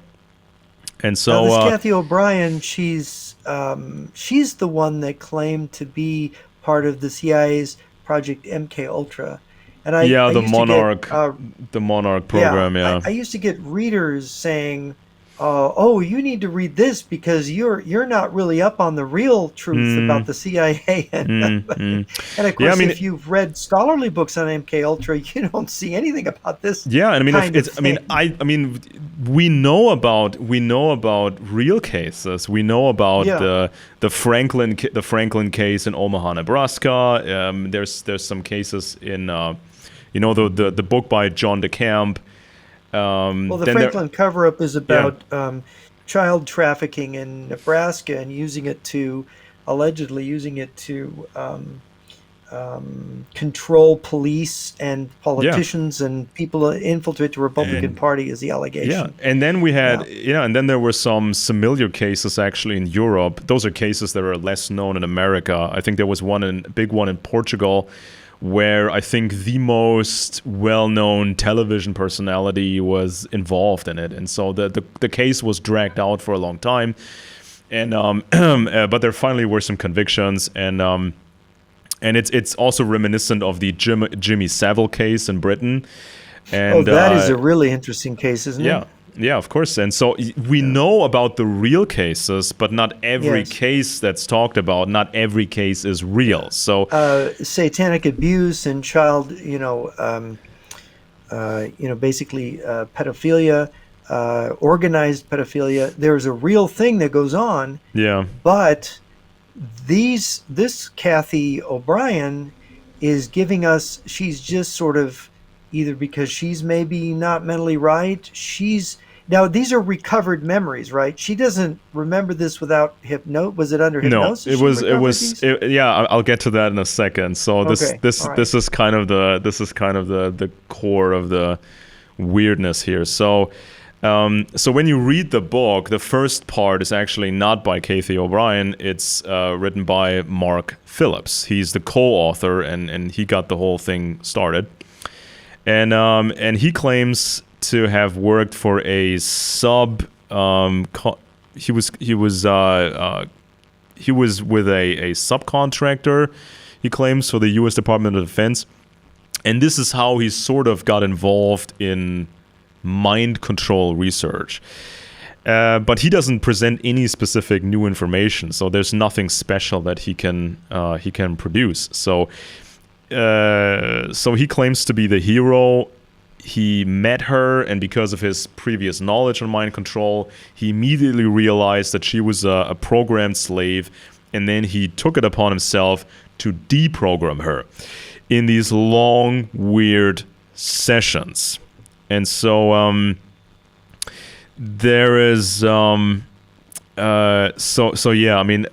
And so this Kathy O'Brien, she's the one that claimed to be part of the CIA's Project MK Ultra. And the Monarch program. I used to get readers saying, oh, you need to read this because you're not really up on the real truth about Mm, the CIA. mm, mm. And of Yeah, I course, mean, if you've read scholarly books on MK Ultra, you don't see anything about this yeah, and I mean, if kind of it's, thing. I mean, we know about real cases. We know about Yeah. the Franklin case in Omaha, Nebraska. There's some cases in, the book by John DeCamp. Well, the Then there, Franklin cover-up is yeah, about child trafficking in Nebraska and allegedly using it to control police and yeah, politicians and people infiltrate the Republican and Party is the yeah, allegation. and then we Yeah. had, and then there were some similar cases actually in Europe. Those are cases that are less known in America. I think there was big one in Portugal, where I think the most well-known television personality was involved in it, and so the case was dragged out for a long time, and but there finally were some convictions, and it's also reminiscent of the Jimmy Savile case in Britain, Oh, and that is a really interesting case, isn't it? yeah. Yeah, of course. And so we Yeah. know about the real cases, but not every Yes. case that's talked about, not every case is real. So, Satanic abuse and child, basically pedophilia, organized pedophilia. There's a real thing that goes on, yeah. but this Kathy O'Brien is giving us. She's just sort of either because she's maybe not mentally right. Now these are recovered memories, right? She doesn't remember this without Was it under No, hypnosis she recovered these? yeah, I'll get to that in a second. So Okay, all right. this is kind of the core of the weirdness here. So, so when you read the book, the first part is actually not by Kathy O'Brien. It's written by Mark Phillips. He's the co-author, and he got the whole thing started. And he claims to have worked for a he was with a subcontractor, he claims, for the U.S. Department of Defense, and this is how he sort of got involved in mind control research. But he doesn't present any specific new information, so there's nothing special that he can produce. So he claims to be the hero. He met her, and because of his previous knowledge on mind control, he immediately realized that she was a programmed slave, and then he took it upon himself to deprogram her in these long, weird sessions. And so there is so yeah, I mean,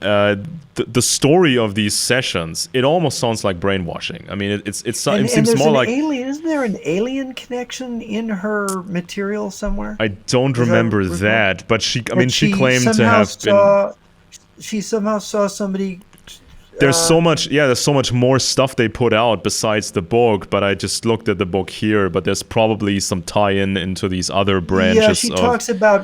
the story of these sessions, it almost sounds like brainwashing. I mean, it And seems there's more an like, alien. Isn't there an alien connection in her material somewhere? I don't As I remember recall, that, but that she she claimed to somehow have been. saw. She somehow saw somebody. There's so Um, much, yeah, there's so much more stuff they put out besides the book, but I just looked at the book here, but there's probably some tie-in into these other yeah, branches she of. talks about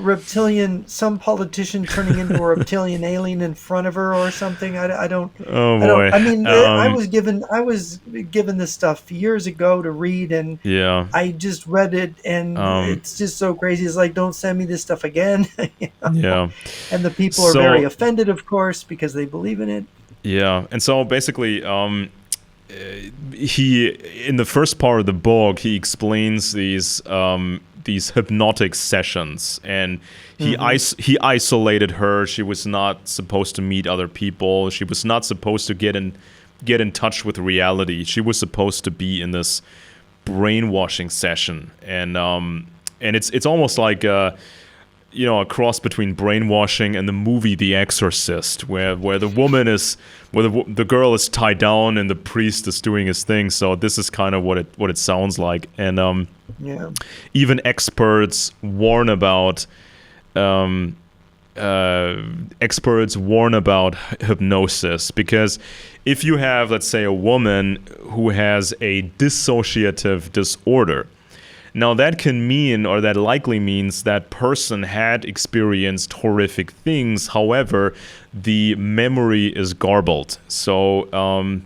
some politician turning into a reptilian alien in front of her or something. Oh I don't. boy. I mean, I was given this stuff years ago to read, and Yeah. I just read it, and Um, it's just so crazy. It's like, don't send me this stuff again. You know? yeah. And the people are very So, offended, of course, because they believe in it. yeah, and so basically, he in the first part of the book he explains these hypnotic sessions, and he isolated her. She was not supposed to meet other people. She was not supposed to get in touch with reality. She was supposed to be in this brainwashing session, and it's almost like a cross between brainwashing and the movie The Exorcist, where the girl is tied down and the priest is doing his thing. So this is kind of what it sounds like, and Yeah. even experts warn about hypnosis, because if you have, let's say, a woman who has a dissociative disorder. Now that can mean, or that likely means, that person had experienced horrific things. However, the memory is garbled. So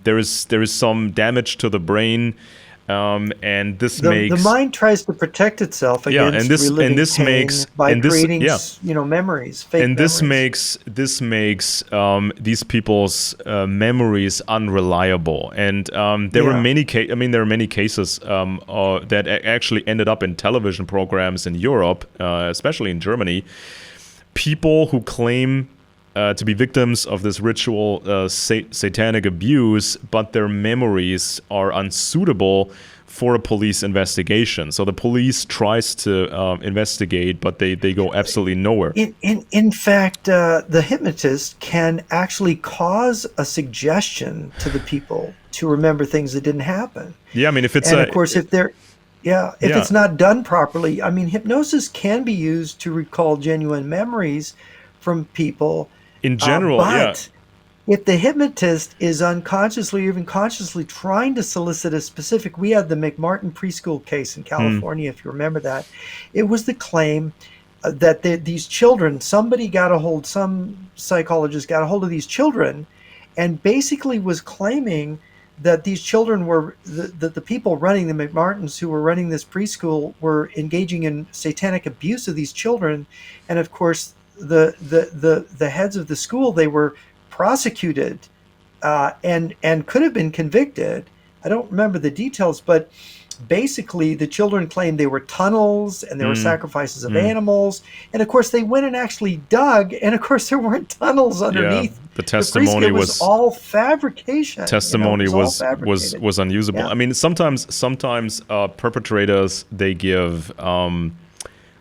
there is some damage to the brain. And this The makes mind tries to protect itself yeah, and against reliving this pain makes by and this creating, yeah, memories, fake and memories. this makes these people's memories unreliable. And there were Yeah. many there are many cases that actually ended up in television programs in Europe, especially in Germany. People who claim to be victims of this ritual satanic abuse, but their memories are unsuitable for a police investigation. So the police tries to investigate, but they go absolutely nowhere. In fact, the hypnotist can actually cause a suggestion to the people to remember things that didn't happen. Yeah, I mean, if it's And of a course, if yeah, it's not done properly, I mean, hypnosis can be used to recall genuine memories from people, in general, yeah. but if the hypnotist is unconsciously or even consciously trying to solicit a specific, we had the McMartin preschool case in Hmm. California, if you remember that. It was the claim that these children, some psychologist got a hold of these children and basically was claiming that these children were, the people running the McMartins who were running this preschool were engaging in satanic abuse of these children. And of course, the heads of the school, they were prosecuted and could have been convicted. I don't remember the details, but basically the children claimed they were tunnels and there were Hmm. sacrifices of Hmm. animals. And of course, they went and actually dug, and of course, there weren't tunnels Yeah, underneath the the preschool. testimony It was was all fabrication. It testimony was all was fabricated. unusable. Yeah. I mean, sometimes perpetrators, they give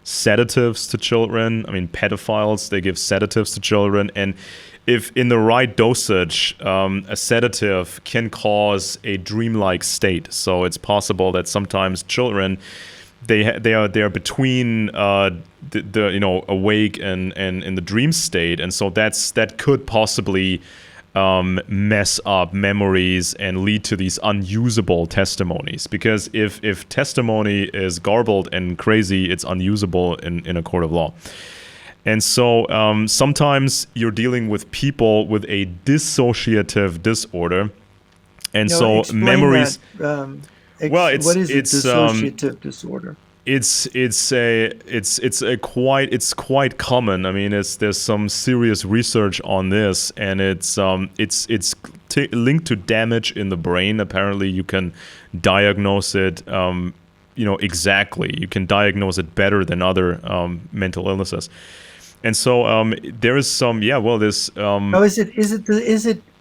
sedatives to children. I mean, pedophiles, they give sedatives to children, and if in the right dosage, a sedative can cause a dreamlike state. So it's possible that sometimes children, they are between the awake and in the dream state, and so that could possibly mess up memories and lead to these unusable testimonies. Because if testimony is garbled and crazy, it's unusable in a court of law. And so sometimes you're dealing with people with a dissociative disorder, and so Explain that. memories. Well, What is a dissociative disorder? it's quite common. I mean, there's some serious research on this, and it's linked to damage in the brain. Apparently, you can diagnose it. Exactly. You can diagnose it better than other mental illnesses. And so there is some, yeah. Well, this Oh, is it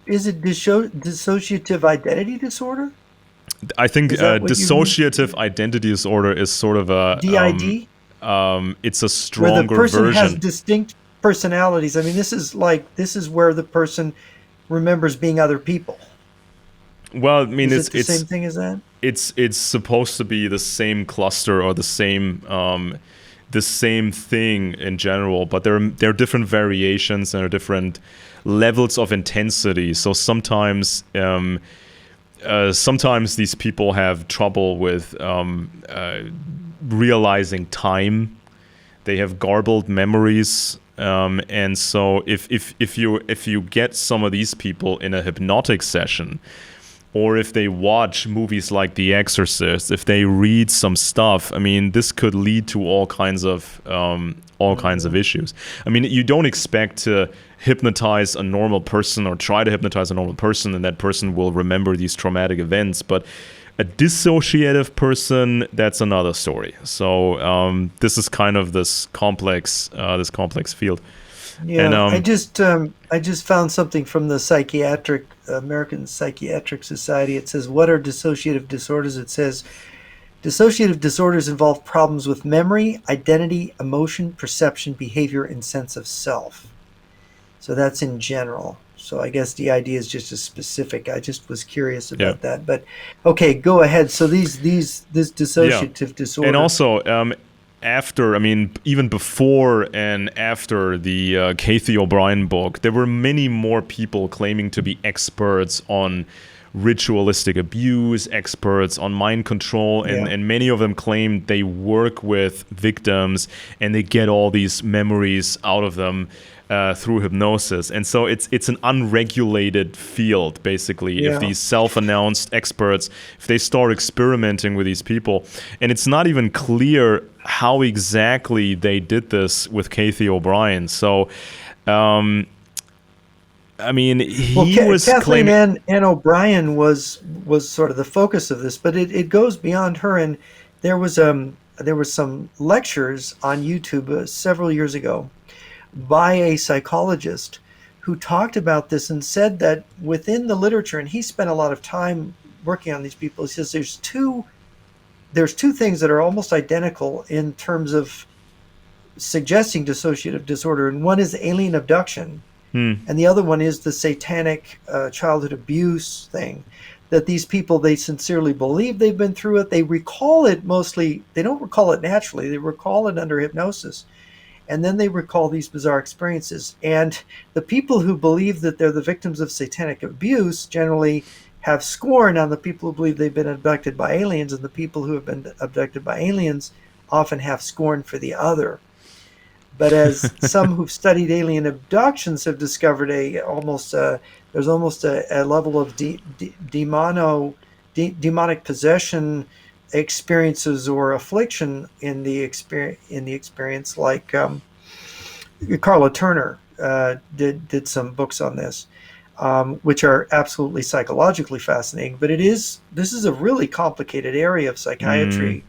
dissociative identity disorder? I think Is that what you mean? dissociative identity disorder is sort of a DID, it's a where the stronger person has version. distinct personalities. I mean, this is where the person remembers being other people. Well, I mean, Is it the same thing as that? it's supposed to be the same cluster or the same thing in general, but there are different variations and there are different levels of intensity. So sometimes these people have trouble with realizing time. They have garbled memories, and so if you get some of these people in a hypnotic session, or if they watch movies like The Exorcist, if they read some stuff, I mean, this could lead to all kinds of issues. I mean, you don't expect to hypnotize a normal person or try to hypnotize a normal person, and that person will remember these traumatic events. But a dissociative person, that's another story. So this is kind of this complex field. And Yeah, I just found something from the American Psychiatric Society. It says, "What are dissociative disorders?" It says, "Dissociative disorders involve problems with memory, identity, emotion, perception, behavior, and sense of self." So that's in general. So I guess the idea is just as specific. I just was curious yeah, about that. But okay, go ahead. So this yeah. dissociative And disorder. also, after, I mean, even before and after the Kathy O'Brien book, there were many more people claiming to be experts on ritualistic abuse, experts on mind control, Yeah. and many of them claim they work with victims and they get all these memories out of them through hypnosis. And so it's an unregulated field, basically, if Yeah. these self-announced experts, if they start experimenting with these people. And it's not even clear how exactly they did this with Kathy O'Brien. So, I mean, Well, he was Kathleen claiming... Ann O'Brien was sort of the focus of this, but it goes beyond her. And there was some lectures on YouTube several years ago by a psychologist who talked about this and said that within the literature, and he spent a lot of time working on these people. He says there's two things that are almost identical in terms of suggesting dissociative disorder, and one is alien abduction, Hmm. and the other one is the satanic childhood abuse thing. That these people, they sincerely believe they've been through it. They recall it mostly. They don't recall it naturally. They recall it under hypnosis, and then they recall these bizarre experiences. And the people who believe that they're the victims of satanic abuse generally have scorn on the people who believe they've been abducted by aliens, and the people who have been abducted by aliens often have scorn for the other. But as some who've studied alien abductions have discovered, there's almost a level of demonic possession experiences or affliction in the experience, like Carla Turner did some books on this, which are absolutely psychologically fascinating. But this is a really complicated area of Hmm. psychiatry,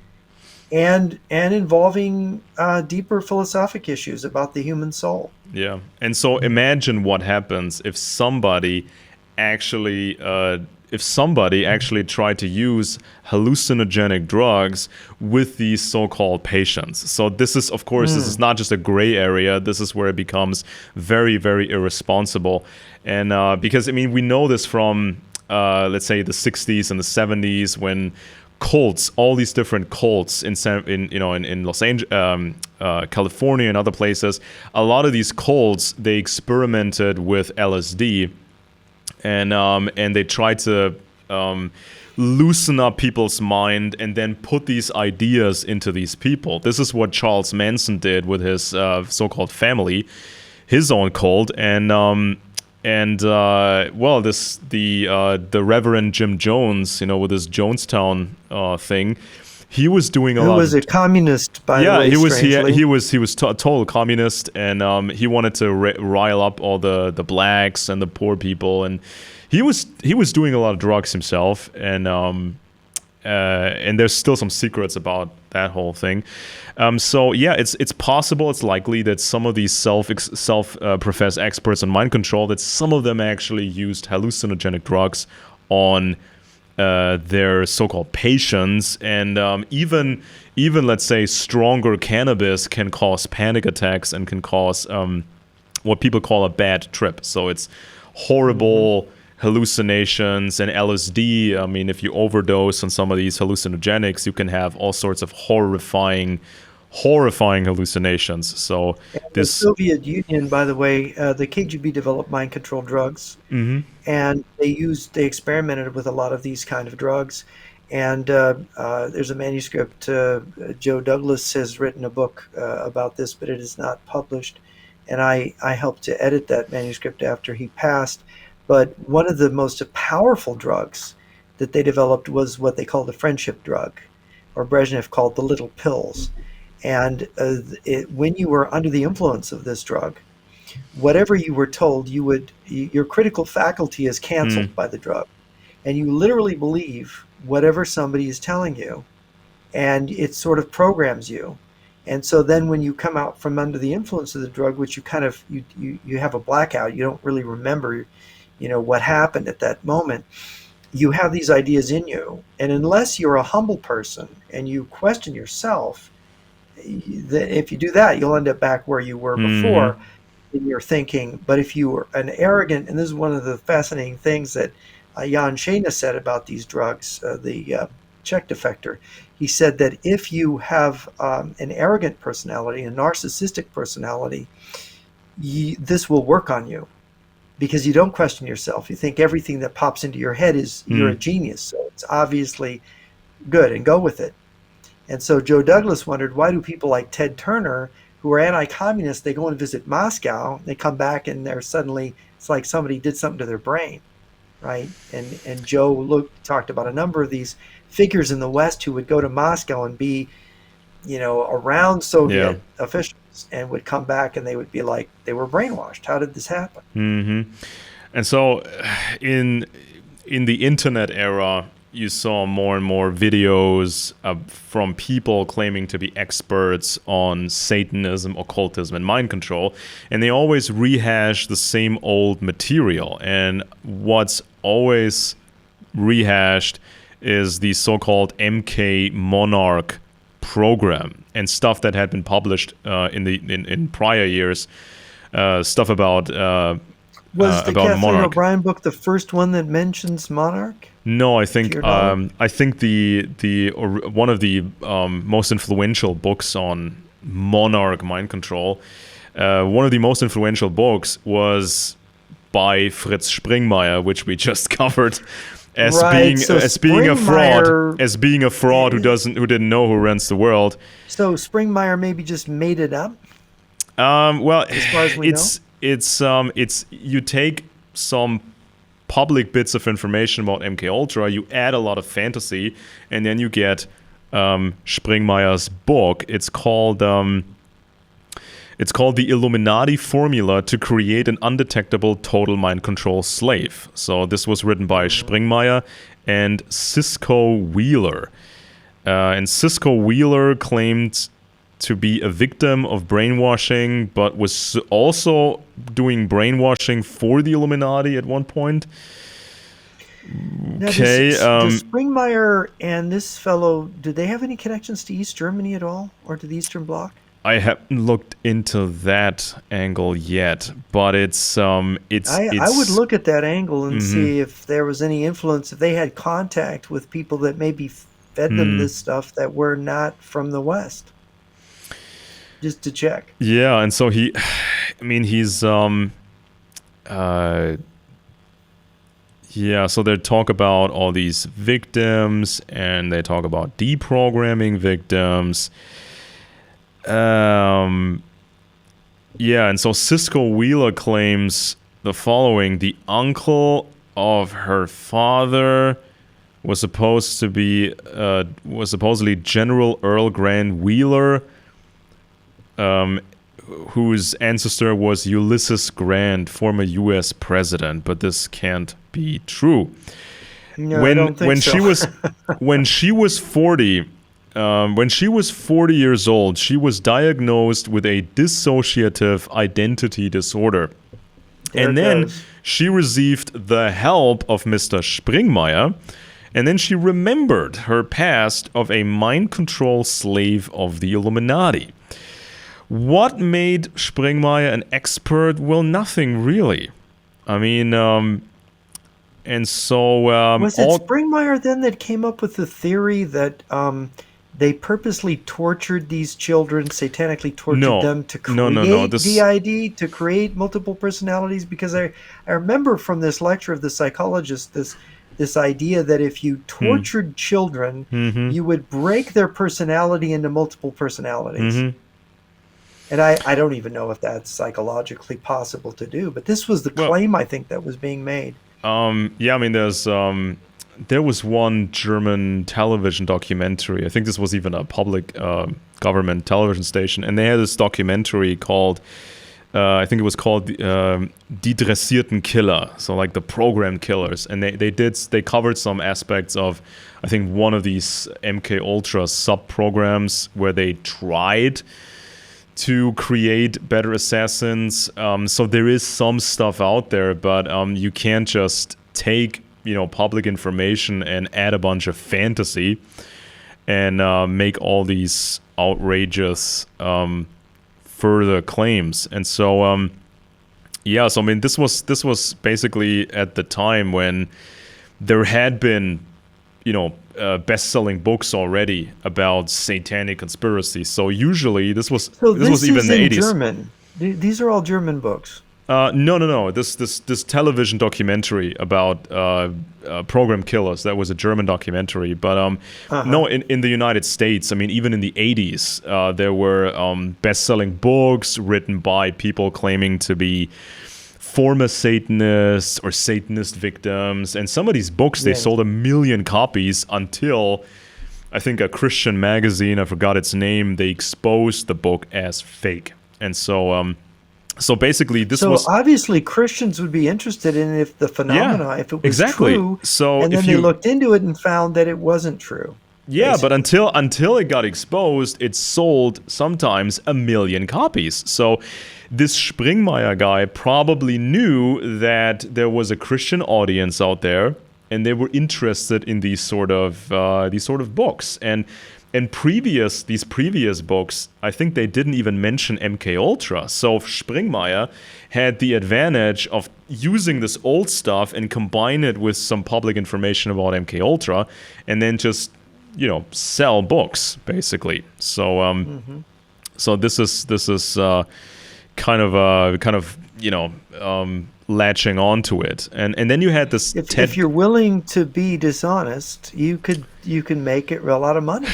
and involving deeper philosophic issues about the human soul. Yeah. And so imagine what happens actually if somebody actually tried to use hallucinogenic drugs with these so-called patients. So this is, of course, this is not just a gray area. This is where it becomes very, very irresponsible. And because, I mean, we know this from, let's say, the 60s and the 70s, when cults, all these different cults in Los Angeles, California, and other places, a lot of these cults, they experimented with LSD, and they tried to loosen up people's mind and then put these ideas into these people. This is what Charles Manson did with his so-called family, his own cult, the Reverend Jim Jones, with his Jonestown thing, he was doing a Who lot was of... a communist, by the Yeah, way, he was strangely. he was a total communist, and he wanted to rile up all the blacks and the poor people, and he was doing a lot of drugs himself, and there's still some secrets about that whole thing. So yeah, it's possible, it's likely that some of these self professed experts on mind control, that some of them actually used hallucinogenic drugs on their so-called patients, and even let's say stronger cannabis can cause panic attacks and can cause what people call a bad trip. So it's horrible hallucinations. And LSD, I mean, if you overdose on some of these hallucinogenics, you can have all sorts of horrifying hallucinations. So The this... Soviet Union, by the way, the KGB developed mind control drugs, Mhm. and they experimented with a lot of these kind of drugs. And there's a manuscript. Joe Douglas has written a book about this, but it is not published. And I helped to edit that manuscript after he passed. But one of the most powerful drugs that they developed was what they called the friendship drug, or Brezhnev called the little pills. And when you were under the influence of this drug, whatever you were told, your critical faculty is Mm. canceled by the drug, and you literally believe whatever somebody is telling you, and it sort of programs you. And so then when you come out from under the influence of the drug, which you kind of you have a blackout, you don't really remember, what happened at that moment. You have these ideas in you, and unless you're a humble person and you question yourself, if you do that, you'll end up back where you were Mhm. before in your thinking. But if you were an arrogant, and this is one of the fascinating things that Jan Shana said about these drugs, the Czech defector, he said that if you have an arrogant personality, a narcissistic personality, this will work on you. because you don't question yourself. You think everything that pops into your head is you're a Mm. genius, so it's obviously good and go with it. And so Joe Douglas wondered, why do people like Ted Turner, who are anti-communist, they go and visit Moscow, they come back and they're suddenly, it's like somebody did something to their brain, right? And Joe talked about a number of these figures in the West who would go to Moscow and be, around Yeah. Soviet officials and would come back and they would be like, they were brainwashed. How did this happen? Hmm. And so, in the internet era, you saw more and more videos from people claiming to be experts on Satanism, occultism, and mind control, and they always rehash the same old material. And what's always rehashed is the so-called MK Monarch program and stuff that had been published in prior years, stuff Was the about Kathleen Monarch. O'Brien book the first one that mentions monarch, No, to your knowledge? I think one of the most influential books on monarch mind control, one of the most influential books was by Fritz Springmeier, which we just covered as Right. being So a fraud, Springmeyer, who didn't know who runs the world. Springmeyer maybe just made it up, Well, as far as we know. it's you take some public bits of information about MK Ultra, you add a lot of fantasy, and then you get Springmeier's book. It's called The Illuminati Formula to Create an Undetectable Total Mind Control Slave. So this was written by Springmeier and Cisco Wheeler. And Cisco Wheeler claimed to be a victim of brainwashing, but was also doing brainwashing for the Illuminati at one point. Now, Okay. does Springmeyer and this fellow, did they have any connections to East Germany at all, or to the Eastern Bloc? I haven't looked into that angle yet, but I would look at that angle and mhm. see if there was any influence, if they had contact with people that maybe fed them Hmm. this stuff that were not from the West, just to check. Yeah, and so he's uh yeah, so they talk about all these victims and they talk about deprogramming victims. Um yeah, and so Cisco Wheeler claims the following: the uncle of her father was supposedly General Earl Grant Wheeler, um, whose ancestor was Ulysses Grant, former U.S. president. But this can't be true. No, I When don't think when so. she was when she was 40. When she was 40 years old, she was diagnosed with a dissociative identity disorder. There And it then goes. she received the help of Mr. Springmeier, and then she remembered her past of a mind control slave of the Illuminati. What made Springmeier an expert? Well, nothing really. I mean, and so Was it all. Springmeyer then that came up with the theory that they purposely tortured these children, satanically tortured No, them to no, no, no. create This. DID, to create multiple personalities? Because I remember from this lecture of the psychologist this idea that if you Hmm. tortured children, Mm-hmm. you would break their personality into multiple personalities. Mm-hmm. And I don't even know if that's psychologically possible to do, but this was the Well, claim I think that was being made. yeah, I mean, there was one German television documentary. I think this was even a public government television station, and they had this documentary called, I think it was called Die Dressierten Killer, so like the programmed killers, and they covered some aspects of, I think, one of these MK Ultra sub programs where they tried to create better assassins. So there is some stuff out there, but you can't just take public information and add a bunch of fantasy and make all these outrageous further claims. And so yeah, so I mean this was basically at the time when there had been best-selling books already about satanic conspiracies. So usually this was So this was this even is the in 80s. German. These are all German books. No. This television documentary about program killers. That was a German documentary. But no, in the United States, I mean, even in the 80s, there were best-selling books written by people claiming to be former Satanists or Satanist victims. And some of these books, they sold 1 million copies until, I think, a Christian magazine, I forgot its name, they exposed the book as fake. And so... So basically, this was... So obviously Christians would be interested in if the phenomena, if it was true, so and then they looked into it and found that it wasn't true. Yeah, basically. But until it got exposed, it sold sometimes 1 million copies. So this Springmeier guy probably knew that there was a Christian audience out there, and they were interested in these sort of books. And these previous books, I think they didn't even mention MK Ultra. So Springmeier had the advantage of using this old stuff and combine it with some public information about MK Ultra, and then just sell books basically. So so this is kind of latching onto it, and then you had this. If you're willing to be dishonest, you can make a lot of money.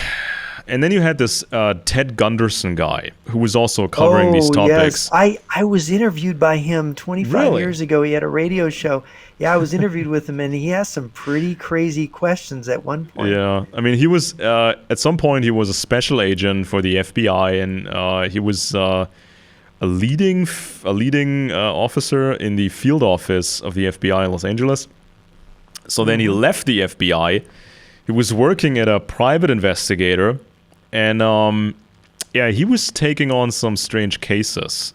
And then you had this Ted Gunderson guy who was also covering these topics. Yes. I was interviewed by him 25 years ago. He had a radio show. Yeah, I was interviewed with him, and he asked some pretty crazy questions at one point. Yeah, I mean, he was at some point he was a special agent for the FBI, and he was a leading officer in the field office of the FBI in Los Angeles. So then he left the FBI. He was working at a private investigator, and he was taking on some strange cases.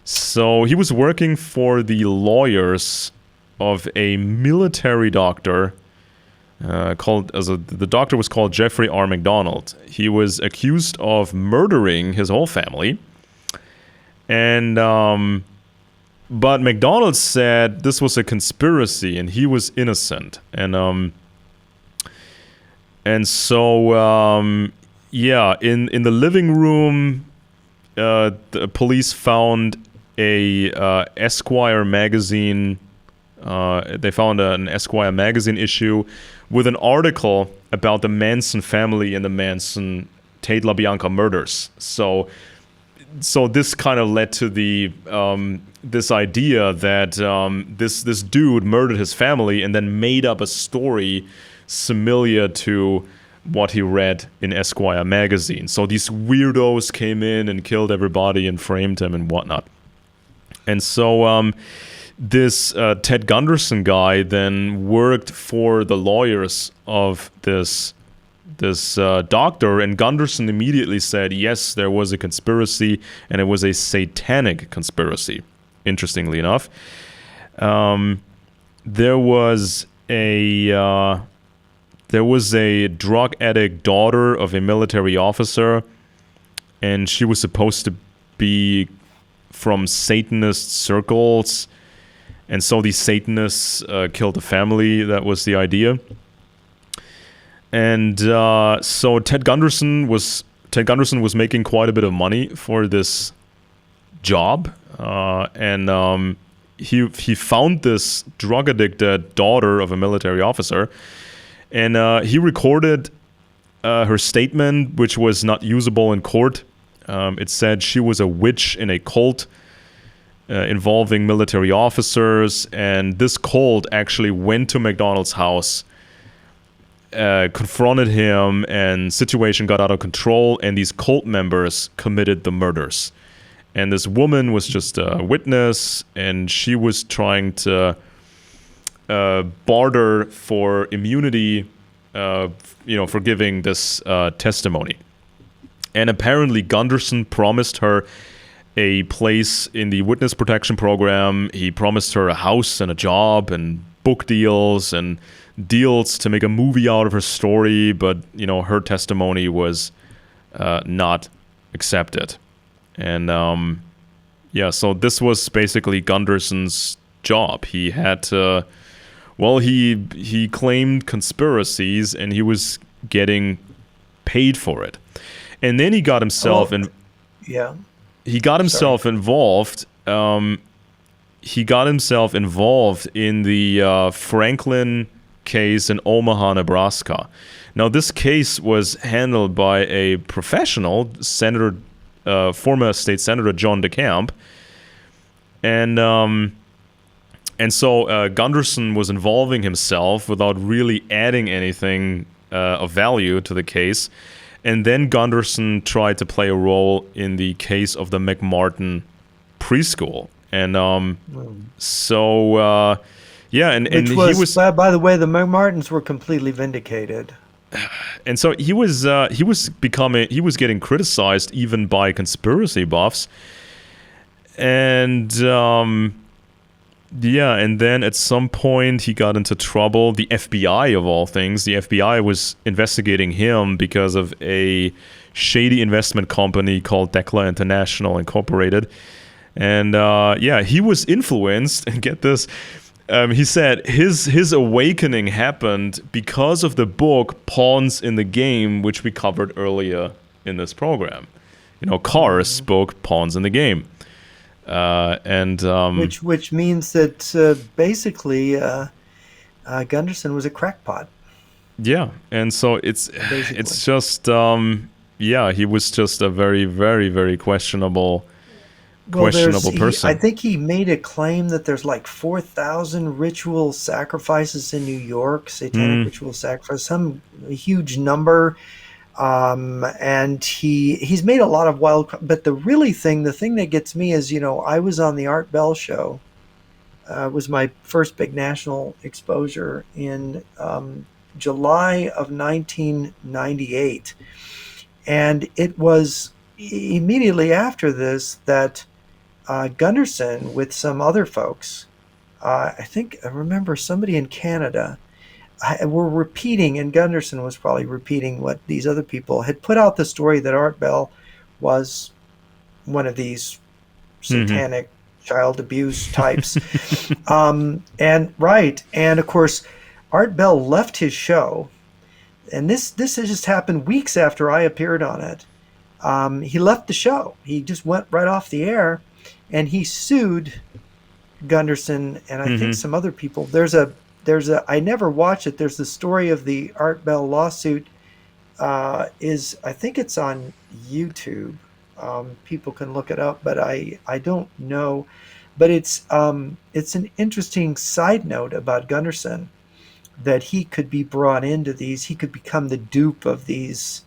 So he was working for the lawyers of a military doctor the doctor was called Jeffrey R. McDonald. He was accused of murdering his whole family, and but McDonald said this was a conspiracy and he was innocent. And so in the living room, the police found a Esquire magazine. They found an Esquire magazine issue with an article about the Manson family and the Manson Tate LaBianca murders. So this kind of led to the this idea that this dude murdered his family and then made up a story similar to what he read in Esquire magazine. So these weirdos came in and killed everybody and framed him and whatnot. And so this Ted Gunderson guy then worked for the lawyers of this doctor, and Gunderson immediately said, yes, there was a conspiracy, and it was a satanic conspiracy, interestingly enough. There was a drug addict daughter of a military officer, and she was supposed to be from Satanist circles, and so these Satanists killed the family. That was the idea. And so Ted Gunderson was making quite a bit of money for this job, and he found this drug addicted daughter of a military officer, and he recorded her statement, which was not usable in court. It said she was a witch in a cult involving military officers, and this cult actually went to McDonald's house, confronted him, and situation got out of control, and these cult members committed the murders. And this woman was just a witness, and she was trying to barter for immunity, for giving this testimony. And apparently Gunderson promised her a place in the witness protection program. He promised her a house and a job and book deals and deals to make a movie out of her story, but her testimony was not accepted. And so this was basically Gunderson's job. He had to, he claimed conspiracies, and he was getting paid for it. And then he got himself involved he got himself involved in the Franklin case in Omaha, Nebraska. Now, this case was handled by a professional, former state senator John DeCamp, and so Gunderson was involving himself without really adding anything of value to the case. And then Gunderson tried to play a role in the case of the McMartin preschool. And and he was. By the way, the McMartins were completely vindicated. And so he was getting criticized even by conspiracy buffs. And and then at some point he got into trouble. The FBI, of all things, the FBI was investigating him because of a shady investment company called Decla International Incorporated. And he was influenced, and get this, he said his awakening happened because of the book Pawns in the Game, which we covered earlier in this program. Carr's book, Pawns in the Game. Which means that basically Gunderson was a crackpot. Yeah, and so it's just he was just a very, very, very questionable person. I think he made a claim that there's like 4,000 ritual sacrifices in New York, satanic ritual sacrifice, some huge number. And he's made a lot of but the thing that gets me is, I was on the Art Bell show. It was my first big national exposure in July of 1998. And it was immediately after this that Gunderson, with some other folks, I remember somebody in Canada, were repeating, and Gunderson was probably repeating what these other people had put out, the story that Art Bell was one of these satanic child abuse types. And of course, Art Bell left his show, and this has just happened weeks after I appeared on it. He left the show. He just went right off the air, and he sued Gunderson and I think some other people. I never watched it. There's the story of the Art Bell lawsuit. I think it's on YouTube. People can look it up, but I don't know. But it's an interesting side note about Gunderson, that he could be brought into these. He could become the dupe of these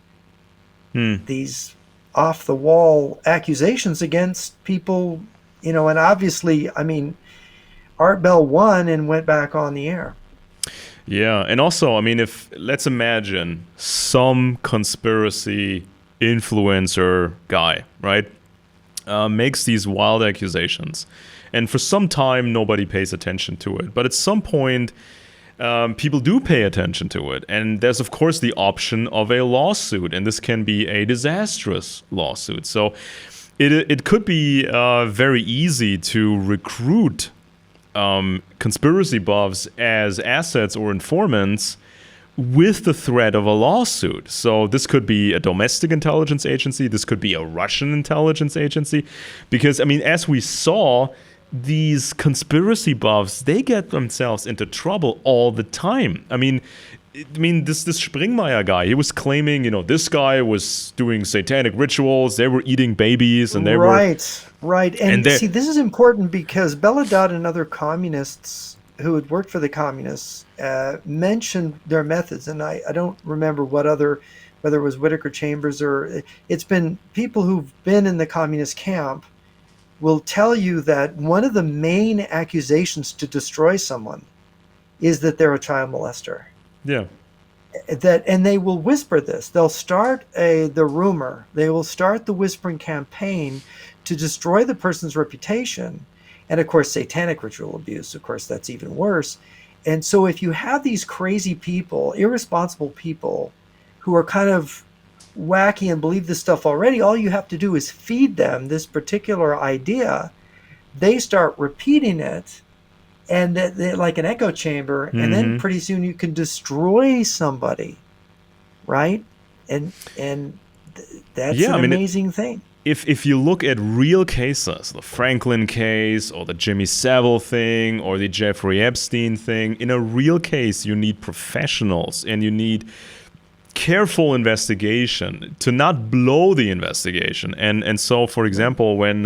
off the wall accusations against people. And obviously, Art Bell won and went back on the air. Yeah, and also, let's imagine some conspiracy influencer guy, right, makes these wild accusations, and for some time nobody pays attention to it. But at some point, people do pay attention to it, and there's of course the option of a lawsuit, and this can be a disastrous lawsuit. So it could be very easy to recruit conspiracy buffs as assets or informants with the threat of a lawsuit. So this could be a domestic intelligence agency. This could be a Russian intelligence agency. Because, as we saw, these conspiracy buffs, they get themselves into trouble all the time. This Springmeier guy, he was claiming, this guy was doing satanic rituals. They were eating babies, and they were... Right. And see, this is important because Belladot and other communists who had worked for the communists mentioned their methods. And I don't remember whether it was Whittaker Chambers or... It's been people who've been in the communist camp will tell you that one of the main accusations to destroy someone is that they're a child molester. Yeah. And they will whisper this. They'll start the rumor. They will start the whispering campaign to destroy the person's reputation. And of course, satanic ritual abuse, of course, that's even worse. And so if you have these crazy people, irresponsible people who are kind of wacky and believe this stuff already, all you have to do is feed them this particular idea. They start repeating it, and they're like an echo chamber, and then pretty soon you can destroy somebody, right? And That's Yeah, an I mean, amazing thing. if you look at real cases, the Franklin case or the Jimmy Savile thing or the Jeffrey Epstein thing, in a real case, you need professionals and you need careful investigation to not blow the investigation. And so, for example, when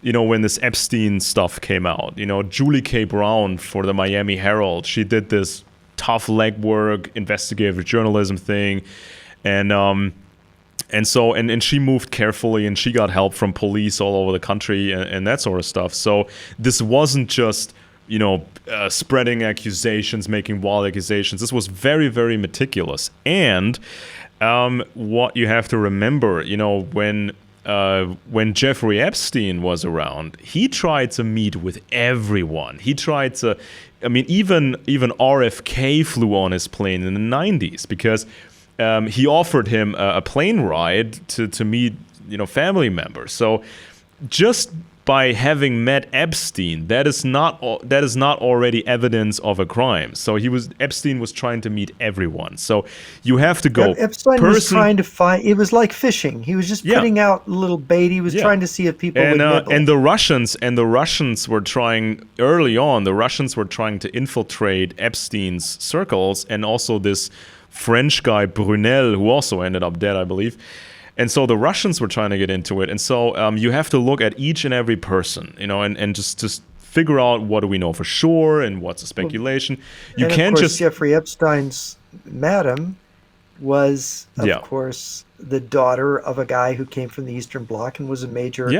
this Epstein stuff came out, Julie K. Brown for the Miami Herald, she did this tough legwork investigative journalism thing, and she moved carefully and she got help from police all over the country and that sort of stuff. So this wasn't just, spreading accusations, making wild accusations. This was very, very meticulous. And what you have to remember, when Jeffrey Epstein was around, he tried to meet with everyone. He tried to, even RFK flew on his plane in the 90s because he offered him a plane ride to meet, family members. So just by having met Epstein, that is not already evidence of a crime. So Epstein was trying to meet everyone. So you have to go. Epstein was trying to find. It was like fishing. He was just putting out little bait. He was trying to see if people would nibble. And the Russians were trying early on. The Russians were trying to infiltrate Epstein's circles, and also this French guy Brunel, who also ended up dead, I believe. And so the Russians were trying to get into it. And so you have to look at each and every person, and just figure out what do we know for sure and what's a speculation. You can't just. Jeffrey Epstein's madam was, of course, the daughter of a guy who came from the Eastern Bloc and was a major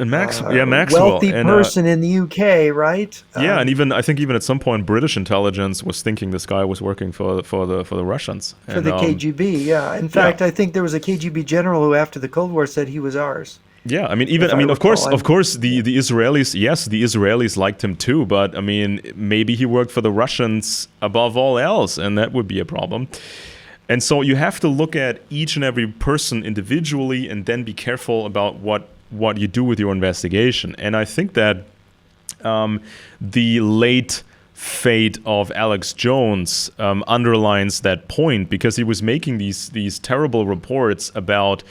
Maxwell, wealthy person in the UK, right? And I think at some point British intelligence was thinking this guy was working for the Russians. For the KGB, yeah. In fact, I think there was a KGB general who, after the Cold War, said he was ours. Yeah, of course, the Israelis, yes, the Israelis liked him too, but maybe he worked for the Russians above all else, and that would be a problem. And so you have to look at each and every person individually and then be careful about what you do with your investigation. And I think that the late fate of Alex Jones underlines that point, because he was making these terrible reports about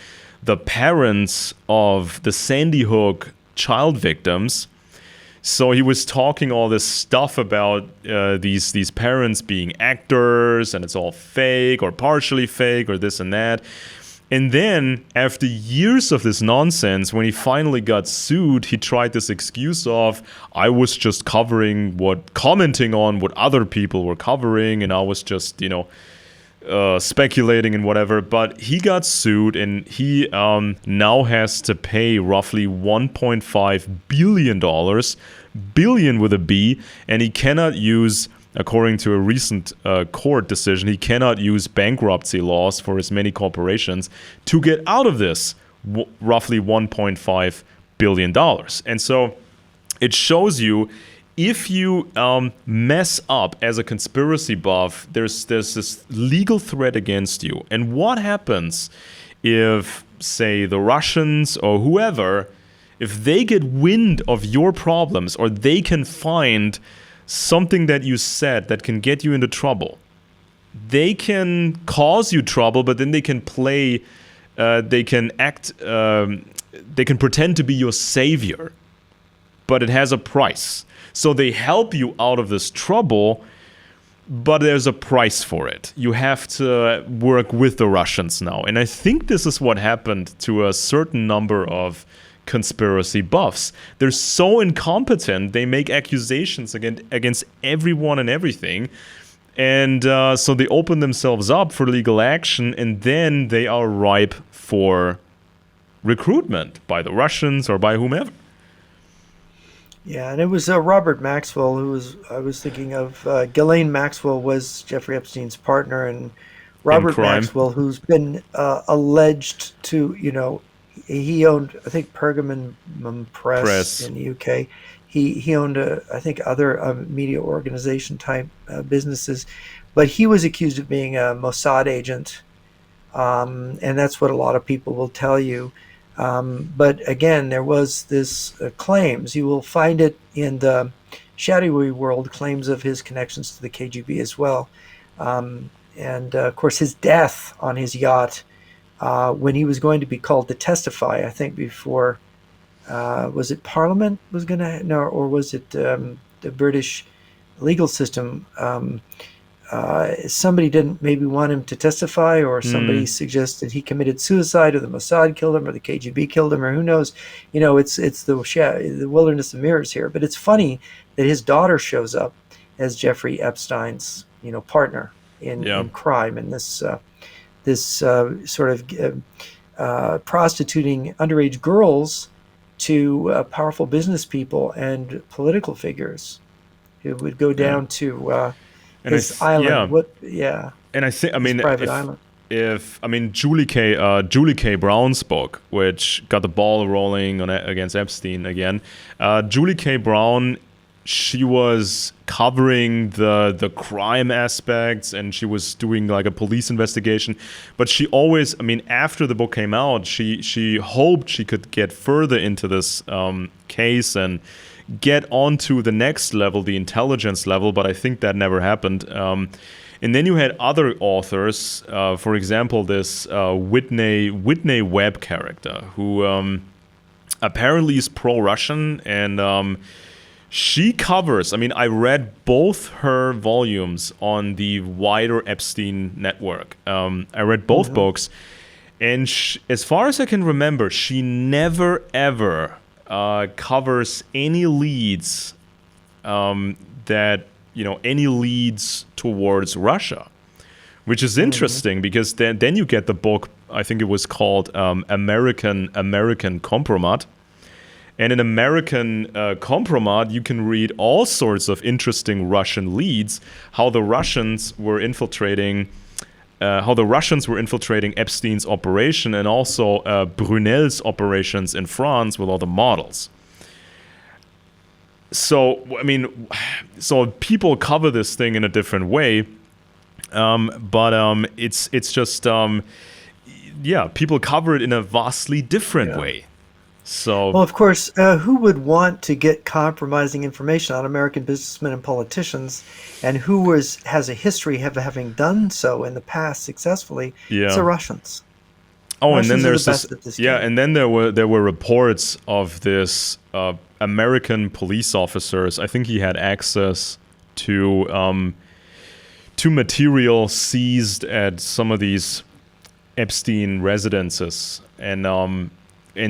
the parents of the Sandy Hook child victims. So he was talking all this stuff about these parents being actors, and it's all fake or partially fake or this and that. And then, after years of this nonsense, when he finally got sued, he tried this excuse of, I was just commenting on what other people were covering, and I was just, speculating and whatever. But he got sued, and he now has to pay roughly $1.5 billion, billion with a B, and he cannot use, according to a recent court decision, he cannot use bankruptcy laws for his many corporations to get out of this roughly $1.5 billion. And so it shows you, if you mess up as a conspiracy buff, there's this legal threat against you. And what happens if, say, the Russians or whoever, if they get wind of your problems, or they can find something that you said that can get you into trouble? They can cause you trouble, but then they can they can pretend to be your savior, but it has a price. So they help you out of this trouble, but there's a price for it. You have to work with the Russians now. And I think this is what happened to a certain number of conspiracy buffs. They're so incompetent, they make accusations against everyone and everything. And so they open themselves up for legal action, and then they are ripe for recruitment by the Russians or by whomever. Yeah, and it was Robert Maxwell I was thinking of. Ghislaine Maxwell was Jeffrey Epstein's partner, and Robert Maxwell, who's been alleged to, he owned, I think, Pergamon Press in the UK. He owned, I think, other media organization type businesses, but he was accused of being a Mossad agent, and that's what a lot of people will tell you. But again, there was this claims. You will find it in the shadowy world, claims of his connections to the KGB as well. And of course, his death on his yacht when he was going to be called to testify, I think before, was it Parliament was going to, no, or was it the British legal system? Somebody didn't maybe want him to testify, or somebody Hmm. suggested he committed suicide, or the Mossad killed him, or the KGB killed him, or who knows. It's the wilderness of mirrors here. But it's funny that his daughter shows up as Jeffrey Epstein's partner Yeah. in crime, and this sort of prostituting underage girls to powerful business people and political figures who would go Yeah. down to And I his island. yeah. What? Yeah, And I think, I his mean, private island. if I mean Julie K. Brown's book, which got the ball rolling against Epstein again. Julie K. Brown, she was covering the crime aspects, and she was doing like a police investigation. But she always, I mean, after the book came out, she hoped she could get further into this case and get onto the next level, the intelligence level. But I think that never happened. And then you had other authors, for example, this Whitney Webb character, who apparently is pro-Russian, and she covers. I mean, I read both her volumes on the wider Epstein network. I read both books, and as far as I can remember, she never ever covers any leads that any leads towards Russia, which is interesting because then you get the book. I think it was called American Compromat. And in American Compromat, you can read all sorts of interesting Russian leads, how the Russians were infiltrating Epstein's operation, and also Brunel's operations in France with all the models. So, I mean, people cover this thing in a different way, but it's just, people cover it in a vastly different Yeah. way. So, Well, of course, who would want to get compromising information on American businessmen and politicians, and who has a history of having done so in the past successfully? It's the yeah. Russians. Oh, and then Russians are the there's this, best at this yeah, game. and then there were reports of this American police officers. I think he had access to material seized at some of these Epstein residences, and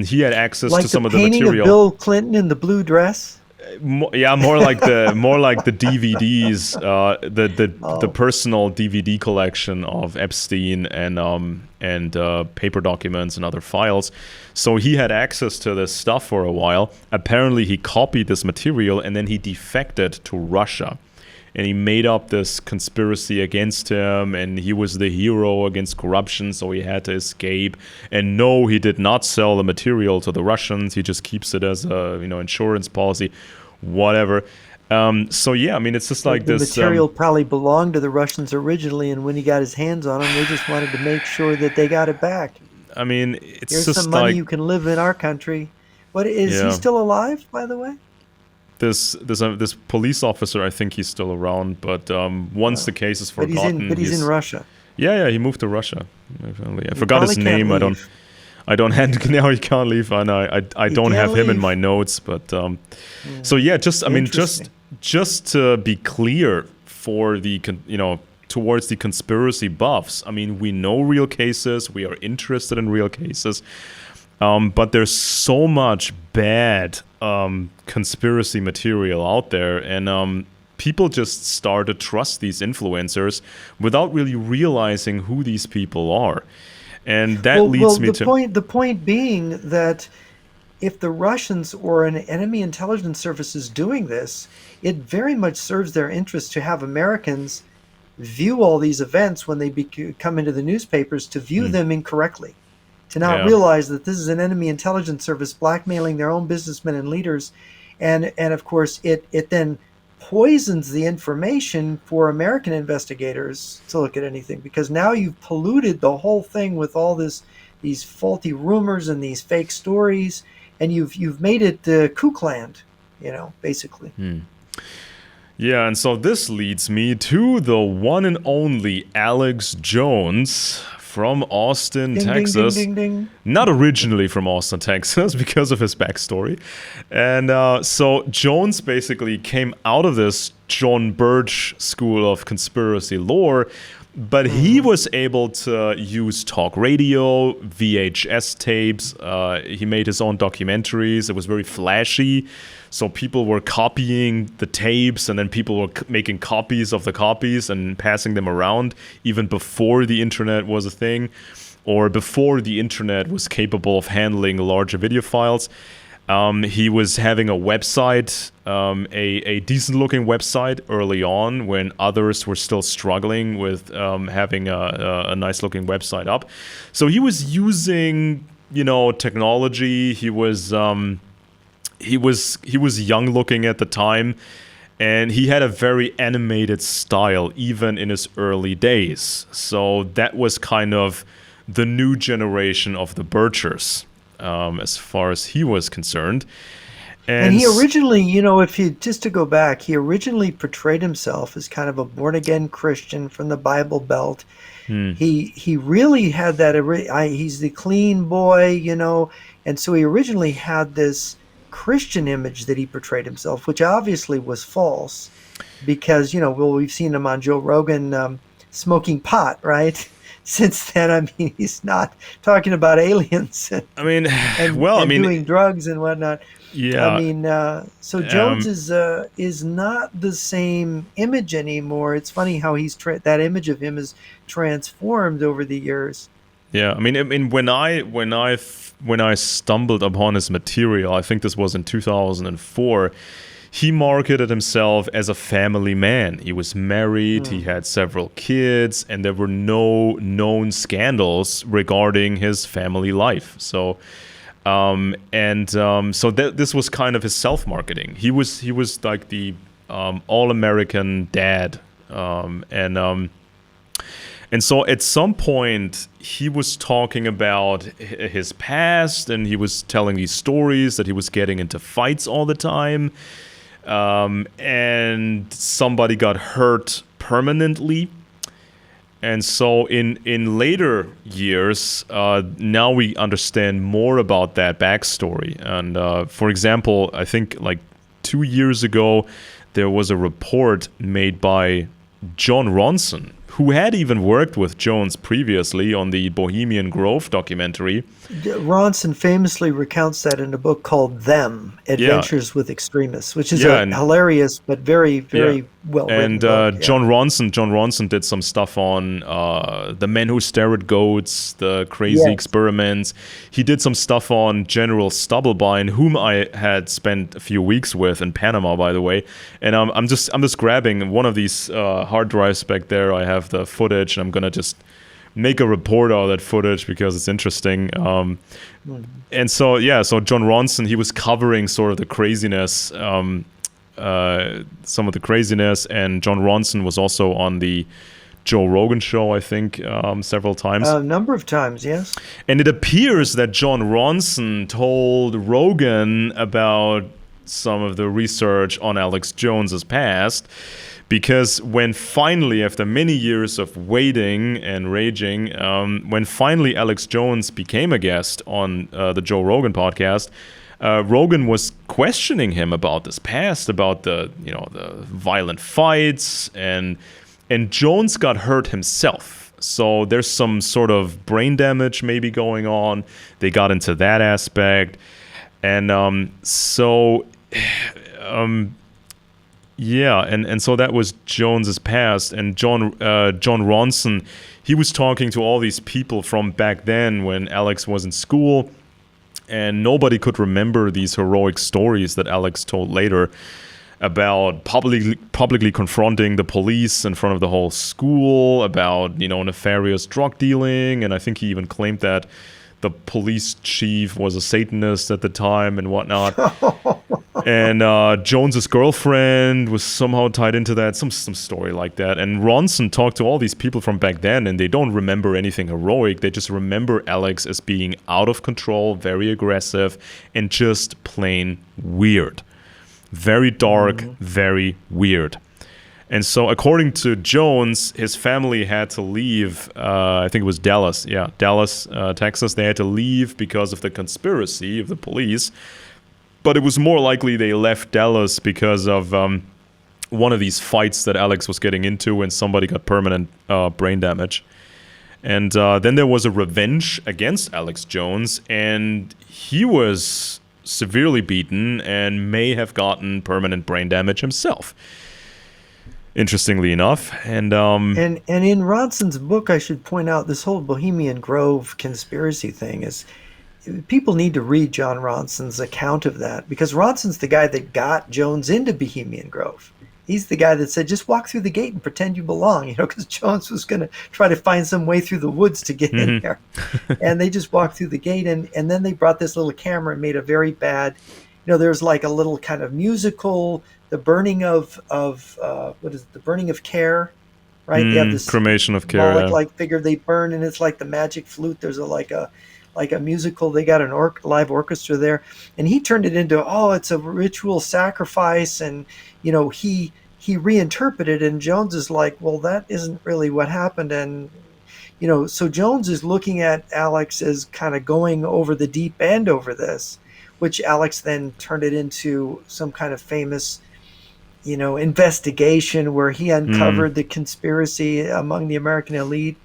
he had access to Like the some of the painting of material. Bill Clinton in the blue dress. More like the DVDs, the Oh, personal DVD collection of Epstein, and paper documents and other files. So he had access to this stuff for a while. Apparently, he copied this material and then he defected to Russia, and he made up this conspiracy against him, and he was the hero against corruption, so he had to escape. And no, he did not sell the material to the Russians. He just keeps it as a insurance policy, whatever. So yeah, I mean, it's just like the this. material probably belonged to the Russians originally, and when he got his hands on them, they just wanted to make sure that they got it back. I mean, it's Here's some just money, like, you can live in our country. What is he yeah, still alive, by the way? this police officer. I think he's still around, but once the case is But forgotten, he's in Russia. yeah, he moved to Russia. I He forgot his probably can't name. leave. I don't have now. He can't leave. I He don't can't have him in leave. my notes, but so yeah, Interesting. just to be clear for towards the conspiracy buffs. I mean, we know real cases. We are interested in real cases, but there's so much bad conspiracy material out there, and people just start to trust these influencers without really realizing who these people are. And that leads me to the point being that if the Russians or an enemy intelligence service is doing this, it very much serves their interest to have Americans view all these events when they come into the newspapers, to view them incorrectly, to not yeah. realize that this is an enemy intelligence service blackmailing their own businessmen and leaders, and of course it then poisons the information for American investigators to look at anything, because now you've polluted the whole thing with all these faulty rumors and these fake stories, and you've made it kookland, basically. Yeah, and so this leads me to the one and only Alex Jones from Austin, Ding, ding, ding, Texas. ding, ding. Not originally from Austin, Texas, because of his backstory. And so Jones basically came out of this John Birch school of conspiracy lore, but he was able to use talk radio, VHS tapes. He made his own documentaries. It was very flashy. So people were copying the tapes, and then people were making copies of the copies and passing them around, even before the internet was a thing, or before the internet was capable of handling larger video files. He was having a website, a decent-looking website early on when others were still struggling with having a nice-looking website up. So he was using, technology. He was young-looking at the time, and he had a very animated style even in his early days. So that was kind of the new generation of the Birchers. As far as he was concerned. And he originally, just to go back, he originally portrayed himself as kind of a born-again Christian from the Bible Belt. He really had that, he's the clean boy, and so he originally had this Christian image that he portrayed himself, which obviously was false because, we've seen him on Joe Rogan smoking pot, right? Since then, he's not talking about aliens and doing drugs and whatnot. Yeah. So Jones is not the same image anymore. It's funny how that image of him is transformed over the years. Yeah, when I stumbled upon his material, I think this was in 2004. He marketed himself as a family man. He was married, he had several kids, and there were no known scandals regarding his family life. So, this was kind of his self-marketing. He was like the all-American dad, and so at some point he was talking about his past, and he was telling these stories that he was getting into fights all the time. And somebody got hurt permanently. And so in later years, now we understand more about that backstory. And for example, I think like 2 years ago, there was a report made by John Ronson, who had even worked with Jones previously on the Bohemian Grove documentary. Ronson famously recounts that in a book called Them, Adventures with Extremists, which is a hilarious but very, very well-written book. And John Ronson did some stuff on the men who stare at goats, the crazy experiments. He did some stuff on General Stubblebine, whom I had spent a few weeks with in Panama, by the way. And I'm just grabbing one of these hard drives back there. I have the footage, and I'm gonna just make a report out of that footage because it's interesting. And so John Ronson, he was covering sort of the craziness, some of the craziness, and John Ronson was also on the Joe Rogan show, I think, several times. A number of times, yes. And it appears that John Ronson told Rogan about some of the research on Alex Jones's past, because when finally, after many years of waiting and raging, when finally Alex Jones became a guest on the Joe Rogan podcast, Rogan was questioning him about this past, about the violent fights, and Jones got hurt himself. So there's some sort of brain damage maybe going on. They got into that aspect, and and so that was Jones's past. And John Ronson, he was talking to all these people from back then when Alex was in school, and nobody could remember these heroic stories that Alex told later about publicly confronting the police in front of the whole school, about nefarious drug dealing, and I think he even claimed that the police chief was a Satanist at the time and whatnot. And Jones's girlfriend was somehow tied into that, some story like that. And Ronson talked to all these people from back then, and they don't remember anything heroic. They just remember Alex as being out of control, very aggressive, and just plain weird. Very dark, very weird. And so, according to Jones, his family had to leave. I think it was Dallas. Yeah, Dallas, Texas. They had to leave because of the conspiracy of the police. But it was more likely they left Dallas because of one of these fights that Alex was getting into when somebody got permanent brain damage. And then there was a revenge against Alex Jones, and he was severely beaten and may have gotten permanent brain damage himself. Interestingly enough, and in Ronson's book, I should point out this whole Bohemian Grove conspiracy thing is people need to read John Ronson's account of that, because Ronson's the guy that got Jones into Bohemian Grove. He's the guy that said, just walk through the gate and pretend you belong, because Jones was going to try to find some way through the woods to get in there. And they just walked through the gate, and then they brought this little camera and made a very bad, there's like a little kind of musical, the burning of what is it, the burning of care, right? They have this cremation of care, like figure they burn, and it's like the magic flute. There's like a musical. They got an live orchestra there, and he turned it into, it's a ritual sacrifice, and he reinterpreted, and Jones is like, well, that isn't really what happened, and so Jones is looking at Alex as kind of going over the deep end over this, which Alex then turned it into some kind of famous investigation where he uncovered the conspiracy among the American elite.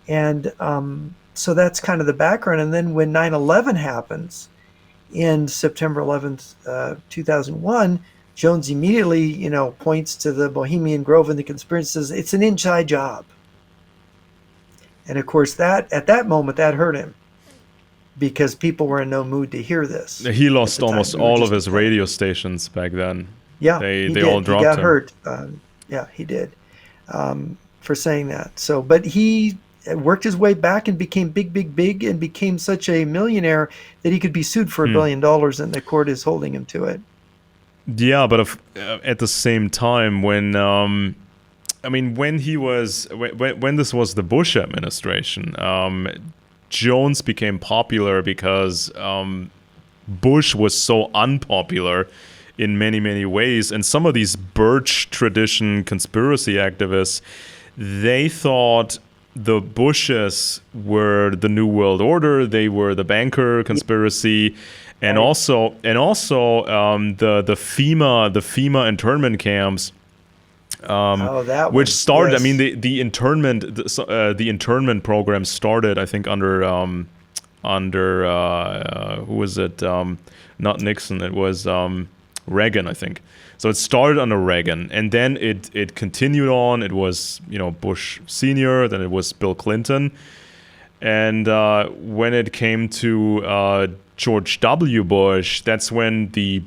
And so that's kind of the background. And then when 9/11 happens in September 11th, 2001, Jones immediately, points to the Bohemian Grove and the conspiracy, says it's an inside job. And of course, that at that moment, that hurt him, because people were in no mood to hear this. He lost almost all of his radio stations back then. Yeah, they all dropped him. He got hurt. Yeah, he did, for saying that. So, but he worked his way back and became big, and became such a millionaire that he could be sued for $1 billion, and the court is holding him to it. Yeah, but at the same time, when when this was the Bush administration, Jones became popular because Bush was so unpopular in many, many ways. And some of these Birch tradition conspiracy activists, they thought the Bushes were the New World Order. They were the banker conspiracy. And also the FEMA internment camps, which started. Yes. I mean, the internment program started, I think, under who was it? Not Nixon. It was Reagan, I think. So it started under Reagan, and then it continued on. It was Bush Senior, then it was Bill Clinton, and when it came to George W. Bush, that's when the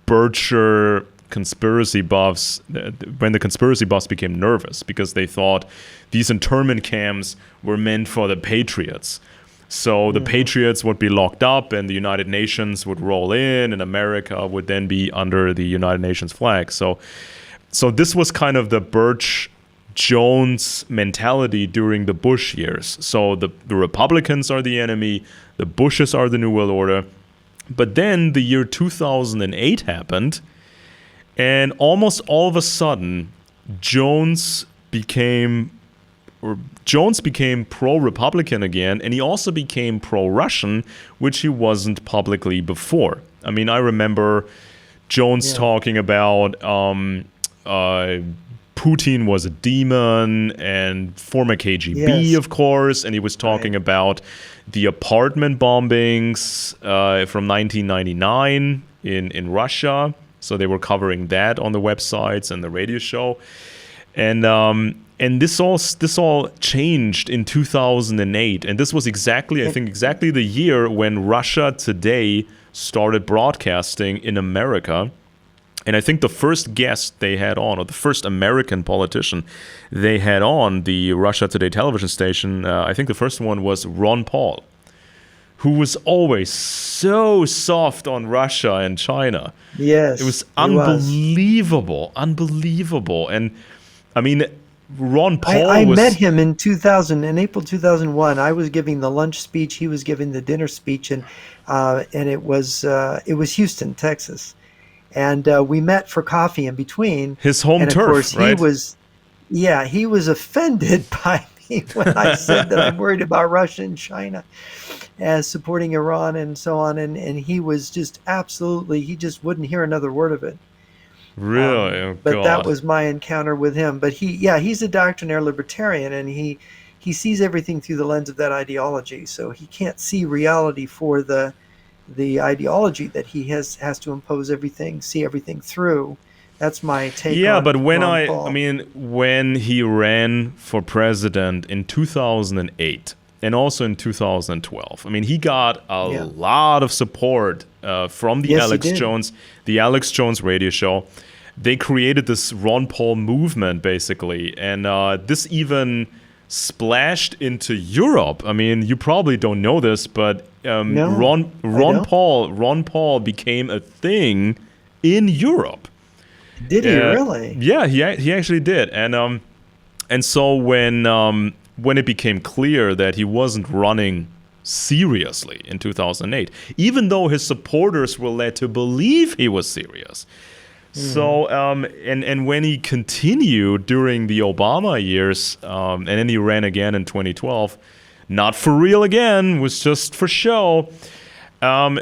Bircher conspiracy buffs, when the conspiracy buffs became nervous, because they thought these internment camps were meant for the patriots. So the patriots would be locked up, and the United Nations would roll in, and America would then be under the United Nations flag. So this was kind of the Birch-Jones mentality during the Bush years. So the Republicans are the enemy, the Bushes are the New World Order. But then the year 2008 happened, and almost all of a sudden, Jones became pro-Republican again, and he also became pro-Russian, which he wasn't publicly before. I mean, I remember Jones talking about Putin was a demon, and former KGB, of course, and he was talking about the apartment bombings from 1999 in Russia. So they were covering that on the websites and the radio show. And this all changed in 2008, and this was exactly the year when Russia Today started broadcasting in America. And I think the first guest they had on, or the first American politician they had on the Russia Today television station, I think the first one was Ron Paul, who was always so soft on Russia and China. Yes, it was unbelievable. And I mean, Ron Paul. I met him in April 2001. I was giving the lunch speech. He was giving the dinner speech, and it was Houston, Texas. and we met for coffee in between. His home And of course, turf, right? he was offended by me when I said that I'm worried about Russia and China as supporting Iran and so on. And he was just absolutely, he just wouldn't hear another word of it. Really? Oh But that God. was my encounter with him. But he's a doctrinaire libertarian, and he sees everything through the lens of that ideology. So he can't see reality for the ideology that he has to impose everything, see everything through. That's my take Yeah, but on Ron Paul. when he ran for president in 2008 and also in 2012, he got a Yeah. lot of support from Yes, he did. The Alex Jones radio show. They created this Ron Paul movement, basically, and this even splashed into Europe. You probably don't know this, but No, I don't. Ron Paul became a thing in Europe. Did he really? Yeah, he actually did, and so when it became clear that he wasn't running seriously in 2008, even though his supporters were led to believe he was serious. Hmm. So and when he continued during the Obama years, and then he ran again in 2012, not for real again, was just for show.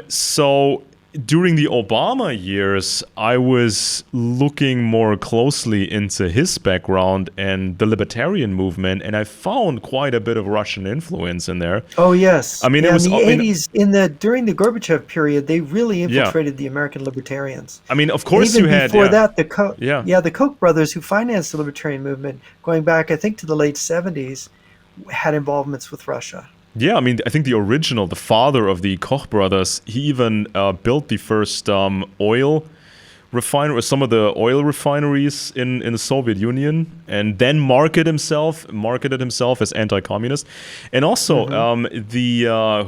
So during the Obama years, I was looking more closely into his background and the libertarian movement, and I found quite a bit of Russian influence in there. Oh yes, It yeah. In was, the '80s, during the Gorbachev period, they really yeah. infiltrated the American libertarians. Of And course even you had, before yeah, that, yeah. the Koch brothers who financed the libertarian movement, going back, I think, to the late '70s, had involvements with Russia. Yeah, I think the father of the Koch brothers, he even built the first oil refinery, some of the oil refineries in the Soviet Union, and then marketed himself as anti-communist. And also, Hmm.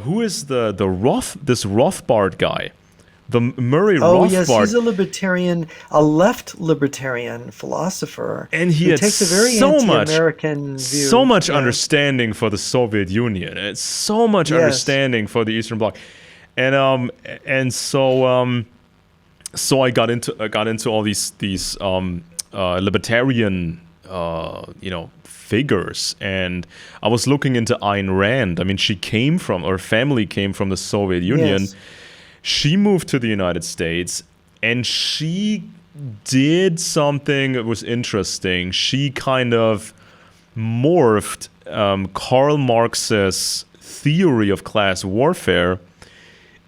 who is this Rothbard guy, the Murray Oh yes, Rothbard, he's a libertarian, a left libertarian philosopher and he who had takes a very anti-American so view. much Yeah. understanding for the Soviet Union, and so much Yes. understanding for the Eastern Bloc, and so I got into all these libertarian figures, and I was looking into Ayn Rand. She came from, or family came from the Soviet Union. Yes. She moved to the United States, and she did something that was interesting. She kind of morphed Karl Marx's theory of class warfare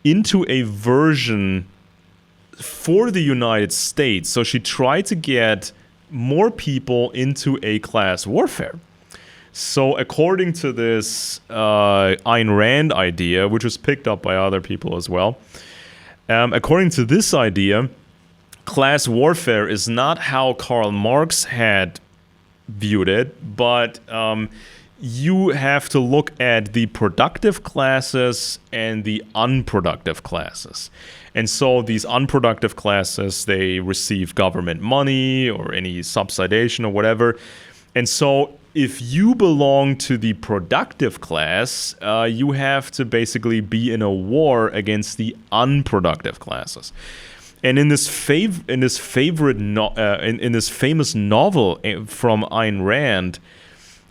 into a version for the United States. So she tried to get more people into a class warfare. So according to this Ayn Rand idea, which was picked up by other people as well, according to this idea, class warfare is not how Karl Marx had viewed it, but you have to look at the productive classes and the unproductive classes. And so these unproductive classes, they receive government money or any subsidization or whatever. And so if you belong to the productive class, you have to basically be in a war against the unproductive classes. And in this famous novel from Ayn Rand,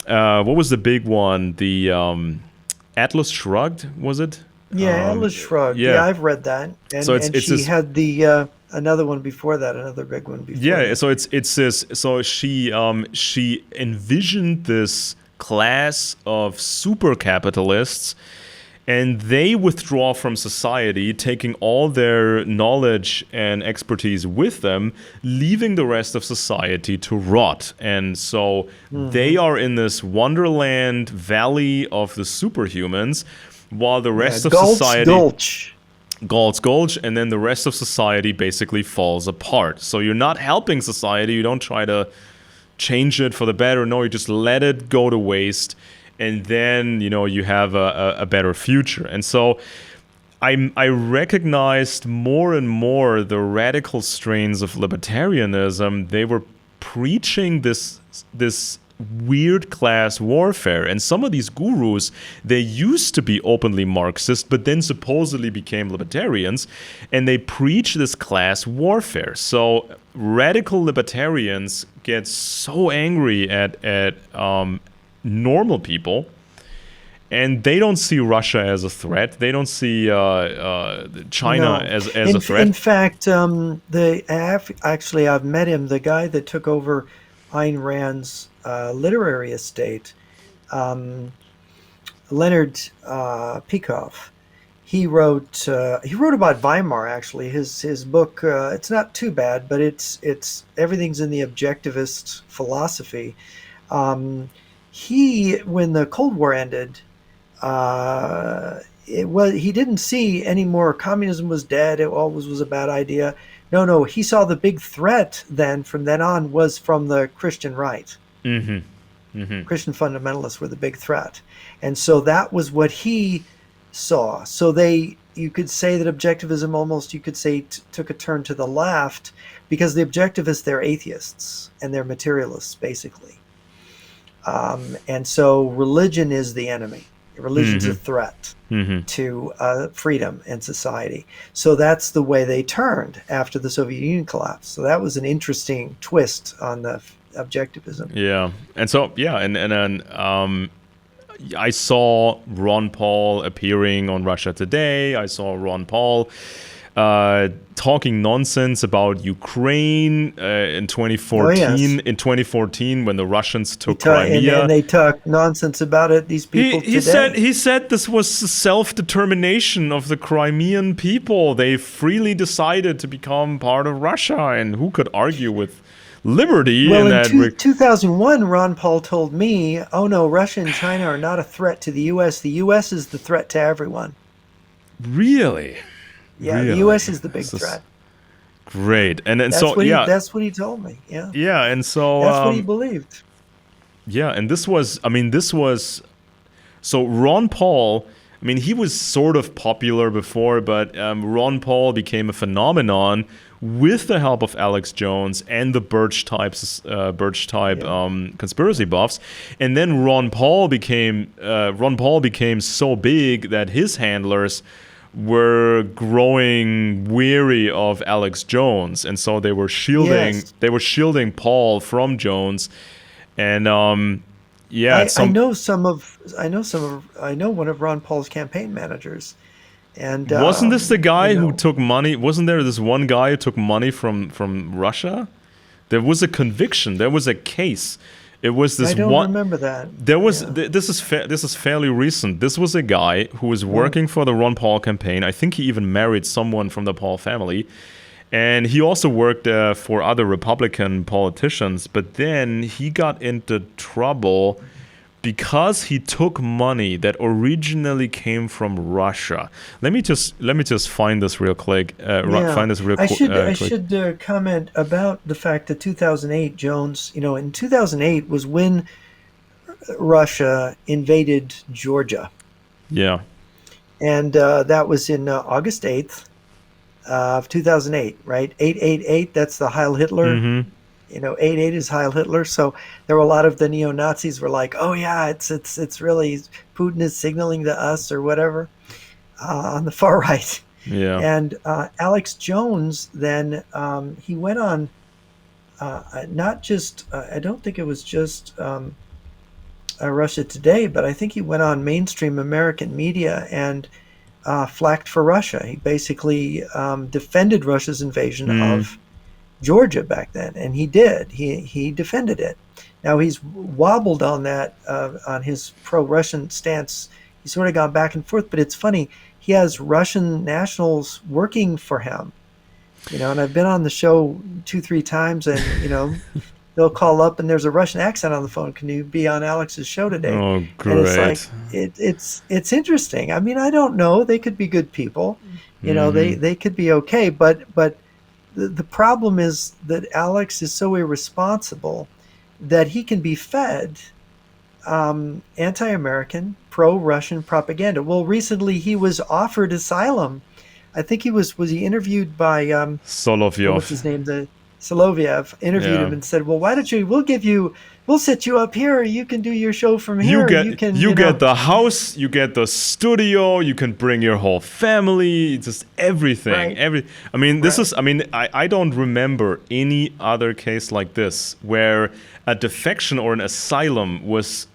what was the big one? The Atlas Shrugged, was it? Yeah, Atlas Shrugged. Yeah, Yeah. I've read that, So and it's she this. had the another one before that, another big one before Yeah. that. So it's this. So she envisioned this class of super capitalists, and they withdraw from society, taking all their knowledge and expertise with them, leaving the rest of society to rot. And so they Hmm. are in this wonderland valley of the superhumans, while the Yeah, rest of Galt's society, Gulch. Galt's Gulch, and then the rest of society basically falls apart. So you're not helping society. You don't try to change it for the better. No, you just let it go to waste, and then you have a better future. And so I recognized more and more the radical strains of libertarianism. They were preaching this weird class warfare. And some of these gurus, they used to be openly Marxist, but then supposedly became libertarians, and they preach this class warfare. So radical libertarians get so angry at normal people, and they don't see Russia as a threat. They don't see China No. as In a threat. in fact, actually I've met him. The guy that took over Ayn Rand's literary estate, um, Leonard Peikoff. He wrote about Weimar. Actually, his book. It's not too bad, but it's everything's in the objectivist philosophy. Um, when the Cold War ended, he didn't see anymore. Communism was dead. It always was a bad idea. No, he saw the big threat. Then from then on was from the Christian right. Christian fundamentalists were the big threat, and so that was what he saw. So you could say that objectivism almost, you could say, took a turn to the left, because the objectivists, they're atheists and they're materialists basically, and so religion is the enemy. Religion's a threat to freedom and society. So that's the way they turned after the Soviet Union collapsed. So that was an interesting twist on the objectivism. Yeah, and so and then I saw Ron Paul appearing on Russia Today. I saw Ron Paul talking nonsense about Ukraine in 2014. Oh, yes. In 2014, when the Russians took Crimea, and they talk nonsense about it. These people he said this was self-determination of the Crimean people. They freely decided to become part of Russia, and who could argue with liberty? Well, in 2001, Ron Paul told me, "Oh no, Russia and China are not a threat to the U.S. The U.S. is the threat to everyone." Really? Yeah, really? The U.S. is the big threat. Great, and that's so that's what he told me. Yeah, yeah, and so that's what he believed. Yeah, and this was so Ron Paul. I mean, he was sort of popular before, but Ron Paul became a phenomenon with the help of Alex Jones and the Birch type conspiracy buffs. And then Ron Paul became so big that his handlers were growing weary of Alex Jones, and so they were shielding Paul from Jones. And I know one of Ron Paul's campaign managers. And wasn't this the guy who took money? Wasn't there this one guy who took money from Russia? There was a conviction. There was a case. It was this I don't remember that. There was this is fairly recent. This was a guy who was working for the Ron Paul campaign. I think he even married someone from the Paul family, and he also worked for other Republican politicians. But then he got into trouble because he took money that originally came from Russia. Let me just find this real quick. I should comment about the fact that 2008 Jones, in 2008 was when Russia invaded Georgia. Yeah. And that was in August 8th of 2008, right? 888, that's the Heil Hitler. Mm-hmm. 8-8 is Heil Hitler. So there were a lot of the neo-Nazis were like, oh yeah, it's really Putin is signaling to us or whatever on the far right. Yeah. And Alex Jones then he went on not just I don't think it was just Russia Today, but I think he went on mainstream American media and flacked for Russia. He basically defended Russia's invasion of Georgia back then, and he did. He defended it. Now he's wobbled on that on his pro-Russian stance. He's sort of gone back and forth, but it's funny. He has Russian nationals working for him, and I've been on the show 2-3 times, and they'll call up and there's a Russian accent on the phone. Can you be on Alex's show today? Oh, great! And it's like it's interesting. I mean, I don't know. They could be good people. They could be okay, but the problem is that Alex is so irresponsible that he can be fed anti-American, pro-Russian propaganda. Well, recently he was offered asylum. I think he was he interviewed by Solovyov. What's his name? Soloviev interviewed Yeah. him and said, "Well, why don't you? We'll set you up here. You can do your show from here. You can, You get the house, you get the studio, you can bring your whole family, just everything. right, I mean, this right, is I mean, I don't remember any other case like this where a defection or an asylum was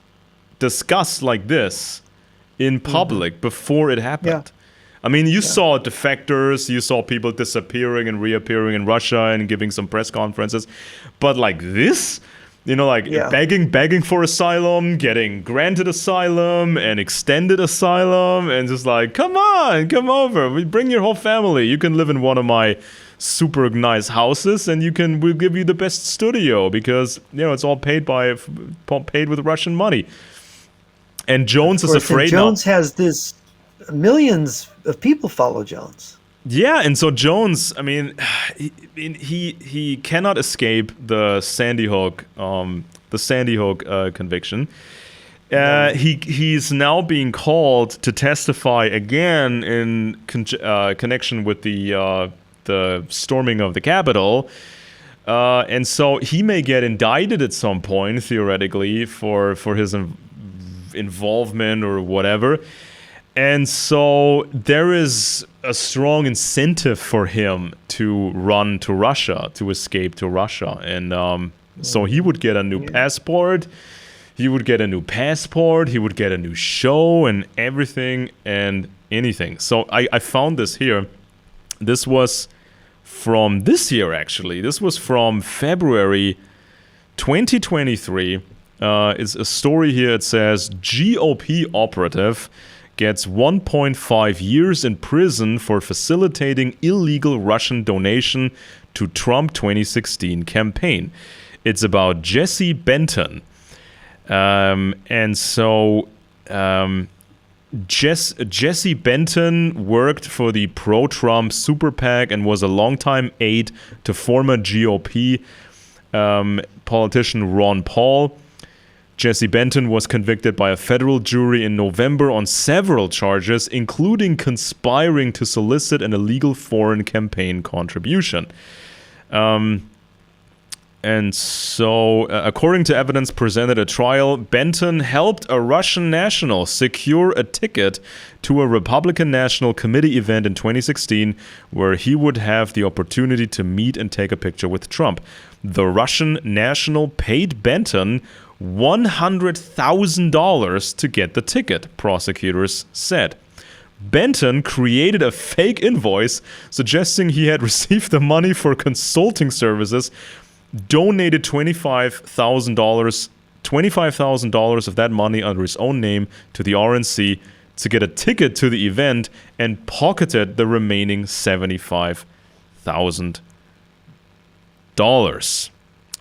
discussed like this in public before it yeah, happened. I mean, you yeah, saw defectors, you saw people disappearing and reappearing in Russia and giving some press conferences, but like this, like yeah. begging for asylum, getting granted asylum and extended asylum, and just like, come on, come over, we bring your whole family. You can live in one of my super nice houses, and we'll give you the best studio because it's all paid with Russian money. And Of Jones is course, and afraid now. Jones has this. Millions of people follow Jones. Yeah, and so Jones, I mean, he cannot escape the Sandy Hook conviction. No. He's now being called to testify again in connection with the storming of the Capitol. And so he may get indicted at some point, theoretically, for his involvement or whatever. And so there is a strong incentive for him to run to Russia, to escape to Russia. And so he would get a new passport. He would get a new passport. He would get a new show and everything and anything. So I found this here. This was from this year, actually. This was from February 2023. It's a story here. It says, GOP operative gets 1.5 years in prison for facilitating illegal Russian donation to Trump 2016 campaign. It's about Jesse Benton. Jesse Benton worked for the pro-Trump super PAC and was a longtime aide to former GOP politician Ron Paul. Jesse Benton was convicted by a federal jury in November on several charges, including conspiring to solicit an illegal foreign campaign contribution. And so, according to evidence presented at trial, Benton helped a Russian national secure a ticket to a Republican National Committee event in 2016, where he would have the opportunity to meet and take a picture with Trump. The Russian national paid Benton $100,000 to get the ticket, prosecutors said. Benton created a fake invoice suggesting he had received the money for consulting services, donated $25,000 of that money under his own name to the RNC to get a ticket to the event, and pocketed the remaining $75,000.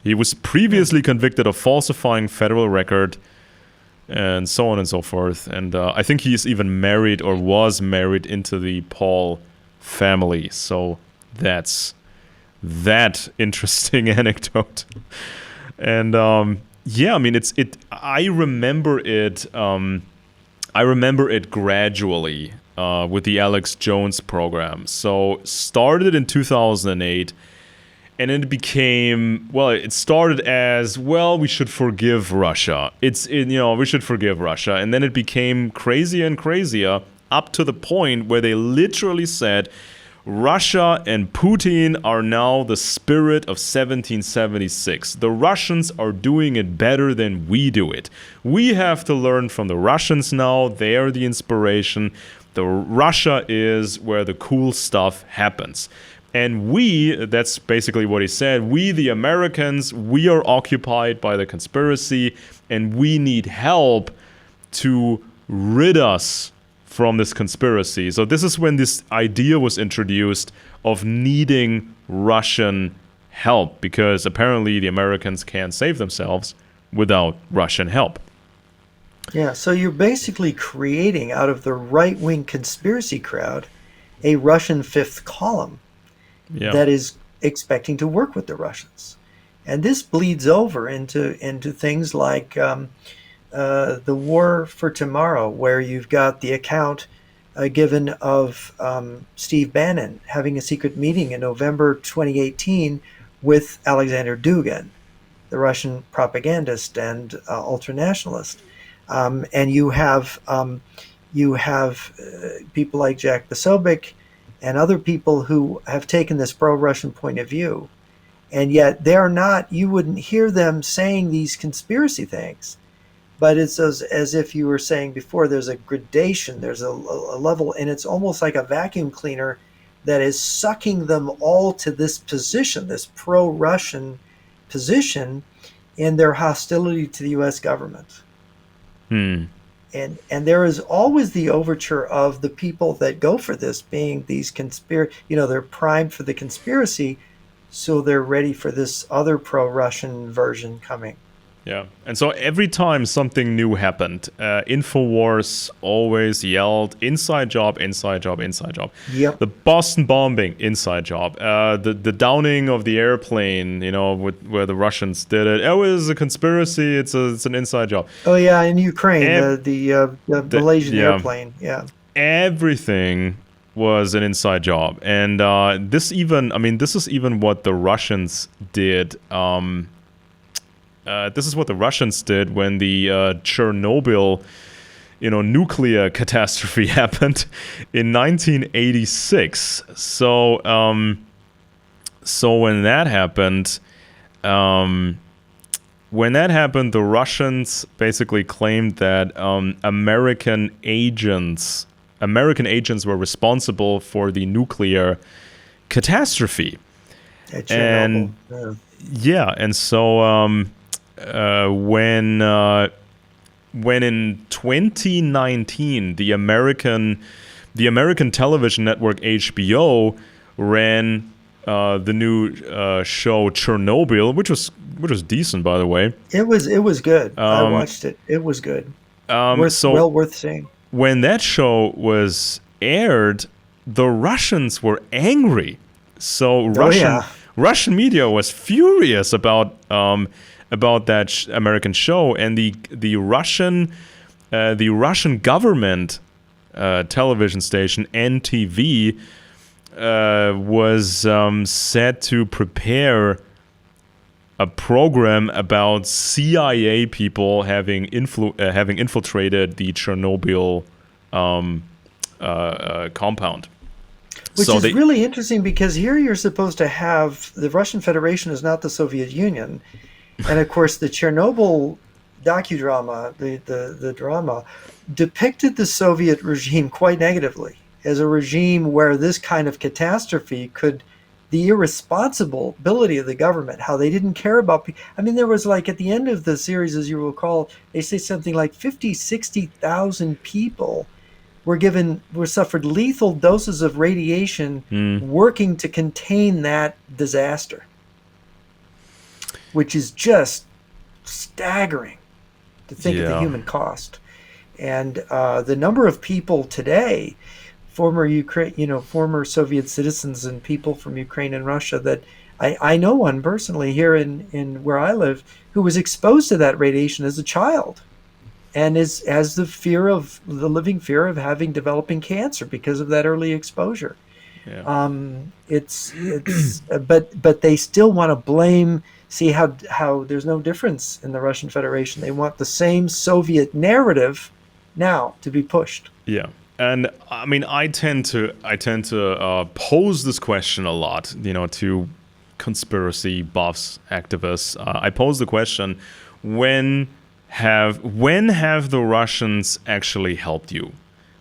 He was previously convicted of falsifying federal record and so on and so forth. And I think he's even married or was married into the Paul family. So that's that interesting anecdote. And yeah, I mean, I remember it. I remember it gradually with the Alex Jones program. So started in 2008. And it became, well, it started as, well, we should forgive Russia. We should forgive Russia. And then it became crazier and crazier up to the point where they literally said, Russia and Putin are now the spirit of 1776. The Russians are doing it better than we do it. We have to learn from the Russians now. They are the inspiration. Russia is where the cool stuff happens. And that's basically what he said, we, the Americans, we are occupied by the conspiracy, and we need help to rid us from this conspiracy. So this is when this idea was introduced of needing Russian help, because apparently the Americans can't save themselves without Russian help. Yeah, so you're basically creating out of the right-wing conspiracy crowd a Russian fifth column. Yeah. That is expecting to work with the Russians. And this bleeds over into things like the War for Tomorrow, where you've got the account given of Steve Bannon having a secret meeting in November 2018 with Alexander Dugin, the Russian propagandist and ultranationalist. And you have people like Jack Posobiec and other people who have taken this pro-Russian point of view, and yet they're not. You wouldn't hear them saying these conspiracy things, but it's as if you were saying before. There's a gradation. There's a level, and it's almost like a vacuum cleaner that is sucking them all to this position, this pro-Russian position, in their hostility to the U.S. government. And there is always the overture of the people that go for this being these they're primed for the conspiracy, so they're ready for this other pro-Russian version coming. Yeah. And so every time something new happened, InfoWars always yelled, inside job, inside job, inside job. Yep. The Boston bombing, inside job. The downing of the airplane, where the Russians did it. It was a conspiracy. It's an inside job. Oh, yeah, in Ukraine, the Malaysian airplane. Yeah. Everything was an inside job. And this is even what the Russians did. This is what the Russians did when the Chernobyl, nuclear catastrophe happened in 1986. So when that happened, the Russians basically claimed that American agents were responsible for the nuclear catastrophe. At Chernobyl. And so. When in 2019 the American television network HBO ran the new show Chernobyl, which was decent, by the way. It was good. I watched it. It was good. Well worth seeing. When that show was aired, the Russians were angry. So Russian media was furious about that American show, and the Russian government television station NTV was set to prepare a program about CIA people having infiltrated the Chernobyl compound. Which is really interesting, because here you're supposed to have the Russian Federation is not the Soviet Union. And of course, the Chernobyl docudrama, the drama, depicted the Soviet regime quite negatively as a regime where this kind of catastrophe the irresponsibility of the government, how they didn't care about people. I mean, there was like at the end of the series, as you recall, they say something like 60,000 people suffered lethal doses of radiation working to contain that disaster, which is just staggering to think of the human cost. And the number of people today, former Soviet citizens and people from Ukraine and Russia, that I know one personally here in where I live, who was exposed to that radiation as a child, and has the living fear of developing cancer because of that early exposure. Yeah. But they still want to blame. See how there's no difference in the Russian Federation. They want the same Soviet narrative now to be pushed. Yeah. And I mean, I tend to pose this question a lot, to conspiracy buffs, activists. I pose the question: when have the Russians actually helped you?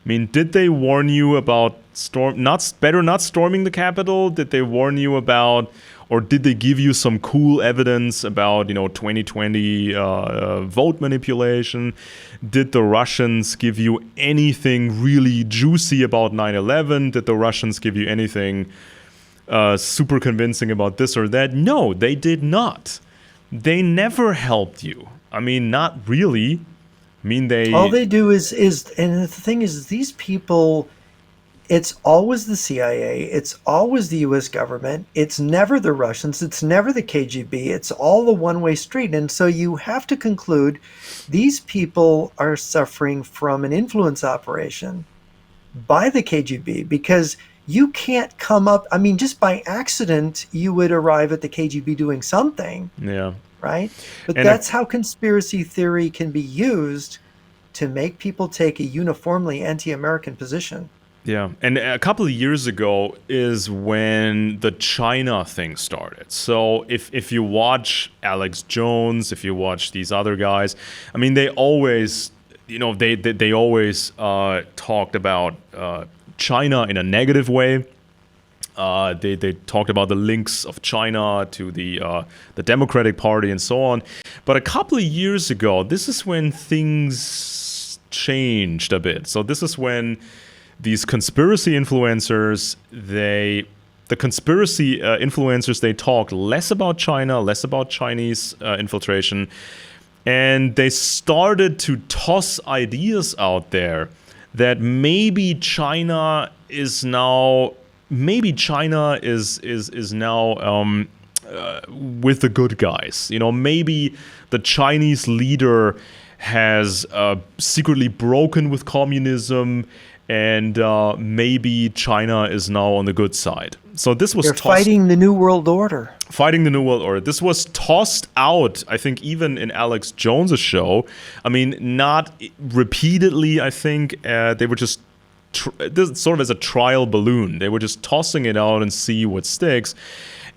I mean, did they warn you about not storming the Capitol? Did they warn you about, or did they give you some cool evidence about 2020 vote manipulation? Did the Russians give you anything really juicy about 9/11? Did the Russians give you anything super convincing about this or that? No, they did not. They never helped you. I mean, not really. I mean, all they do is, and the thing is, these people, it's always the CIA, it's always the U.S. government, it's never the Russians, it's never the KGB, it's all a one-way street. And so you have to conclude these people are suffering from an influence operation by the KGB, because you can't come up. I mean, just by accident, you would arrive at the KGB doing something, Yeah. right? But And that's how conspiracy theory can be used to make people take a uniformly anti-American position. yeah, and a couple of years ago is when the China thing started. So if you watch Alex Jones, if you watch these other guys, I mean, they always, they always talked about China in a negative way. They talked about the links of China to the Democratic Party and so on. But a couple of years ago, this is when things changed a bit. So this is when these conspiracy influencers, they talk less about China, less about Chinese infiltration, and they started to toss ideas out there that maybe China is now with the good guys. Maybe the Chinese leader has secretly broken with communism, and maybe China is now on the good side. So this was They're fighting the New World Order. Fighting the New World Order. This was tossed out, I think, even in Alex Jones's show. I mean, not repeatedly, I think. They were just this sort of as a trial balloon. They were just tossing it out and see what sticks.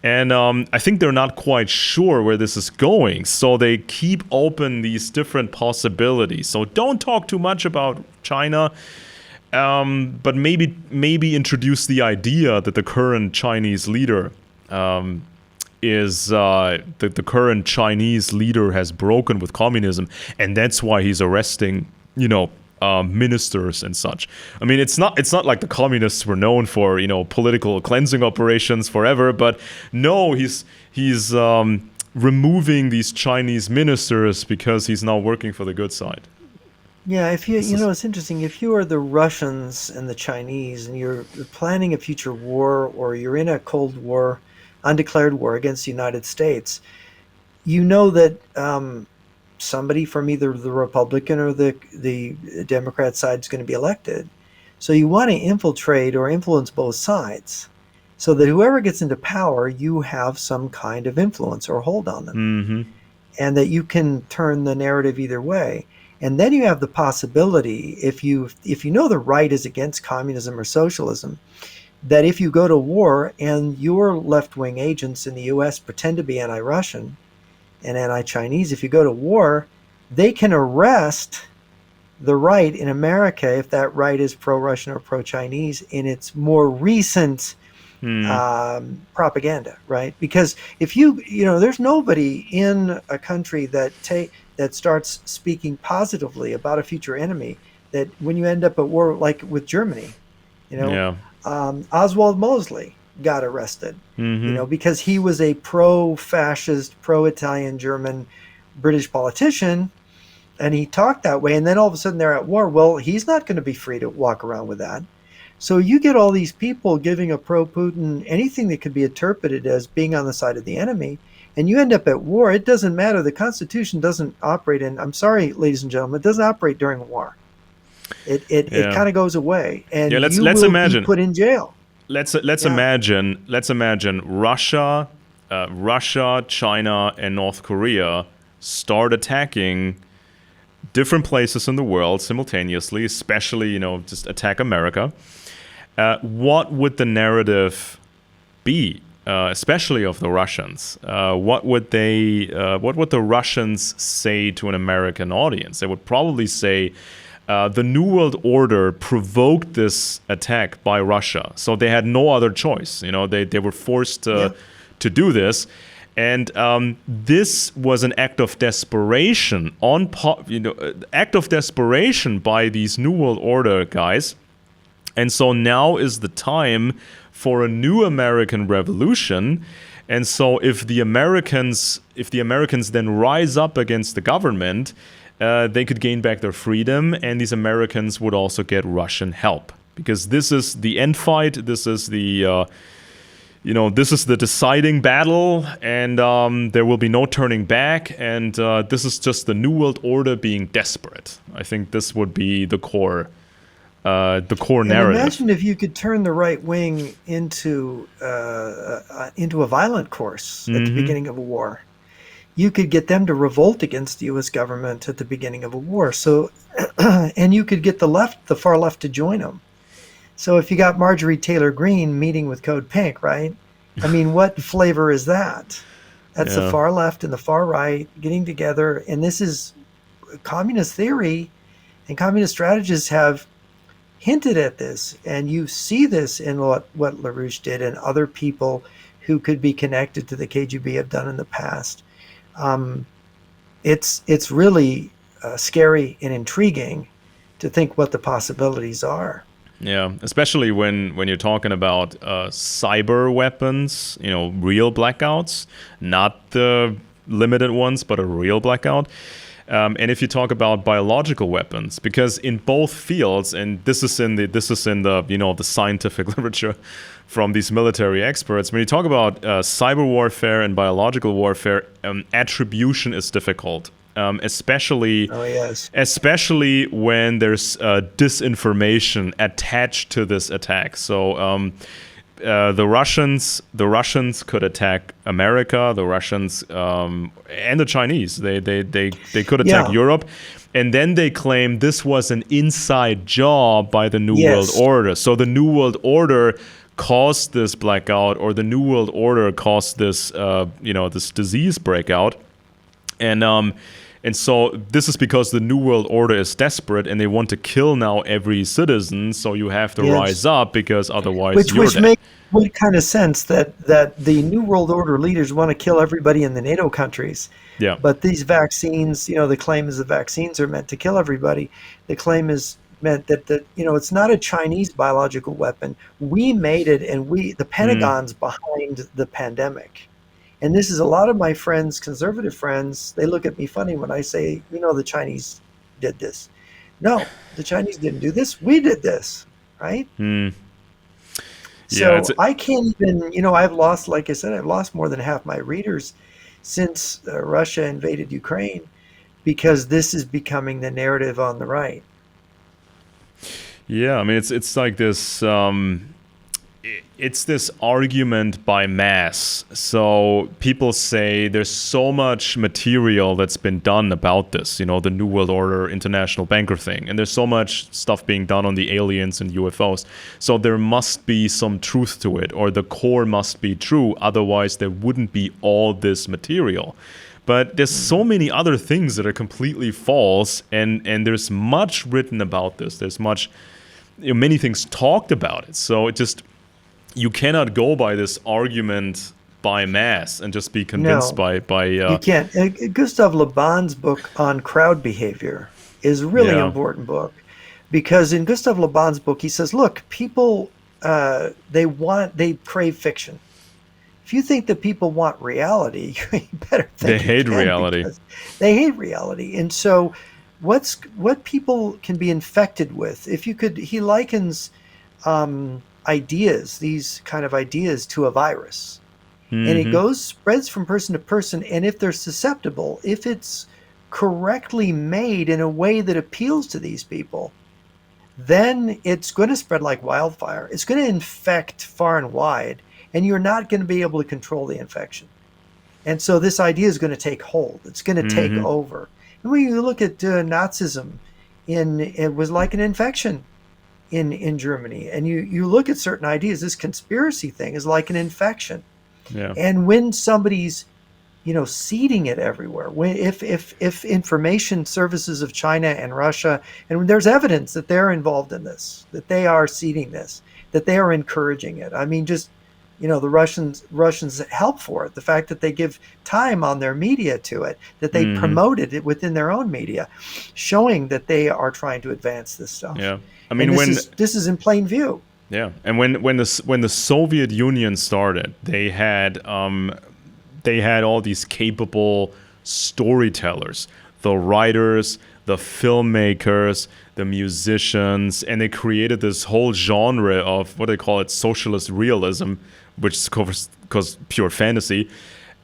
And I think they're not quite sure where this is going. So they keep open these different possibilities. So don't talk too much about China. But maybe introduce the idea that the current Chinese leader the current Chinese leader has broken with communism, and that's why he's arresting, ministers and such. I mean, it's not like the communists were known for political cleansing operations forever, but no, he's removing these Chinese ministers because he's now working for the good side. Yeah, if it's interesting. If you are the Russians and the Chinese and you're planning a future war, or you're in a Cold War, undeclared war against the United States, you know that somebody from either the Republican or the Democrat side is going to be elected. So you want to infiltrate or influence both sides, so that whoever gets into power, you have some kind of influence or hold on them, Mm-hmm. and that you can turn the narrative either way. And then you have the possibility, if you know the right is against communism or socialism, that if you go to war and your left-wing agents in the U.S. pretend to be anti-Russian and anti-Chinese, if you go to war, they can arrest the right in America, if that right is pro-Russian or pro-Chinese, in its more recent propaganda, right? Because if there's nobody in a country that starts speaking positively about a future enemy, that when you end up at war, like with Germany, Yeah. Oswald Mosley got arrested, Mm-hmm. because he was a pro-fascist, pro-Italian German British politician, and he talked that way. And then all of a sudden they're at war. Well, he's not going to be free to walk around with that. So you get all these people giving a pro-Putin anything that could be interpreted as being on the side of the enemy, and you end up at war. It doesn't matter. The Constitution doesn't operate I'm sorry, ladies and gentlemen, it doesn't operate during war. It kind of goes away, and Yeah, you let's will imagine. be put in jail. Let's Yeah. imagine Russia, China, and North Korea start attacking different places in the world simultaneously, especially just attack America. What would the narrative be, especially of the Russians? What would the Russians say to an American audience? They would probably say, the New World Order provoked this attack by Russia, so they had no other choice. They were forced to do this, and this was an act of desperation act of desperation by these New World Order guys. And so now is the time for a new American revolution. And so if the Americans then rise up against the government, they could gain back their freedom, and these Americans would also get Russian help, because this is the end fight. This is this is the deciding battle, and there will be no turning back. And this is just the New World Order being desperate. I think this would be the core the core And narrative. imagine if you could turn the right wing into a violent course at the Mm-hmm. beginning of a war. You could get them to revolt against the U.S. government at the beginning of a war. So, and you could get the far left, to join them. So if you got Marjorie Taylor Greene meeting with Code Pink, right? I mean, what flavor is that? That's the Yeah. far left and the far right getting together, and this is communist theory, and communist strategists have hinted at this, and you see this in what LaRouche did and other people who could be connected to the KGB have done in the past. Um, it's really scary and intriguing to think what the possibilities are. Yeah, especially when you're talking about cyber weapons, real blackouts, not the limited ones, but a real blackout. And if you talk about biological weapons, because in both fields, and this is in the the scientific literature from these military experts, when you talk about cyber warfare and biological warfare, attribution is difficult. Especially Oh yes, especially when there's disinformation attached to this attack. So the Russians could attack America, the Russians and the Chinese. They could attack yeah, Europe, and then they claim this was an inside job by the New World yes, Order. So the New World Order caused this blackout, or the New World Order caused this this disease breakout, and so this is because the New World Order is desperate and they want to kill now every citizen. So you have to rise yes. up because otherwise you're Which dead. makes what kind of sense that the New World Order leaders want to kill everybody in the NATO countries, Yeah. but these vaccines, the claim is the vaccines are meant to kill everybody. The claim is meant that it's not a Chinese biological weapon. We made it, and the Mm. Pentagon's behind the pandemic. And this is a lot of my friends, conservative friends, they look at me funny when I say, the Chinese did this. No, the Chinese didn't do this. We did this, right? Mm. Yeah. So I can't even, I've lost, like I said, I've lost more than half my readers since Russia invaded Ukraine because this is becoming the narrative on the right. Yeah. I mean, it's like this. It's this argument by mass. So people say there's so much material that's been done about this, the New World Order, international banker thing. And there's so much stuff being done on the aliens and UFOs. So there must be some truth to it, or the core must be true. Otherwise, there wouldn't be all this material. But there's so many other things that are completely false. And there's much written about this. There's many things talked about it. So it just... You cannot go by this argument by mass and just be convinced No, by you can't. Gustav Le Bon's book on crowd behavior is a really yeah. important book because in Gustav Le Bon's book, he says, look, people, they crave fiction. If you think that people want reality, you better They think hate again reality. because they hate reality. And so what people can be infected with, he likens ideas, these kind of ideas, to a virus. And it Mm-hmm. spreads from person to person. And if they're susceptible, if it's correctly made in a way that appeals to these people, then it's going to spread like wildfire. It's going to infect far and wide, and you're not going to be able to control the infection. And so this idea is going to take hold. It's going to take Mm-hmm. over. And when you look at Nazism, it was like an infection in Germany. And you look at certain ideas, this conspiracy thing is like an infection. Yeah. And when somebody's seeding it everywhere, if information services of China and Russia, and when there's evidence that they're involved in this, that they are seeding this, that they are encouraging it. I mean, just the Russians help for it. The fact that they give time on their media to it, that they Mm-hmm. promoted it within their own media, showing that they are trying to advance this stuff. Yeah. I And mean, this is in plain view. yeah, and when the Soviet Union started, they had all these capable storytellers, the writers, the filmmakers, the musicians, and they created this whole genre of what they call it socialist realism, which is cause pure fantasy.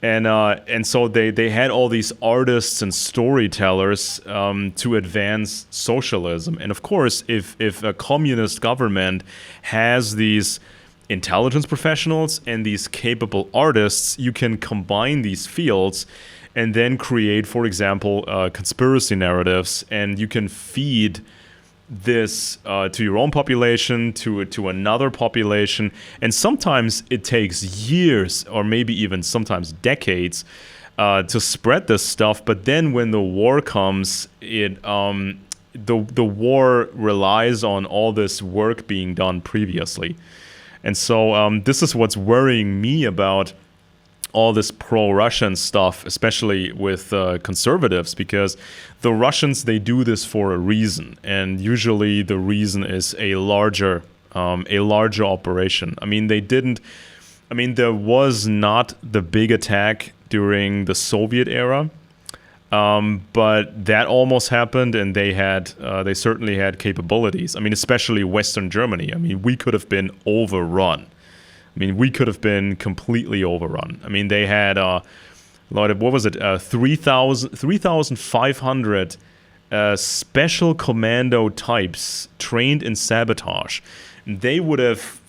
And so they had all these artists and storytellers to advance socialism. And of course, if a communist government has these intelligence professionals and these capable artists, you can combine these fields and then create, for example, conspiracy narratives, and you can feed this to your own population, to another population, and sometimes it takes years or maybe even sometimes decades to spread this stuff. But then when the war comes, the war relies on all this work being done previously, and so this is what's worrying me about all this pro-Russian stuff, especially with conservatives, because the Russians, they do this for a reason, and usually the reason is a larger operation. I mean, there was not the big attack during the Soviet era, but that almost happened, and they certainly had capabilities. I mean, especially Western Germany. I mean, we could have been overrun. I mean, we could have been completely overrun. I mean, they had, what was it, 3,500 special commando types trained in sabotage. They would have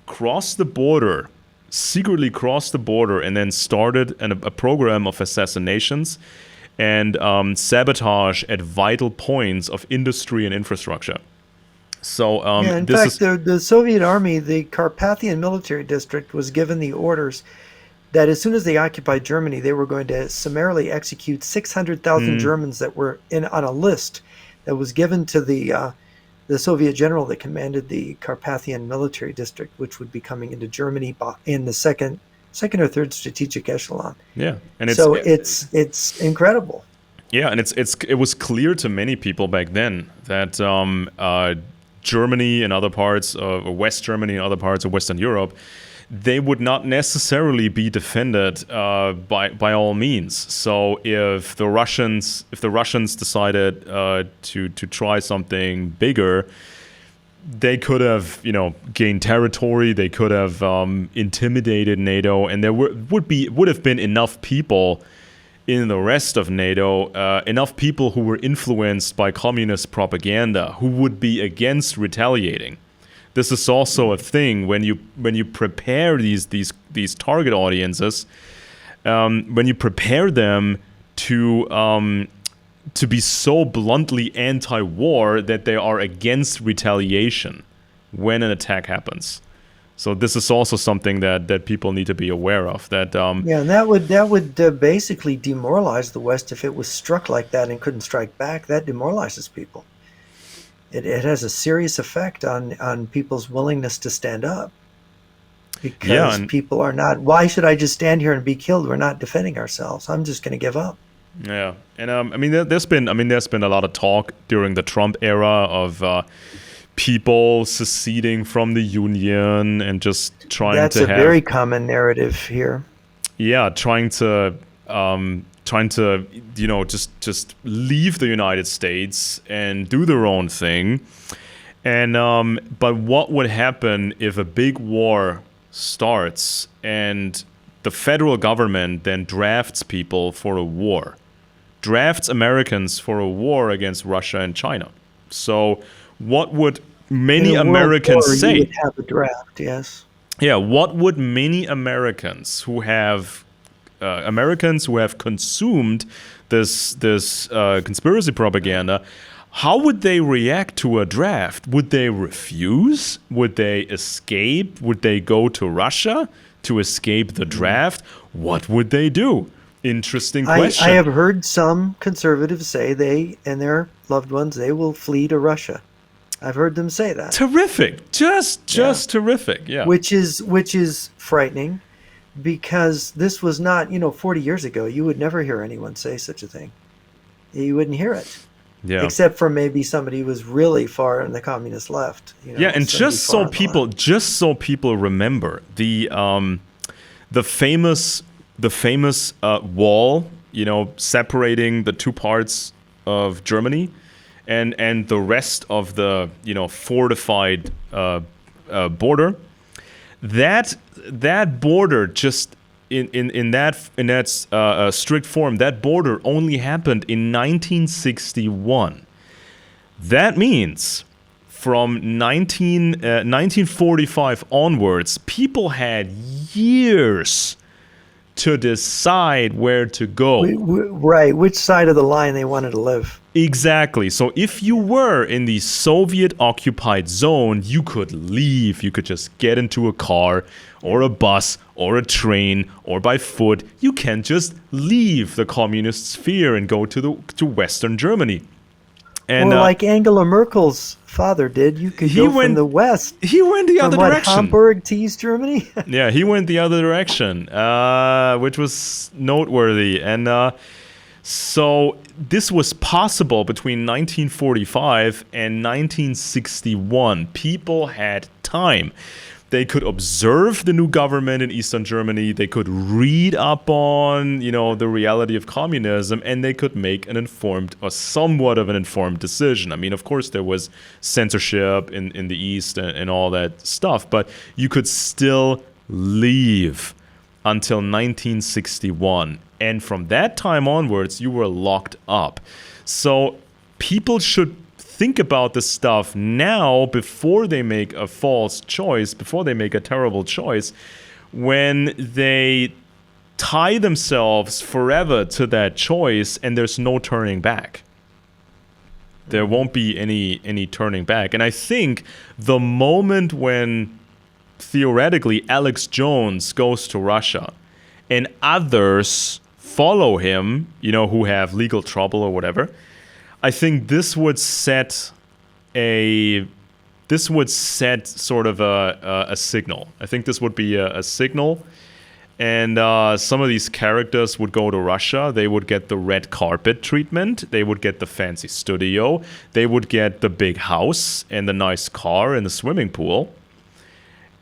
secretly crossed the border, and then started a program of assassinations and sabotage at vital points of industry and infrastructure. So in fact, the Soviet army, the Carpathian military district, was given the orders that as soon as they occupied Germany, they were going to summarily execute 600,000 Germans that were on a list that was given to the Soviet general that commanded the Carpathian military district, which would be coming into Germany in the second or third strategic echelon. Yeah, and it's incredible. Yeah, and it was clear to many people back then that Germany and other parts of West Germany and other parts of Western Europe, they would not necessarily be defended by all means. So if the Russians decided to try something bigger, they could have gained territory. They could have intimidated NATO, and there would have been enough people in the rest of NATO, enough people who were influenced by communist propaganda who would be against retaliating. This is also a thing when you prepare these target audiences, when you prepare them to be so bluntly anti-war that they are against retaliation when an attack happens. So this is also something that people need to be aware of. That and that would basically demoralize the West if it was struck like that and couldn't strike back. That demoralizes people. It has a serious effect on people's willingness to stand up, because people are not. Why should I just stand here and be killed? We're not defending ourselves. I'm just going to give up. Yeah, and there's been a lot of talk during the Trump era of people seceding from the Union and just trying That's a very common narrative here. Yeah, trying to just leave the United States and do their own thing. And but what would happen if a big war starts and the federal government then drafts people for a war, drafts Americans for a war against Russia and China? So what would many Americans say? You would have a draft, yes. Yeah, what would many Americans who have consumed this conspiracy propaganda, how would they react to a draft? Would they refuse? Would they escape? Would they go to Russia to escape the draft? What would they do? Interesting question. I have heard some conservatives say they and their loved ones, they will flee to Russia. I've heard them say that. Terrific. Just terrific. Yeah. Which is frightening, because this was not, 40 years ago. You would never hear anyone say such a thing. You wouldn't hear it. Yeah. Except for maybe somebody who was really far in the communist left. And just so people remember the famous wall, separating the two parts of Germany, and the rest of the fortified border. That border just in that strict form, that border only happened in 1961. That means from 1945 onwards, people had years to decide where to go. Right, which side of the line they wanted to live. Exactly. So if you were in the Soviet occupied zone, you could leave. You could just get into a car or a bus or a train or by foot. You can just leave the communist sphere and go to Western Germany. And Or like Angela Merkel's father did, you could go from the west. He went the other direction. Hamburg to East Germany? Yeah, he went the other direction, which was noteworthy. And so this was possible between 1945 and 1961. People had time. They could observe the new government in Eastern Germany. They could read up on, the reality of communism, and they could make an informed or somewhat of an informed decision. I mean, of course, there was censorship in the East and all that stuff, but you could still leave until 1961. And from that time onwards, you were locked up. So people should think about this stuff now before they make a false choice, before they make a terrible choice, when they tie themselves forever to that choice and there's no turning back. There won't be any turning back. And I think the moment when theoretically Alex Jones goes to Russia and others follow him, who have legal trouble or whatever, I think this would set sort of a signal. I think this would be a signal, and some of these characters would go to Russia. They would get the red carpet treatment. They would get the fancy studio. They would get the big house and the nice car and the swimming pool.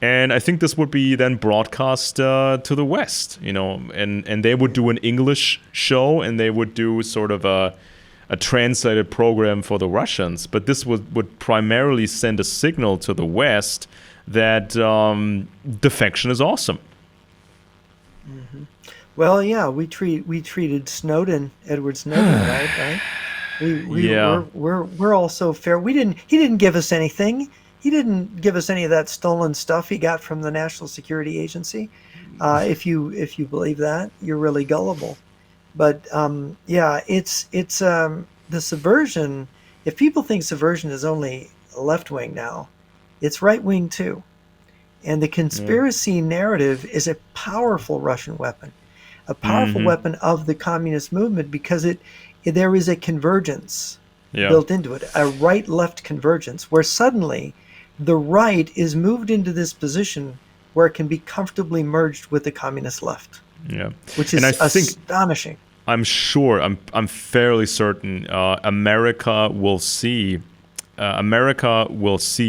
And I think this would be then broadcast to the West, and they would do an English show, and they would do sort of a translated program for the Russians. But this would primarily send a signal to the West that defection is awesome. Mm-hmm. Well, yeah, we treated Edward Snowden, right? We're also fair. He didn't give us anything. He didn't give us any of that stolen stuff he got from the National Security Agency. If you believe that, you're really gullible. But it's the subversion. If people think subversion is only left wing now, it's right wing too. And the conspiracy narrative is a powerful Russian weapon, a powerful weapon of the communist movement, because there is a convergence built into it, a right-left convergence, where suddenly the right is moved into this position where it can be comfortably merged with the communist left. Yeah, which is astonishing. I'm sure, I'm fairly certain, America will see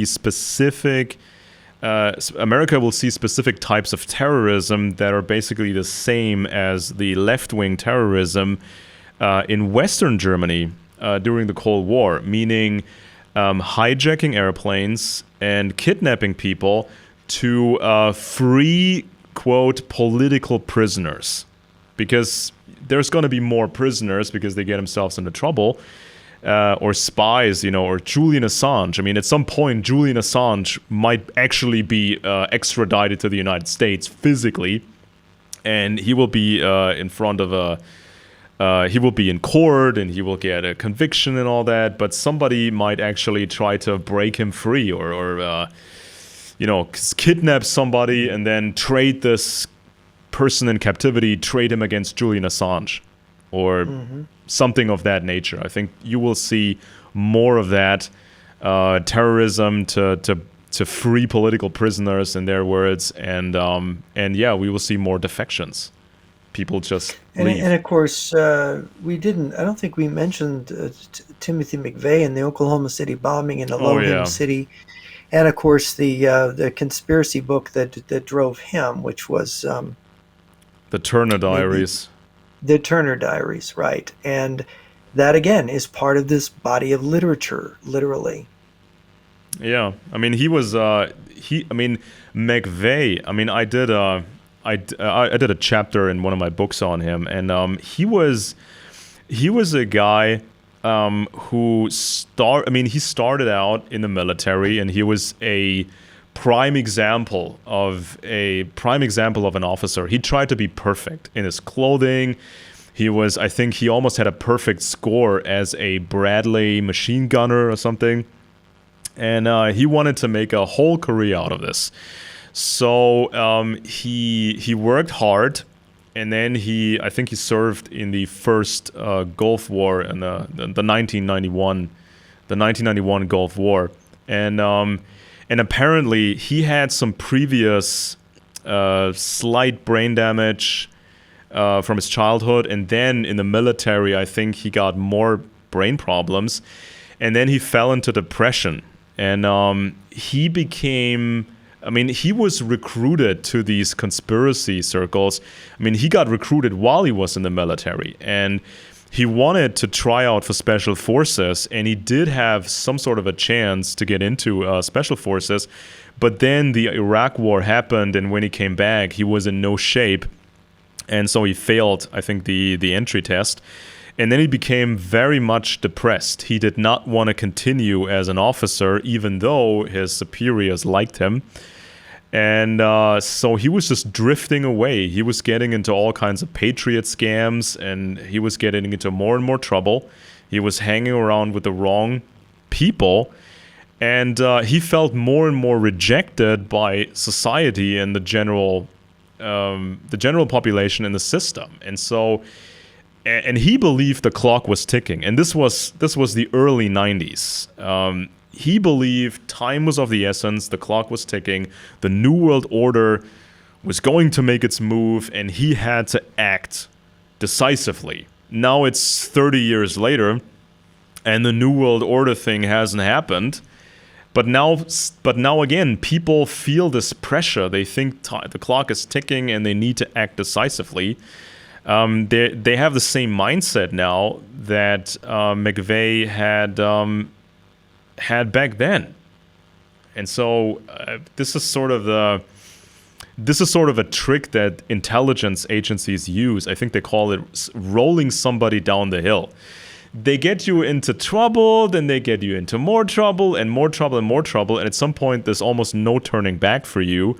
specific types of terrorism that are basically the same as the left-wing terrorism in Western Germany during the Cold War, meaning hijacking airplanes and kidnapping people to free, quote, political prisoners. Because there's going to be more prisoners because they get themselves into trouble. Or spies, or Julian Assange. I mean, at some point, Julian Assange might actually be extradited to the United States physically, and he will be in front of he will be in court, and he will get a conviction and all that. But somebody might actually try to break him free, or kidnap somebody and then trade this person in captivity, trade him against Julian Assange, or something of that nature. I think you will see more of that terrorism to free political prisoners, in their words, and we will see more defections. People just leave. And of course, we didn't. I don't think we mentioned Timothy McVeigh and the Oklahoma City bombing in Logan City, and of course the conspiracy book that drove him, which was the Turner Diaries. The Turner Diaries, right. And that, again, is part of this body of literature, literally. Yeah. I mean, McVeigh, I I did a chapter in one of my books on him, and he was a guy he started out in the military, and he was a prime example of an officer. He tried to be perfect in his clothing. I think he almost had a perfect score as a Bradley machine gunner or something. And he wanted to make a whole career out of this. So he worked hard, and then I think he served in the first Gulf War in the 1991 Gulf War, and apparently he had some previous slight brain damage from his childhood, and then in the military, I think he got more brain problems, and then he fell into depression, and he became. He was recruited to these conspiracy circles. He got recruited while he was in the military, and he wanted to try out for special forces, and he did have some sort of a chance to get into special forces, but then the Iraq War happened, and when he came back, he was in no shape, and so he failed, I think, the entry test. And then he became very much depressed. He did not want to continue as an officer, even though his superiors liked him. And so he was just drifting away. He was getting into all kinds of patriot scams, and he was getting into more and more trouble. He was hanging around with the wrong people, and he felt more and more rejected by society and the general population in the system. And so, and he believed the clock was ticking. And this was the early 90s. He believed time was of the essence, the clock was ticking, the New World Order was going to make its move, and he had to act decisively. Now it's 30 years later, and the New World Order thing hasn't happened. But now again, people feel this pressure. They think the clock is ticking, and they need to act decisively. They have the same mindset now that McVeigh had back then, and so this is sort of a trick that intelligence agencies use. I think they call it rolling somebody down the hill. They get you into trouble, then they get you into more trouble and more trouble and more trouble, and at some point there's almost no turning back for you.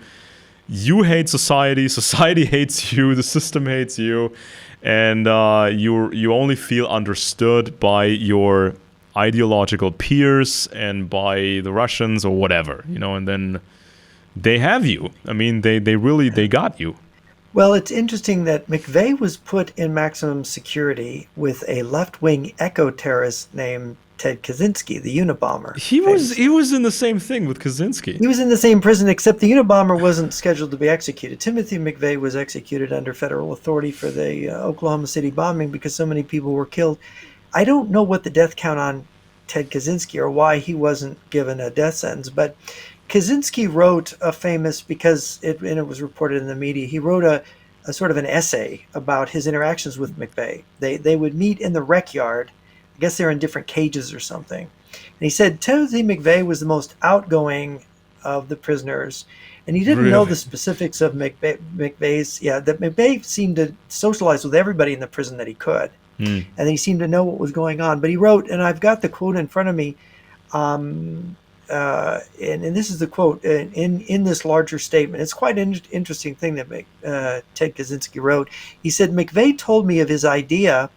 You hate society, society hates you, the system hates you, and you only feel understood by your ideological peers and by the Russians or whatever, and then they have you. They got you. Well, it's interesting that McVeigh was put in maximum security with a left-wing eco-terrorist named Ted Kaczynski, the Unabomber. He was in the same thing with Kaczynski. He was in the same prison, except the Unabomber wasn't scheduled to be executed. Timothy McVeigh was executed under federal authority for the Oklahoma City bombing because so many people were killed. I don't know what the death count on Ted Kaczynski or why he wasn't given a death sentence, but Kaczynski wrote a famous, and it was reported in the media, he wrote a sort of an essay about his interactions with McVeigh. They would meet in the rec yard. I guess they're in different cages or something. And he said Timothy McVeigh was the most outgoing of the prisoners, and he didn't know the specifics of McVeigh's. Yeah, that McVeigh seemed to socialize with everybody in the prison that he could. And he seemed to know what was going on. But he wrote, and I've got the quote in front of me, and this is the quote in this larger statement. It's quite an interesting thing that Ted Kaczynski wrote. He said, McVeigh told me of his idea,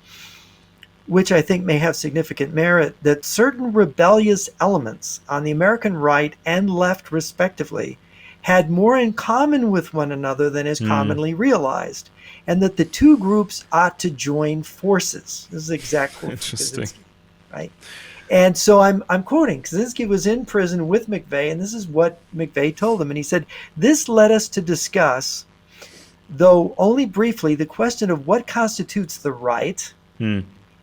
which I think may have significant merit, that certain rebellious elements on the American right and left, respectively, had more in common with one another than is commonly realized, and that the two groups ought to join forces. This is the exact quote. Interesting. Kaczynski, right? And so I'm quoting, Kaczynski was in prison with McVeigh, and this is what McVeigh told him. And he said, this led us to discuss, though only briefly, the question of what constitutes the right.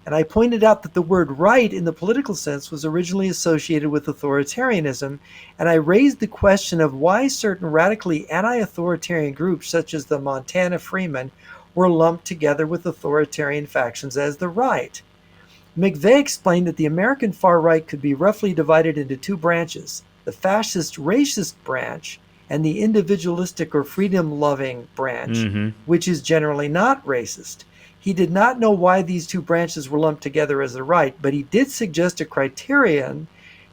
And I pointed out that the word right in the political sense was originally associated with authoritarianism. And I raised the question of why certain radically anti-authoritarian groups, such as the Montana Freemen, were lumped together with authoritarian factions as the right. McVeigh explained that the American far right could be roughly divided into two branches, the fascist racist branch and the individualistic or freedom-loving branch, Mm-hmm. which is generally not racist. He did not know why these two branches were lumped together as the right, but he did suggest a criterion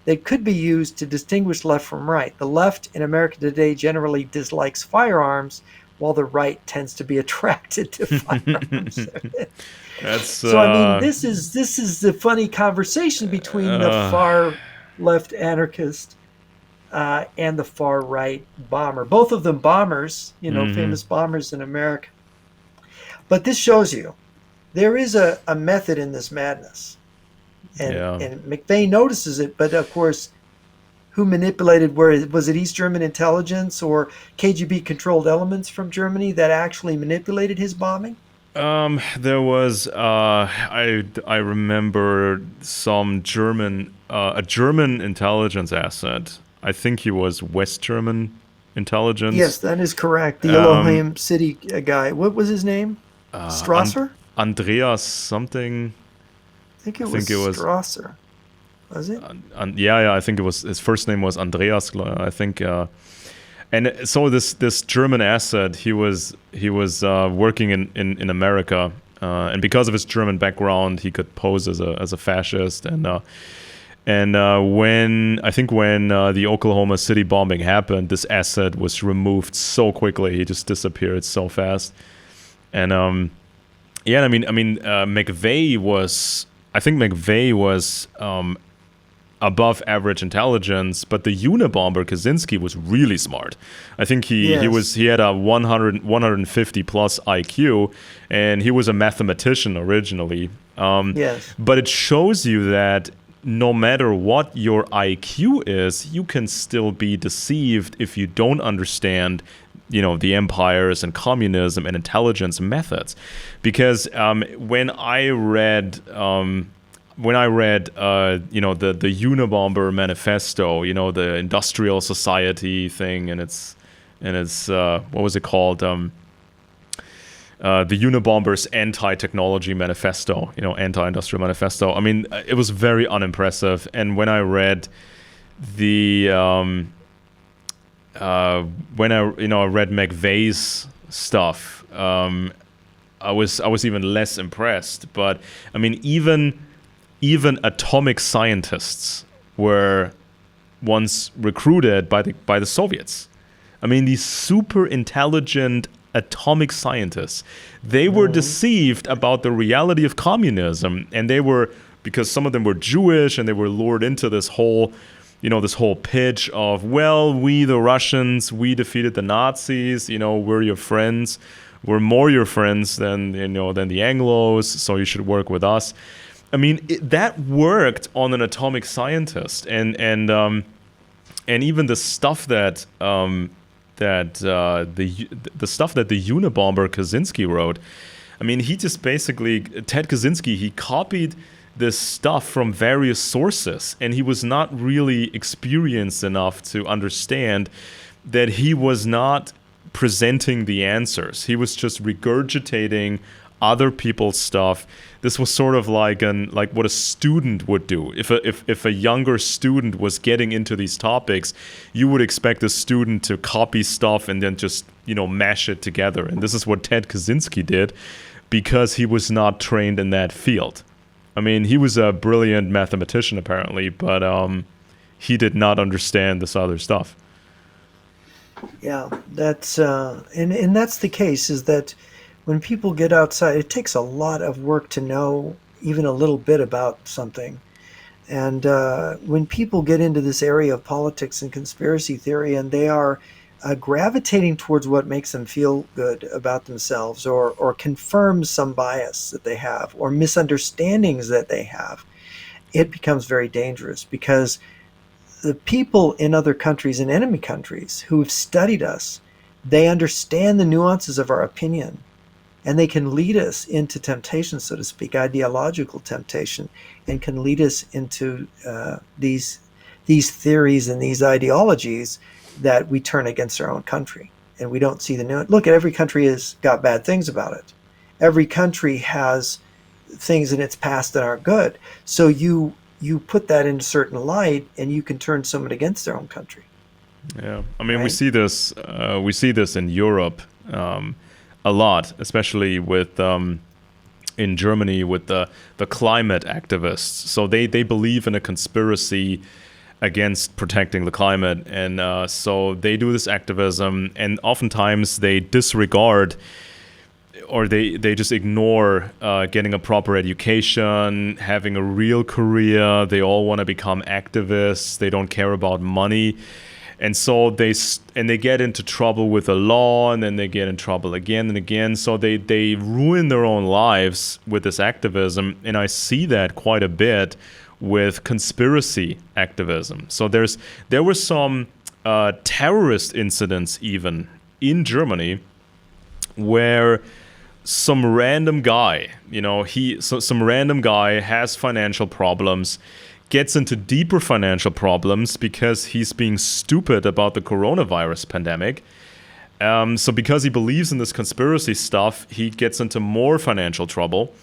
that could be used to distinguish left from right. The left in America today generally dislikes firearms, while the right tends to be attracted to firearms. That's So I mean, this is the funny conversation between the uh, far left anarchist and the far right bomber. Both of them bombers, mm-hmm. famous bombers in America. But this shows you there is a method in this madness, and Yeah. McVeigh notices it. But of course, who manipulated? Where was it? East German intelligence or KGB controlled elements from Germany that actually manipulated his bombing? There was I remember some German a German intelligence asset. I think he was West German Yes, intelligence. that is correct. The Um, Elohim City guy. What was his name? and Strasser? Andreas something. I think I it was think it was. Strasser. Was it? Yeah, I think it was his first name was Andreas. I think. And so this German asset, he was working in America, and because of his German background, he could pose as a fascist. And when the Oklahoma City bombing happened, this asset was removed so quickly. He just disappeared so fast. And yeah, McVeigh was. I think McVeigh was above average intelligence, but the Unabomber Kaczynski was really smart. I think Yes. he had a 150 plus IQ, and he was a mathematician originally. Yes. But it shows you that no matter what your IQ is, you can still be deceived if you don't understand, the empires and communism and intelligence methods. Because when I read, the Unabomber manifesto, the industrial society thing, and it's what was it called? The Unabomber's anti-technology manifesto, anti-industrial manifesto. I mean, it was very unimpressive. And when I read the I read McVeigh's stuff, I was even less impressed. But I mean, even atomic scientists were once recruited by the Soviets. I mean, these super intelligent atomic scientists, they were deceived about the reality of communism, and they were, because some of them were Jewish, and they were lured into this whole pitch of, well, we the Russians, we defeated the Nazis, we're your friends, we're more your friends than the Anglos, so you should work with us. I mean, that worked on an atomic scientist, and even the stuff that the stuff that the Unabomber Kaczynski wrote. I mean, he just basically, Ted Kaczynski, he copied this stuff from various sources, and he was not really experienced enough to understand that he was not presenting the answers. He was just regurgitating other people's stuff. This was sort of like what a student would do. If a younger student was getting into these topics, you would expect a student to copy stuff and then just mash it together. And this is what Ted Kaczynski did, because he was not trained in that field. I mean, he was a brilliant mathematician apparently, but he did not understand this other stuff. Yeah, that's and that's the case, is that when people get outside, it takes a lot of work to know even a little bit about something. And when people get into this area of politics and conspiracy theory, and they are gravitating towards what makes them feel good about themselves, or confirms some bias that they have, or misunderstandings that they have, it becomes very dangerous, because the people in other countries, in enemy countries, who have studied us, they understand the nuances of our opinion, and they can lead us into temptation, so to speak, ideological temptation, and can lead us into these theories and these ideologies that we turn against our own country, and we don't see the nuance. Look, at every country has got bad things about it. Every country has things in its past that aren't good. So you put that in a certain light, and you can turn someone against their own country. Yeah, I mean, right? we see this in Europe a lot, especially with in Germany with the climate activists. So they believe in a conspiracy against protecting the climate, and so they do this activism, and oftentimes they disregard or they just ignore getting a proper education, having a real career. They all want to become activists. They don't care about money, and so they get into trouble with the law, and then they get in trouble again and again. So they ruin their own lives with this activism, and I see that quite a bit with conspiracy activism. So there were some terrorist incidents even in Germany where some random guy, some random guy has financial problems, gets into deeper financial problems because he's being stupid about the coronavirus pandemic. So because he believes in this conspiracy stuff, he gets into more financial trouble.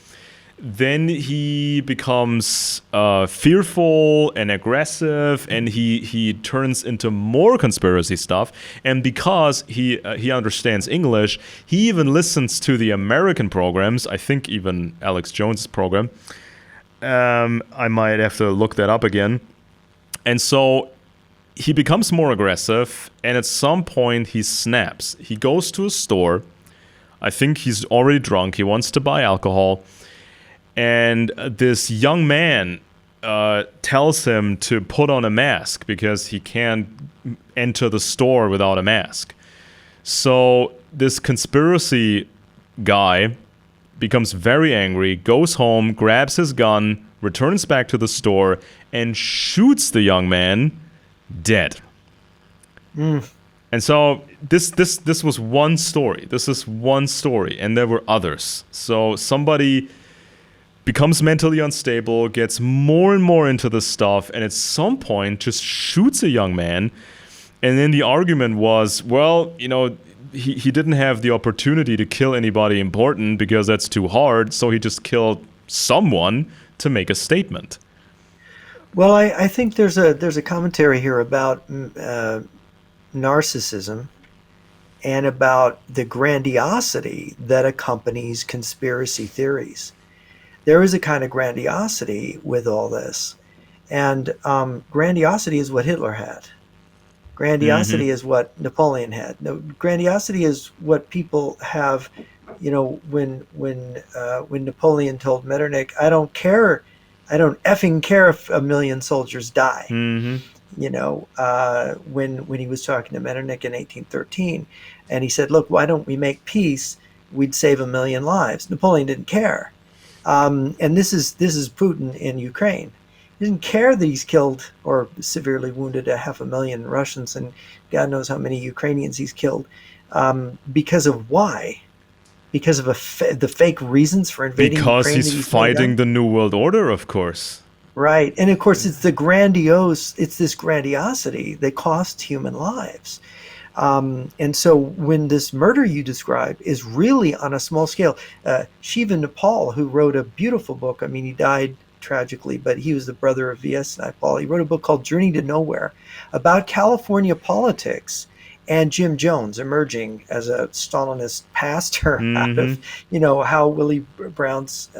Then he becomes fearful and aggressive, and he turns into more conspiracy stuff. And because he understands English, he even listens to the American programs. I think even Alex Jones' program. I might have to look that up again. And so he becomes more aggressive, and at some point he snaps. He goes to a store. I think he's already drunk. He wants to buy alcohol. And this young man tells him to put on a mask because he can't enter the store without a mask. So this conspiracy guy becomes very angry, goes home, grabs his gun, returns back to the store, and shoots the young man dead. Mm. And so this was one story. This is one story, and there were others. So somebody becomes mentally unstable, gets more and more into this stuff, and at some point just shoots a young man. And then the argument was, well, he didn't have the opportunity to kill anybody important because that's too hard, so he just killed someone to make a statement. Well, I think there's a commentary here about narcissism and about the grandiosity that accompanies conspiracy theories. There is a kind of grandiosity with all this. And grandiosity is what Hitler had. Mm-hmm. Grandiosity is what Napoleon had. No, grandiosity is what people have. When Napoleon told Metternich, I don't effing care if a million soldiers die." Mm-hmm. When he was talking to Metternich in 1813, and he said, "Look, why don't we make peace? We'd save a million lives." Napoleon didn't care. And this is Putin in Ukraine. He doesn't care that he's killed or severely wounded 500,000 Russians, and God knows how many Ukrainians he's killed. Because of why? Because of the fake reasons for invading Because Ukraine he's that he's made fighting up. the New World Order, of course. Right, and of course it's this grandiosity that costs human lives. And so when this murder you describe is really on a small scale, Shiva Nepal, who wrote a beautiful book, I mean, he died tragically, but he was the brother of V.S. Naipaul. He wrote a book called Journey to Nowhere about California politics and Jim Jones emerging as a Stalinist pastor out Mm-hmm. of, how Willie Brown's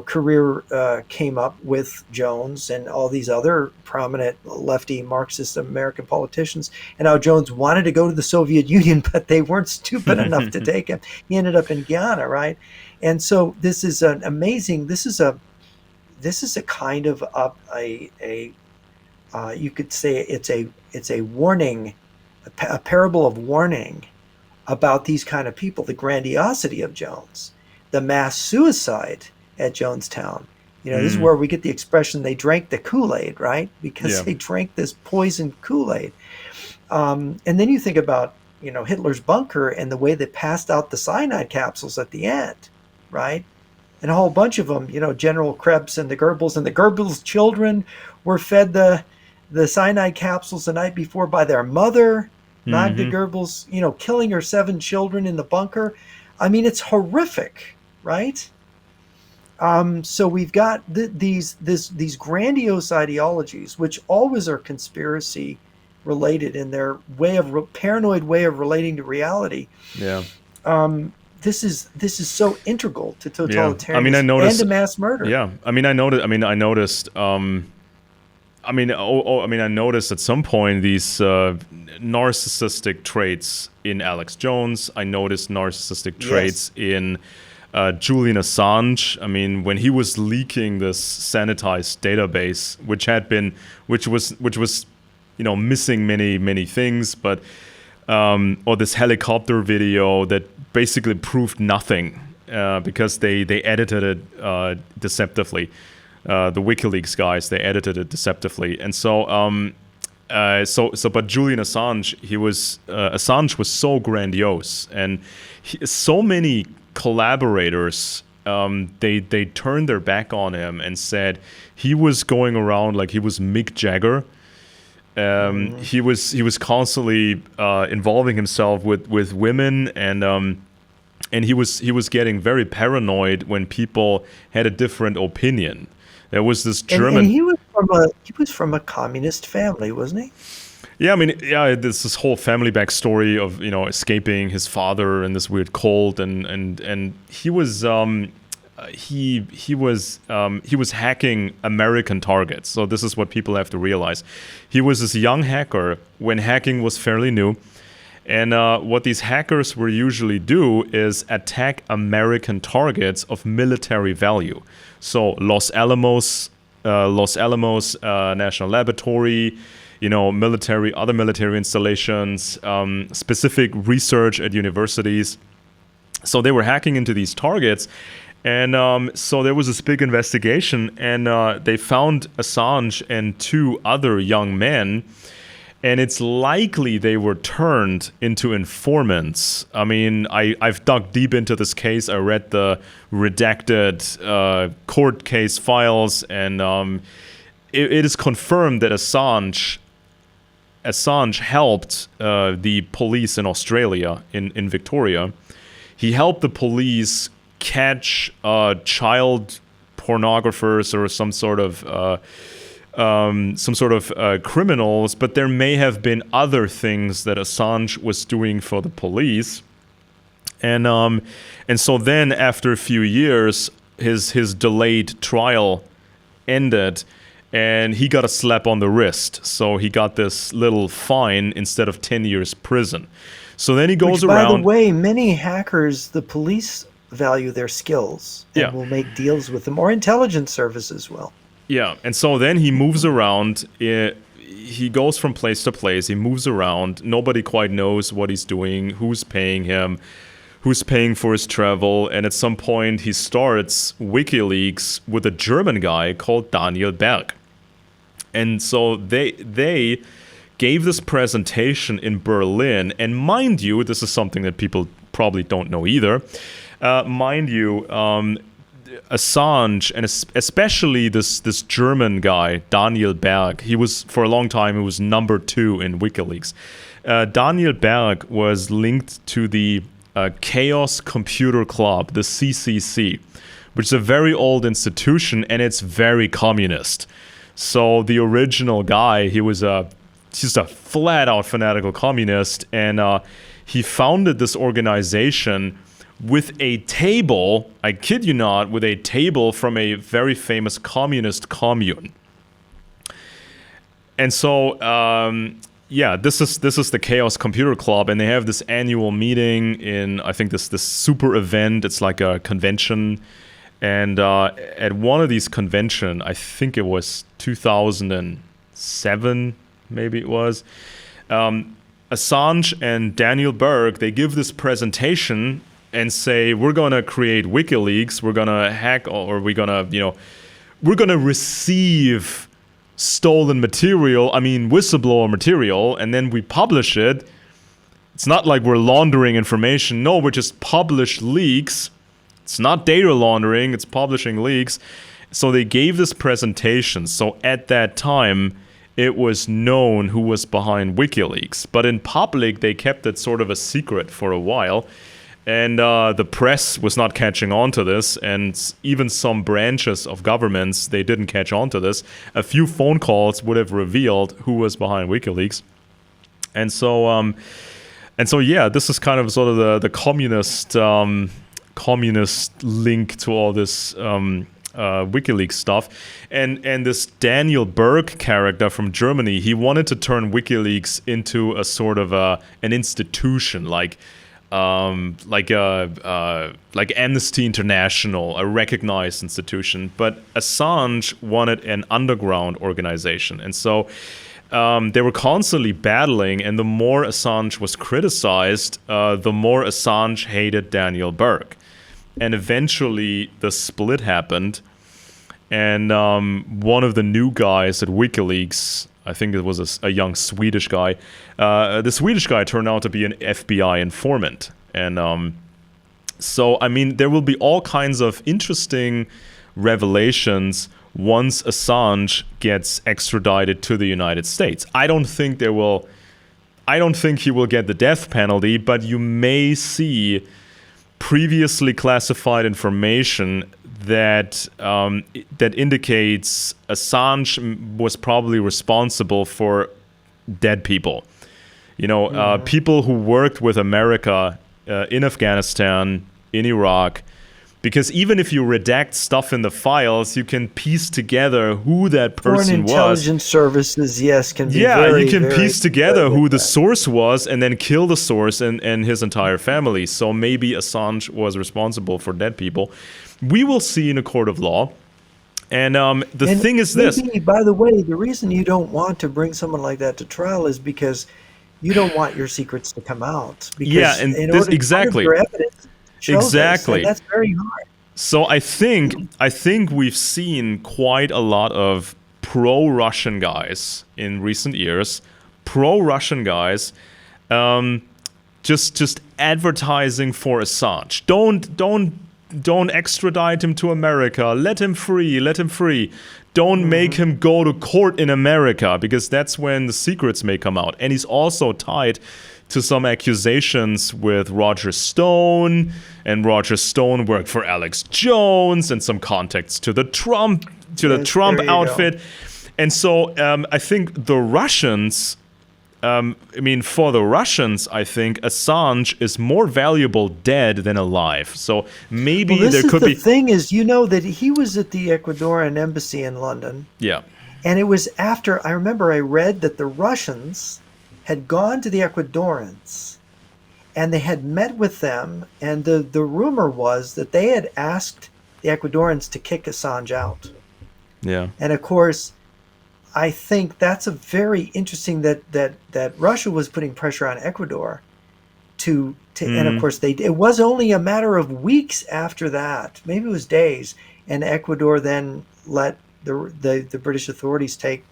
career came up with Jones and all these other prominent lefty Marxist American politicians, and how Jones wanted to go to the Soviet Union, but they weren't stupid enough to take him. He ended up in Guyana, right? And so this is an amazing. This is a kind of a you could say it's a warning, a parable of warning about these kind of people, the grandiosity of Jones, the mass suicide at Jonestown. This is Mm. where we get the expression they drank the Kool-Aid, right? Because Yeah. they drank this poisoned Kool-Aid. And then you think about, Hitler's bunker and the way they passed out the cyanide capsules at the end, right? And a whole bunch of them, General Krebs and the Goebbels children were fed the cyanide capsules the night before by their mother, Magda Mm-hmm. Goebbels, killing her 7 children in the bunker. I mean, it's horrific, right? So we've got these grandiose ideologies, which always are conspiracy related in their paranoid way of relating to reality. Yeah. This is so integral to Yeah. I mean, I totalitarianism and noticed. to mass murder. Yeah. I mean, I noticed. I noticed. I noticed at some point these narcissistic traits in Alex Jones. I noticed narcissistic traits in Julian Assange. I mean, when he was leaking this sanitized database, which was, missing many things, but or this helicopter video that basically proved nothing because they edited it deceptively. The WikiLeaks guys, they edited it deceptively, and but Julian Assange, Assange was so grandiose, and so many collaborators, they turned their back on him and said he was going around like he was Mick Jagger. He was constantly involving himself with women, and he was getting very paranoid when people had a different opinion. There was this German. And he was from a communist family, wasn't he? Yeah, I mean, yeah, there's this whole family backstory of escaping his father in this weird cult, and he was he was hacking American targets. So this is what people have to realize. He was this young hacker when hacking was fairly new. And what these hackers will usually do is attack American targets of military value. So Los Alamos National Laboratory, other military installations, specific research at universities. So they were hacking into these targets. And so there was this big investigation, and they found Assange and two other young men. And it's likely they were turned into informants. I mean, I've dug deep into this case. I read the redacted court case files, and it is confirmed that Assange helped the police in Australia, in Victoria. He helped the police catch child pornographers or some sort of criminals, but there may have been other things that Assange was doing for the police, and so then after a few years, his delayed trial ended, and he got a slap on the wrist. So he got this little fine instead of 10 years prison. So then he goes around. By the way, many hackers, the police value their skills and will make deals with them, or intelligence services will. Yeah, and so then he moves around. He goes from place to place. He moves around. Nobody quite knows what he's doing, who's paying him, who's paying for his travel. And at some point, he starts WikiLeaks with a German guy called Daniel Berg. And so they gave this presentation in Berlin. And mind you, this is something that people probably don't know either. Mind you, Assange, and especially this German guy, Daniel Berg, he was, for a long time, he was number 2 in WikiLeaks. Daniel Berg was linked to the Chaos Computer Club, the CCC, which is a very old institution, and it's very communist. So the original guy, he's a flat-out fanatical communist, and he founded this organization with a table, I kid you not, with a table from a very famous communist commune. And so, this is the Chaos Computer Club, and they have this annual meeting in, I think, this super event. It's like a convention. And at one of these convention, I think it was 2007, maybe it was, Assange and Daniel Berg, they give this presentation and say, we're going to create WikiLeaks, we're going to hack, or we're going to receive stolen material, whistleblower material, and then we publish it. It's not like we're laundering information. No, we just publish leaks. It's not data laundering, it's publishing leaks. So they gave this presentation. So at that time, it was known who was behind WikiLeaks. But in public, they kept it sort of a secret for a while. And the press was not catching on to this, and even some branches of governments, they didn't catch on to this. A few phone calls would have revealed who was behind WikiLeaks. And so yeah, this is kind of sort of the communist link to all this WikiLeaks stuff, and this Daniel Berg character from Germany, he wanted to turn WikiLeaks into a sort of an institution, like Amnesty International, a recognized institution. But Assange wanted an underground organization, and so they were constantly battling. And the more Assange was criticized, the more Assange hated Daniel Berg. And eventually, the split happened, and one of the new guys at WikiLeaks, I think it was a young Swedish guy, the Swedish guy turned out to be an FBI informant. And so, I mean, there will be all kinds of interesting revelations once Assange gets extradited to the United States. I don't think he will get the death penalty, but you may see previously classified information that indicates Assange was probably responsible for dead people. People who worked with America in Afghanistan, in Iraq, because even if you redact stuff in the files, you can piece together who that person Foreign was. intelligence services, yes, can be you can piece together who the source was and then kill the source and his entire family. So maybe Assange was responsible for dead people. We will see in a court of law. And the thing is this. By the way, the reason you don't want to bring someone like that to trial is because you don't want your secrets to come out. Because exactly. Your evidence exactly. That's very hard. So I think we've seen quite a lot of pro-Russian guys in recent years, just advertising for Assange. Don't extradite him to America. Let him free. Don't make him go to court in America, because that's when the secrets may come out. And he's also tied to some accusations with Roger Stone, and Roger Stone worked for Alex Jones, and some contacts to the Trump outfit. Go. And so I think the Russians, for the Russians, I think Assange is more valuable dead than alive. So maybe there could be. The thing is, that he was at the Ecuadorian embassy in London. Yeah. And it was after, I remember I read that the Russians had gone to the Ecuadorians and they had met with them, and the rumor was that they had asked the Ecuadorians to kick Assange out. Yeah. And of course, I think that's a very interesting that Russia was putting pressure on Ecuador to and of course it was only a matter of weeks after that, maybe it was days, and Ecuador then let the British authorities take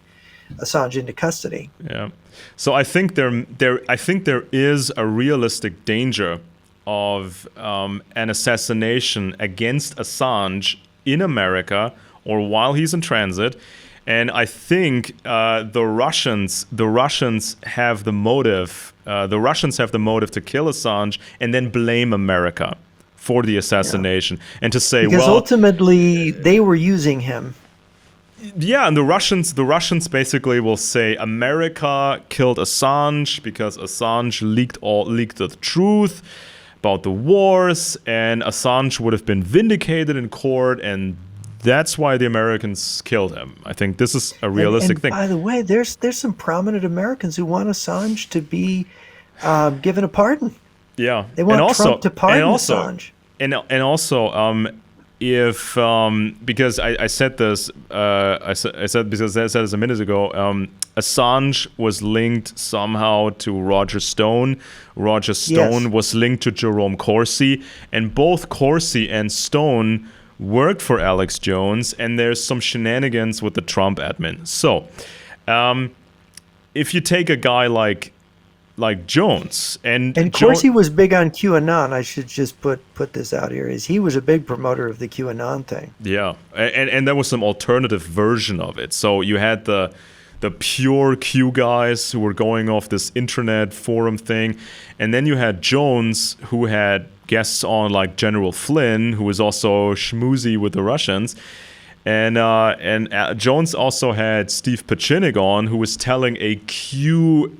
Assange into custody. Yeah. So I think there is a realistic danger of an assassination against Assange in America or while he's in transit. And I think the Russians have the motive. The Russians have the motive to kill Assange and then blame America for the assassination, and to say, because ultimately they were using him. Yeah, and the Russians basically will say America killed Assange because Assange leaked the truth about the wars, and Assange would have been vindicated in court, and that's why the Americans killed him. I think this is a realistic thing. By the way, there's some prominent Americans who want Assange to be given a pardon. Yeah, they want Trump to pardon Assange. And also, if because I said this, I said because I said this a minute ago. Assange was linked somehow to Roger Stone. Roger Stone was linked to Jerome Corsi, and both Corsi and Stone worked for Alex Jones, and there's some shenanigans with the Trump admin. So, if you take a guy like Jones and Corsi was big on QAnon. I should just put this out here. He was a big promoter of the QAnon thing. Yeah, and there was some alternative version of it. So you had the pure Q guys who were going off this internet forum thing, and then you had Jones, who had guests on like General Flynn, who was also schmoozy with the Russians. And Jones also had Steve Pacinic on, who was telling a Q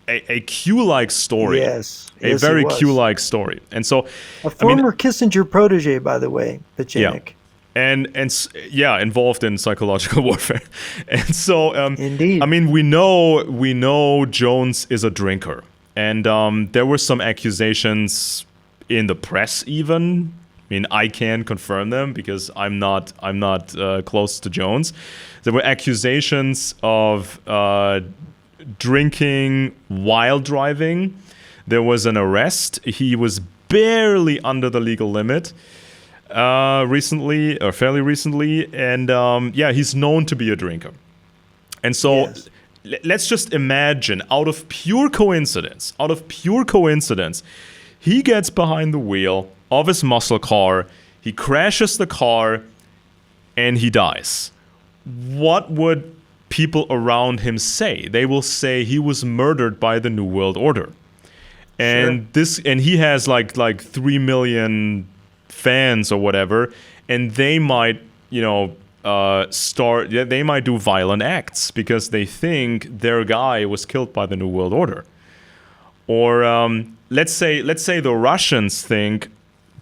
a Q-like story, Yes, a yes, he very was. Q-like story. And so, A I mean, former Kissinger protege, by the way, yeah, Pachenik. yeah, involved in psychological warfare. And so, I Indeed. mean, we know Jones is a drinker, and there were some accusations in the press even. I mean, I can confirm them because I'm not close to Jones. There were accusations of drinking while driving. There was an arrest. He was barely under the legal limit recently, or fairly recently, and yeah, he's known to be a drinker. And so Yes. let's just imagine, out of pure coincidence, he gets behind the wheel of his muscle car, he crashes the car, and he dies. What would people around him say? They will say he was murdered by the New World Order. Sure. And he has like 3 million fans or whatever, and they might, they might do violent acts because they think their guy was killed by the New World Order. Or let's say the Russians think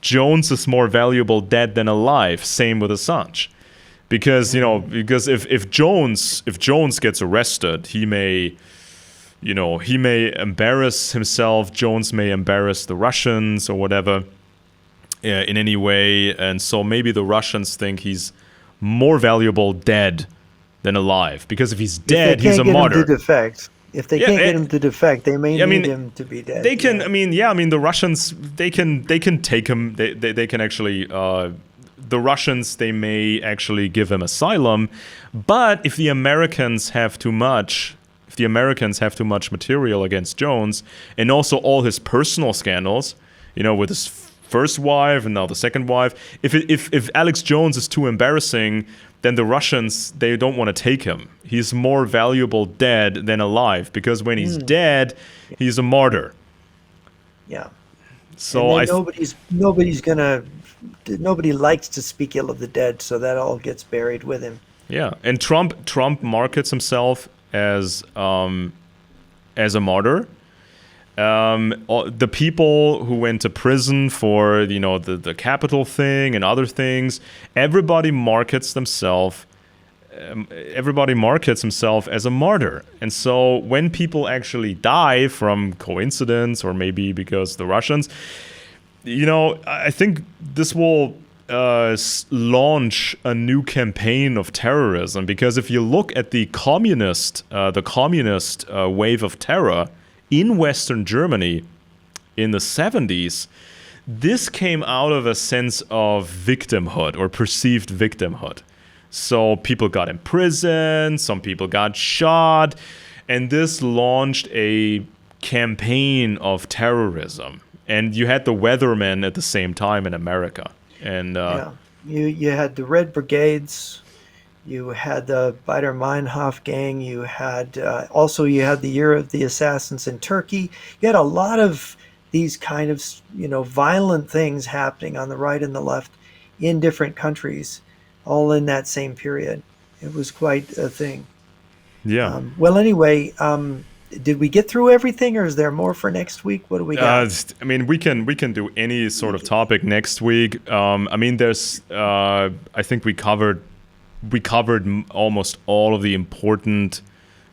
Jones is more valuable dead than alive. Same with Assange, because if Jones gets arrested, he may embarrass himself. Jones may embarrass the Russians or whatever in any way, and so maybe the Russians think he's more valuable dead than alive, because if he's If they dead, he's can't a get him to martyr. defect, if they Yeah, can't get him to defect, they may I need mean, him to be dead. they can. Yeah. I mean, yeah. I mean, the Russians. They can take him. They can actually. The Russians. They may actually give him asylum, but if the Americans have too much. If the Americans have too much material against Jones, and also all his personal scandals, with his first wife and now the second wife, if Alex Jones is too embarrassing, then the Russians, they don't want to take him. He's more valuable dead than alive, because when he's dead, he's a martyr. Yeah. And So then nobody likes to speak ill of the dead, so that all gets buried with him. yeah, and Trump markets himself as a martyr. The people who went to prison for the Capitol thing and other things, everybody markets themselves. Everybody markets himself as a martyr, and so when people actually die from coincidence or maybe because the Russians, I think this will launch a new campaign of terrorism, because if you look at the communist wave of terror in Western Germany in the 70s, this came out of a sense of victimhood or perceived victimhood. So people got imprisoned, some people got shot, and this launched a campaign of terrorism. And you had the Weathermen at the same time in America. And Yeah. You had the Red Brigades, you had the Baader Meinhof gang, you had the Year of the Assassins in Turkey. You had a lot of these kind of violent things happening on the right and the left in different countries, all in that same period. It was quite a thing. yeah. Well, anyway, did we get through everything, or is there more for next week? What do we got? I mean, we can do any sort of topic next week. I mean, I think we covered almost all of the important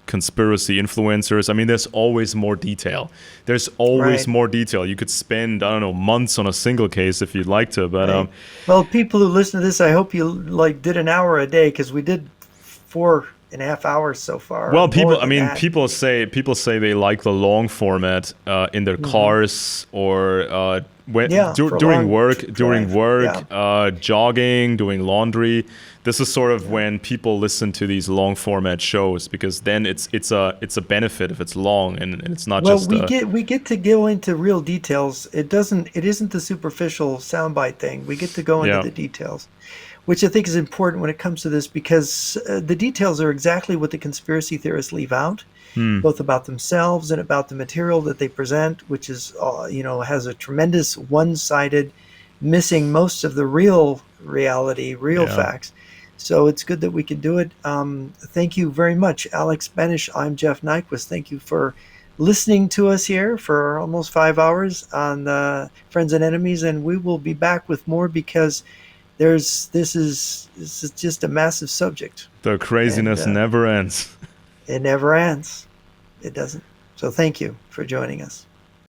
conspiracy influencers. I mean, there's always more detail. There's always Right. more detail. You could spend, I don't know, months on a single case if you'd like to, but Right. Well, people who listen to this, I hope you did an hour a day, because we did 4.5 hours so far, or well, more I than mean, that. people say they like the long format in their cars, or Yeah, for a during long work, drive. Yeah. jogging, doing laundry. This is sort of when people listen to these long format shows, because then it's a benefit if it's long, and it's not Well, just we get to go into real details. It isn't the superficial soundbite thing. We get to go into yeah, the details, which I think is important when it comes to this, because the details are exactly what the conspiracy theorists leave out, both about themselves and about the material that they present, which is has a tremendous one-sided, missing most of the real reality, real yeah. facts. So it's good that we can do it. Thank you very much, Alex Benesch. I'm Jeff Nyquist. Thank you for listening to us here for almost 5 hours on Friends and Enemies, and we will be back with more because this is just a massive subject, The and craziness never ends. it never ends. It doesn't. So thank you for joining us.